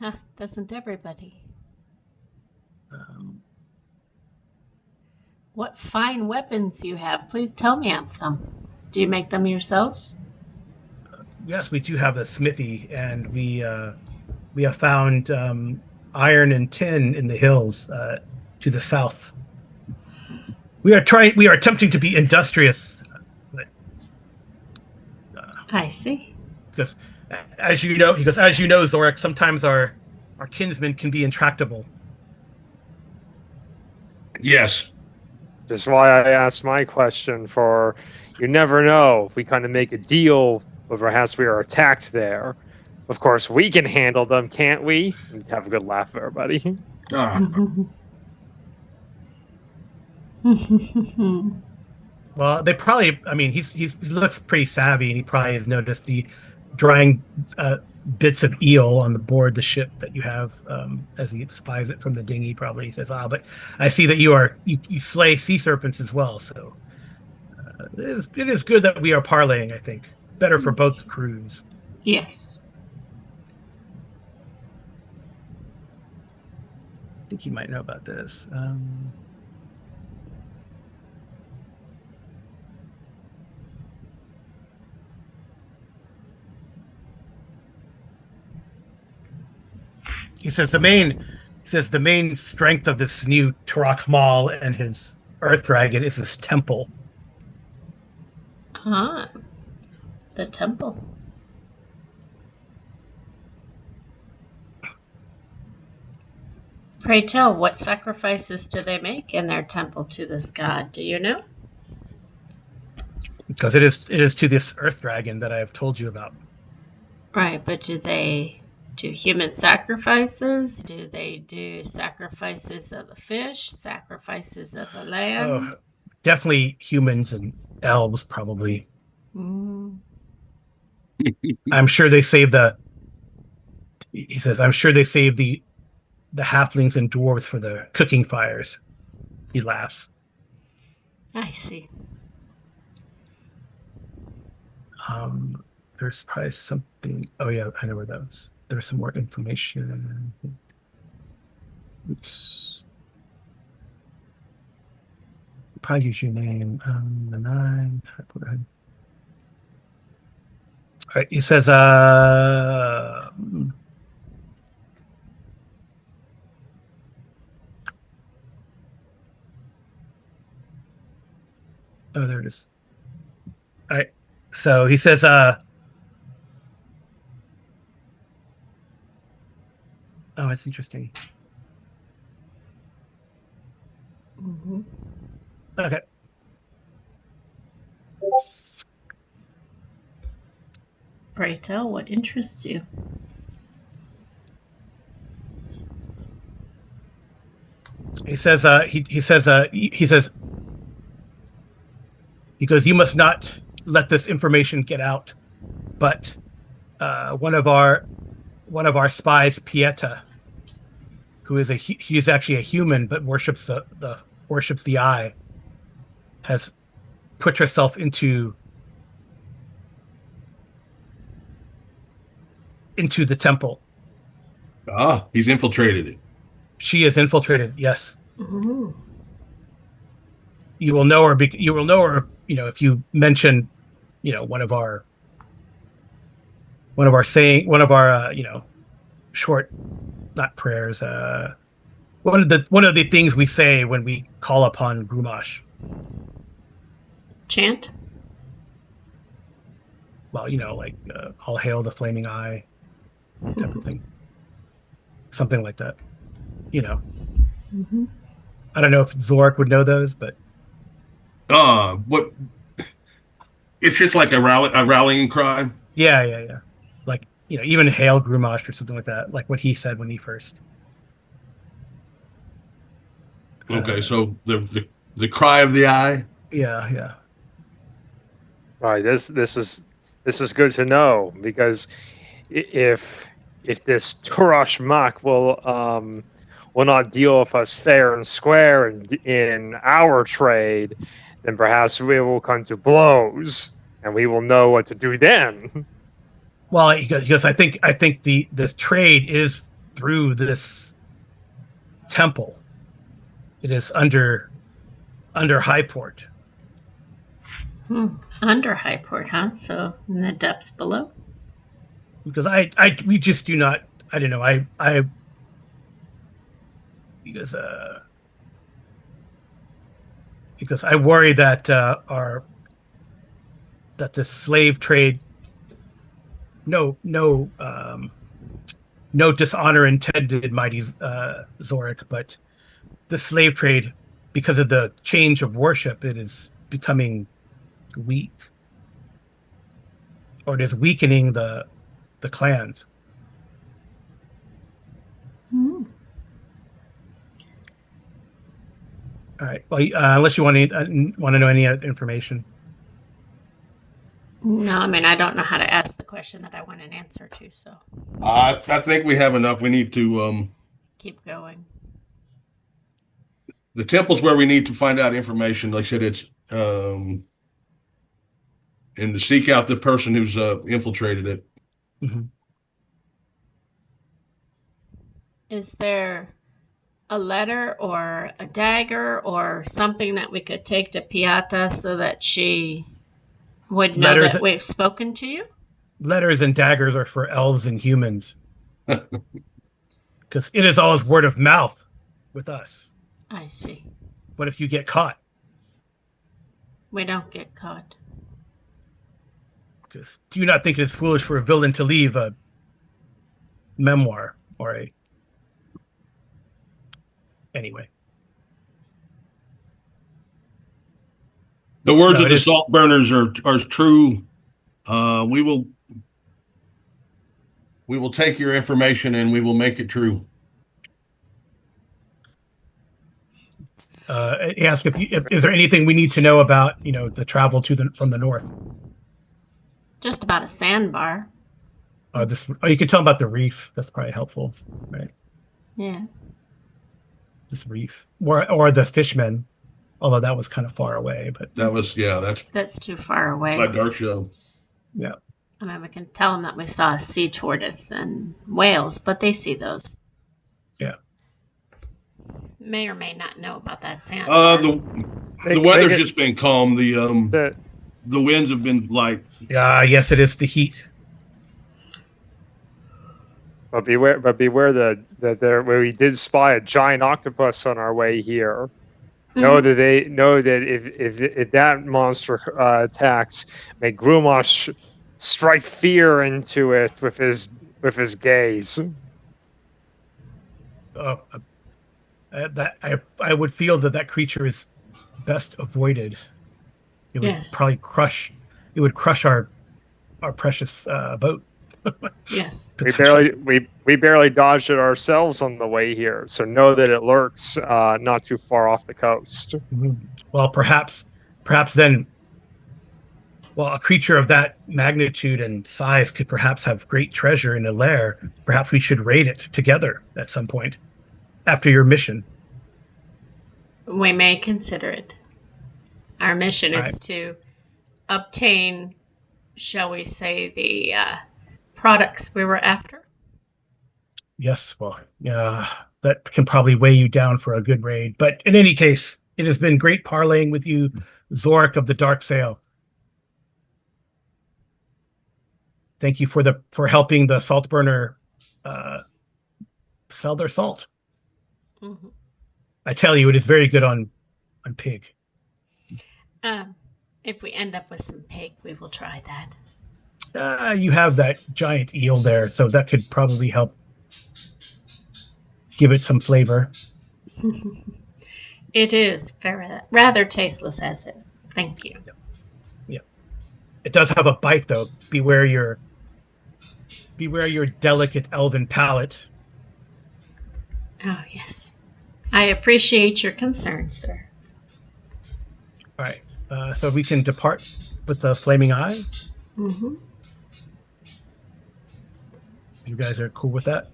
Huh, doesn't everybody? Um, What fine weapons you have. Please tell me of them. Do you make them yourselves? yes, we do have a smithy, and we have found iron and tin in the hills to the south. We are attempting to be industrious, but I see. because as you know, because as you know, Zorak, sometimes our kinsmen can be intractable. Yes. That's why I asked my question. For you never know. If we kind of make a deal, but perhaps we are attacked there. Of course, we can handle them, can't we? And have a good laugh, everybody. Ah, Well, they probably, I mean, he looks pretty savvy, and he probably has noticed the drying bits of eel on the board the ship that you have as he spies it from the dinghy. Probably he says, "Ah, but I see that you slay sea serpents as well, so it is good that we are parlaying. I think better for both crews." Yes. I think you might know about this. He says the main strength of this new Turok Mall and his Earth Dragon is this temple. Ah, the temple. Pray tell, what sacrifices do they make in their temple to this god? Do you know? Because it is to this Earth Dragon that I have told you about. Right, but do they do human sacrifices? Do they do sacrifices of the fish, sacrifices of the land? Oh, definitely humans and elves, probably. Mm, I'm sure they save the. He says, "I'm sure they save the halflings and dwarves for the cooking fires." He laughs. I see. Um, there's probably something. Oh yeah, I know where that was. There's some more information. Oops. Probably use your name. The nine. All right, he says, oh, there it is. All right. So he says, oh, it's interesting. Mm-hmm. Okay. Pray tell, what interests you? He says, he goes, you must not let this information get out. But one of our spies, Pieta, who is he is actually a human but worships the eye, has put herself into the temple. Ah, he's infiltrated it. She is infiltrated. Yes, Mm-hmm. you will know her. You will know her. If you mention, one of our short, not prayers. One of the things we say when we call upon Grumash. Chant? Well, like all hail the flaming eye type of thing. Something like that. Mm-hmm. I don't know if Zorik would know those, but What? It's just like a rallying cry. yeah. Like, even hail Grumash or something like that, like what he said when he first. Okay, so the cry of the eye. Yeah. All right, this is good to know because if this Turash Mak will not deal with us fair and square in our trade, then perhaps we will come to blows, and we will know what to do then. Well, he goes, I think this trade is through this temple. It is under Highport. Under Highport, huh? So in the depths below? Because we just do not, I don't know, because I worry that that the slave trade, no dishonor intended, mighty Zorik, but the slave trade, because of the change of worship, it is becoming weak, or it is weakening the clans. Mm-hmm. All right. Well, unless you want to know any other information. No, I mean, I don't know how to ask the question that I want an answer to, so I think we have enough. We need to keep going. the temple's where we need to find out information. Like I said, it's and to seek out the person who's infiltrated it. Mm-hmm. Is there a letter or a dagger or something that we could take to Piata so that she would know Letters- that we've spoken to you? Letters and daggers are for elves and humans, because it is always word of mouth with us. I see. What if you get caught? We don't get caught. Because do you not think it is foolish for a villain to leave a memoir or a anyway? The words No, of the it is- salt burners are true. We will take your information and we will make it true. He asked if is there anything we need to know about the travel from the north. Just about a sandbar. You can tell about the reef. That's probably helpful, right? Yeah. This reef, or the fishmen, although that was kind of far away. But That's too far away. by Dark Show. Yeah. I mean, we can tell them that we saw a sea tortoise and whales, but they see those. Yeah. May or may not know about that sandbar. The weather's just been calm. The winds have been light. Yes, it is the heat. But beware that there where we did spy a giant octopus on our way here. Know Mhm. that they know that if that monster attacks, may Grumosh strike fear into it with his gaze. Uh, that I would feel that that creature is best avoided. It would Yes. probably crush. It would crush our precious boat Yes. potentially. We barely dodged it ourselves on the way here, so know that it lurks not too far off the coast. Mhm. Well, perhaps then, well, a creature of that magnitude and size could perhaps have great treasure in a lair. Perhaps we should raid it together at some point after your mission. We may consider it. Our mission All is right. to obtain, shall we say, the products we were after. Yes. Well, yeah, that can probably weigh you down for a good raid. But in any case, it has been great parlaying with you, Zorik of the Dark Sail. Thank you for helping the salt burner uh, sell their salt. Mhm. I tell you, it is very good on pig. Um, if we end up with some pig, we will try that. You have that giant eel there, so that could probably help give it some flavor. It is very rather tasteless as is. Thank you. Yeah, it does have a bite though. Beware your delicate elven palate. Oh yes, I appreciate your concern, sir. All right, so we can depart with the flaming eye. Mm-hmm. You guys are cool with that?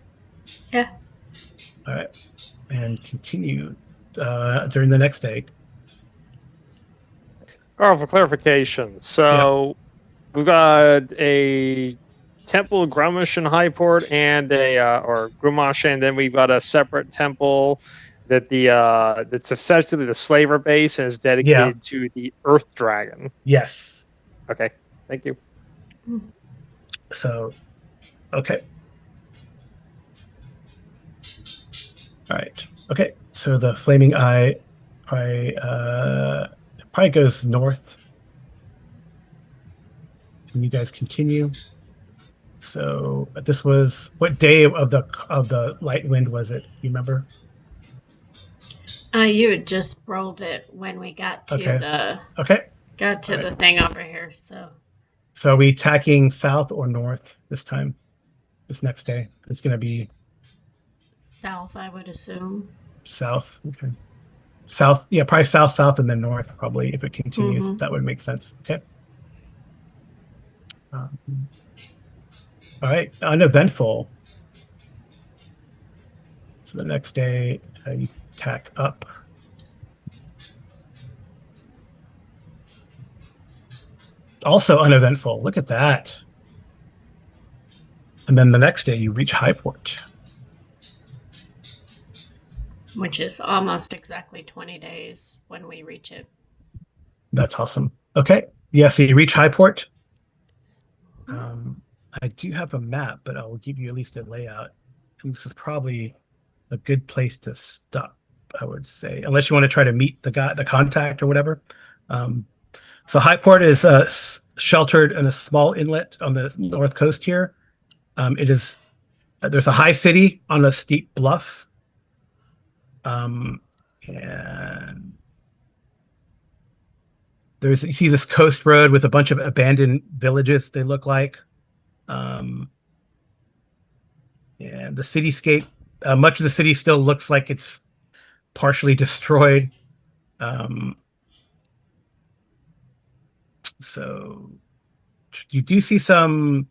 Yeah. All right, and continue during the next day. Oh, for clarification, Yeah, so we've got a temple of Grumash in Highport and a or Grumash, and then we've got a separate temple that that's essentially the slaver base and is yeah, dedicated to the Earth Dragon. yes. Okay, thank you. So, okay. All right. Okay. So the flaming eye probably goes north. And you guys continue. So this was what day of the light wind was it? You remember? You had just rolled it when we got to Okay. the Okay. All the right. thing over here. So So are we attacking south or north this time? This next day? It's gonna be south, I would assume. south. Okay. South, yeah, probably south, south, and then north, probably if it continues. Mm-hmm. That would make sense. Okay. Um, all right. Uneventful. So the next day, you tack up. Also uneventful. Look at that. And then the next day, you reach Highport. Which is almost exactly 20 days when we reach it. That's awesome. Okay. Yeah, so you reach Highport. I do have a map, but I'll give you at least a layout. And this is probably a good place to stop, I would say, unless you want to try to meet the contact or whatever. Um, so Highport is sheltered in a small inlet on the north coast here. It is there's a high city on a steep bluff, and you see this coast road with a bunch of abandoned villages. They look like, um, and the cityscape. Much of the city still looks like it's partially destroyed. Um, so you do see some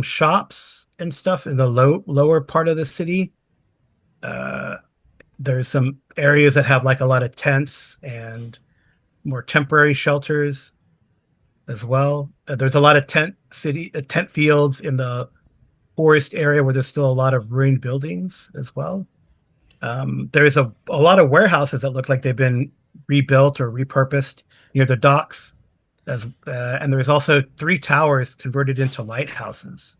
shops and stuff in the lower part of the city. Uh, there's some areas that have like a lot of tents and more temporary shelters as well. There's a lot of tent fields in the forest area where there's still a lot of ruined buildings as well. There's a lot of warehouses that look like they've been rebuilt or repurposed near the docks, and there's also 3 towers converted into lighthouses.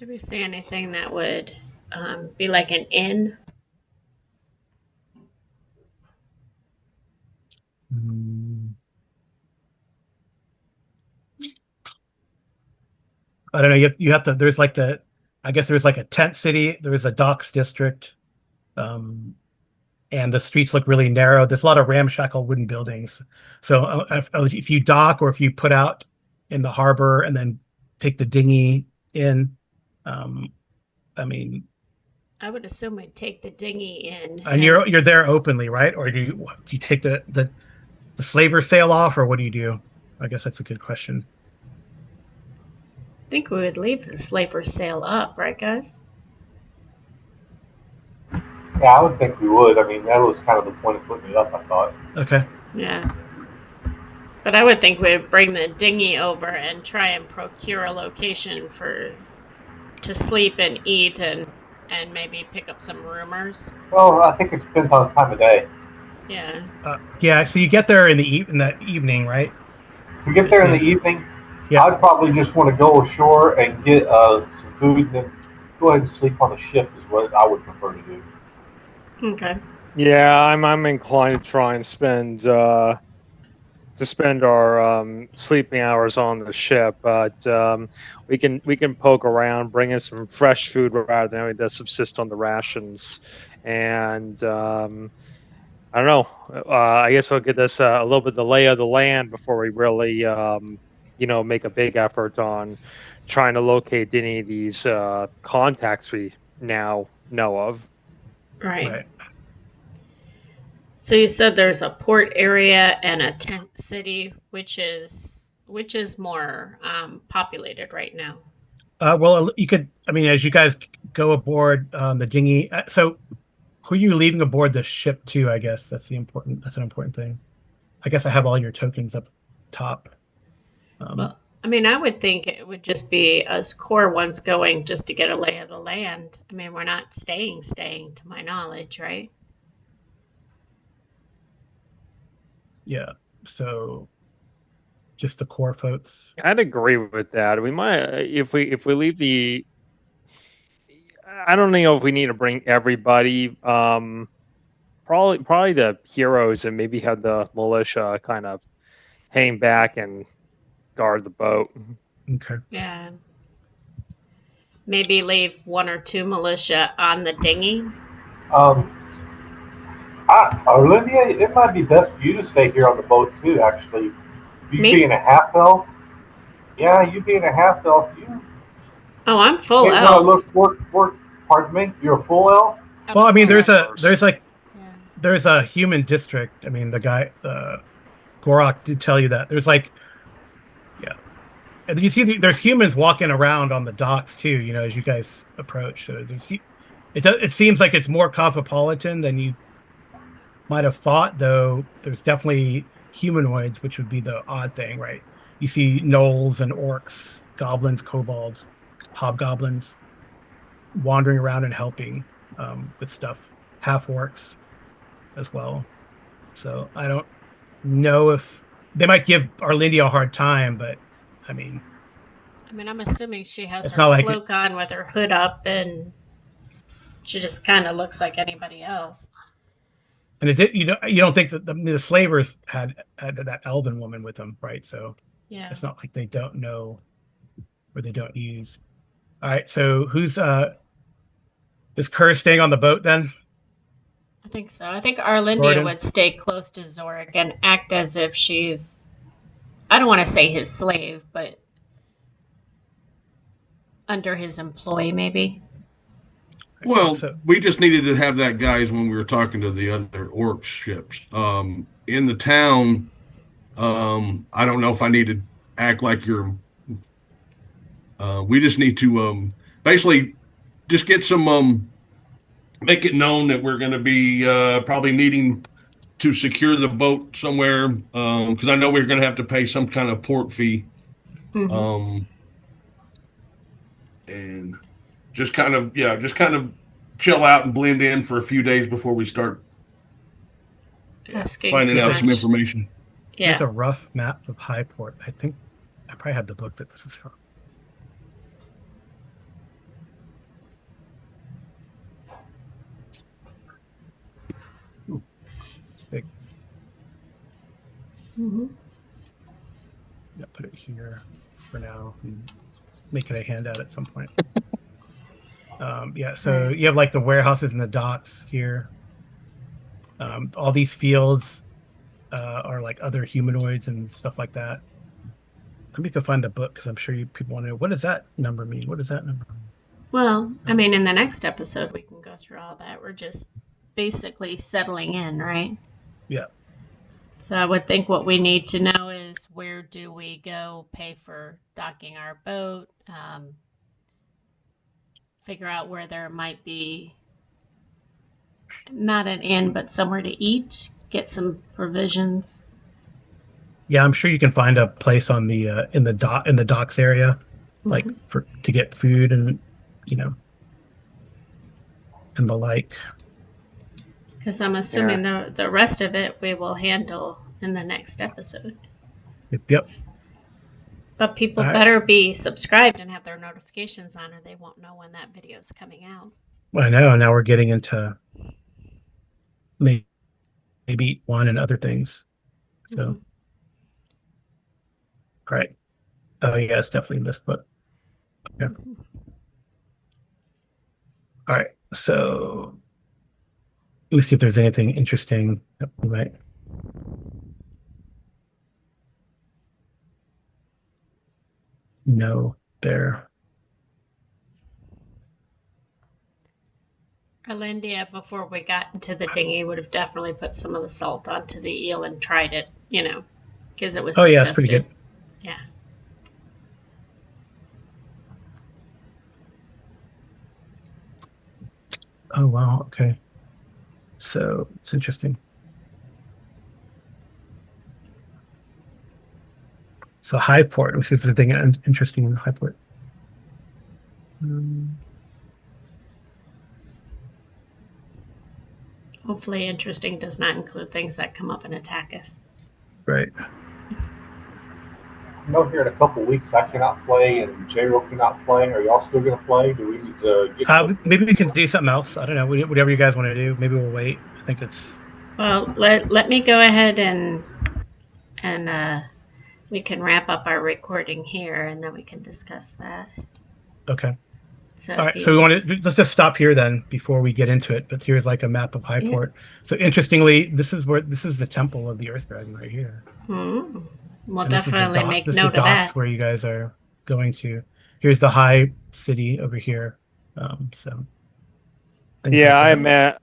Do we see anything that would be like an inn? I don't know. You have to. There's like I guess there's like a tent city. There's a docks district, and the streets look really narrow. There's a lot of ramshackle wooden buildings. So if you dock or if you put out in the harbor and then take the dinghy in, I mean, I would assume we'd take the dinghy in, and you're there openly, right? Or do you take the slaver sail off, or what do you do? I guess that's a good question. I think we would leave the slaver sail up, right, guys? Yeah, I would think we would. I mean, that was kind of the point of putting it up, I thought. Okay. Yeah. But I would think we'd bring the dinghy over and try and procure a location to sleep and eat and maybe pick up some rumors. Well, I think it depends on the time of day. Yeah. Yeah. So you get there in that evening, right? If we get there in the evening, yeah. I'd probably just want to go ashore and get some food and then go ahead and sleep on the ship is what I would prefer to do. Okay. Yeah, I'm inclined to try and spend our sleeping hours on the ship, but we can poke around, bring in some fresh food rather than having to subsist on the rations. And I don't know. I guess I'll get this a little bit the lay of the land before we really make a big effort on trying to locate any of these contacts we now know of. Right. So you said there's a port area and a tent city, which is more populated right now. Well, you could. I mean, as you guys go aboard the dinghy, so who are you leaving aboard the ship to? I guess that's an important thing. I guess I have all your tokens up top. Well, I mean, I would think it would just be us core ones going just to get a lay of the land. I mean, we're not staying to my knowledge, right? Yeah. So just the core folks. I'd agree with that. We might if we leave the. I don't know if we need to bring everybody. Probably the heroes and maybe have the militia kind of hang back and guard the boat. Okay. Yeah. Maybe leave one or two militia on the dinghy. Olivia, it might be best for you to stay here on the boat too. Actually, you Me? being a half elf. Yeah, you being a half elf, you. Oh, I'm full Hey, elf. no, look, pardon me. You're a full elf. Well, I mean, there's Yeah. a human district. I mean, the guy Gorok did tell you that there's like, yeah, and you see there's humans walking around on the docks too. You know, as you guys approach, so it seems like it's more cosmopolitan than you might have thought. Though there's definitely humanoids, which would be the odd thing, right? You see gnolls and orcs, goblins, kobolds, hobgoblins wandering around and helping with stuff. Half orcs as well. So I don't know if they might give Arlindia a hard time, but I mean, I'm assuming she has It's her not like cloak on with her hood up, and she just kind of looks like anybody else. and you don't think that the slavers had that elven woman with them, right? So Yeah. it's not like they don't know or they don't use. All right, so is Kerr staying on the boat then? I think so. I think Arlindia Gordon? would stay close to Zorik and act as if she's, I don't want to say his slave, but under his employ, maybe. Well, So- we just needed to have that, guys, when we were talking to the other orc ships. In the town, I don't know if I need to act like you're. We just need to basically just get some. Make it known that we're going to be probably needing to secure the boat somewhere because I know we're going to have to pay some kind of port fee. Mm-hmm. And just kind of chill out and blend in for a few days before we start Asking finding too out some much. information. Here's Yeah. a rough map of Highport. I think I probably have the book that this is from. big. Mm-hmm. Yeah, put it here for now and make it a handout at some point. Yeah, so Right. you have like the warehouses and the docks here. All these fields are like other humanoids and stuff like that. Let me go find the book because I'm sure you people want to know what does that number mean? What does that number mean? Well, I mean, in the next episode, we can go through all that. We're just basically settling in, right? Yeah. So I would think what we need to know is where do we go pay for docking our boat, figure out where there might be not an inn, but somewhere to eat, get some provisions. Yeah, I'm sure you can find a place on the in the docks area, like Mhm. for to get food and you know and the like. Because I'm assuming the rest of it we will handle in the next episode. Yep. But people All right. better be subscribed and have their notifications on, or they won't know when that video is coming out. I know. Now we're getting into maybe one and other things. So, Mhm. all right. Oh yeah, it's definitely this book. Yeah. All right. So let me see if there's anything interesting that we might. No, there. Arlindia, before we got into the dinghy, would have definitely put some of the salt onto the eel and tried it, because it was Oh yeah, it's pretty suggested. good. Yeah. Oh wow, okay. So it's interesting. So High Port. Let's see if there's anything interesting in High Port. Hopefully, interesting does not include things that come up and attack us. Right. I know here in a couple weeks I cannot play and J-Ro cannot play. Are y'all still going to play? Do we need to get something? Maybe we can do something else. I don't know. Whatever you guys want to do. Maybe we'll wait. I think it's Well, let me go ahead and we can wrap up our recording here, and then we can discuss that. okay. So All if right. So we you, want to let's just stop here then before we get into it. But here's like a map of High yeah. Port. So interestingly, this is the temple of the Earth Dragon right here. We'll And definitely make this is the note of docks that. where you guys are going to. Here's the high city over here. So things Yeah, like that.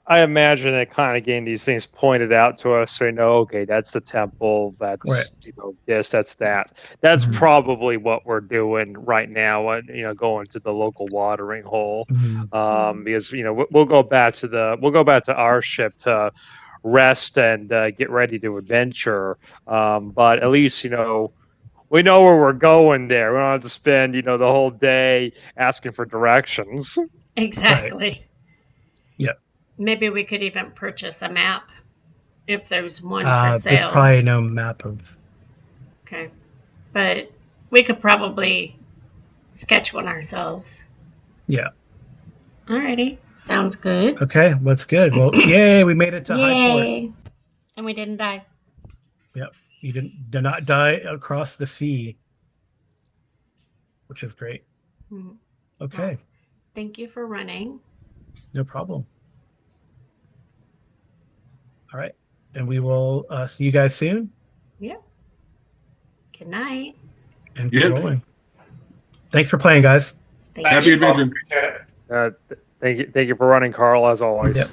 I imagine it kind of getting these things pointed out to us so we know, okay, that's the temple, Right. that's this, that's that. That's Mhm. probably what we're doing right now, going to the local watering hole. Mhm. Because we'll go back to our ship to rest and get ready to adventure. But at least we know where we're going there. We don't have to spend the whole day asking for directions. Right. Exactly. Yeah. Maybe we could even purchase a map if there's one for There's sale. probably no map of. Okay. But we could probably sketch one ourselves. Yeah. Alrighty. Sounds good. Okay. Well, that's good. Well, yay, we made it to High Port. Yay. And we didn't die. Yep. You did not die across the sea, which is great. Mhm. Okay. Well, thank you for running. No problem. All right. And we will see you guys soon Yep. Good night. and keep Yep. rolling. Thanks for playing, guys. Thank Thanks, Happy you. adventure. Appreciate it. Thank you for running, Carl, as always. Yep.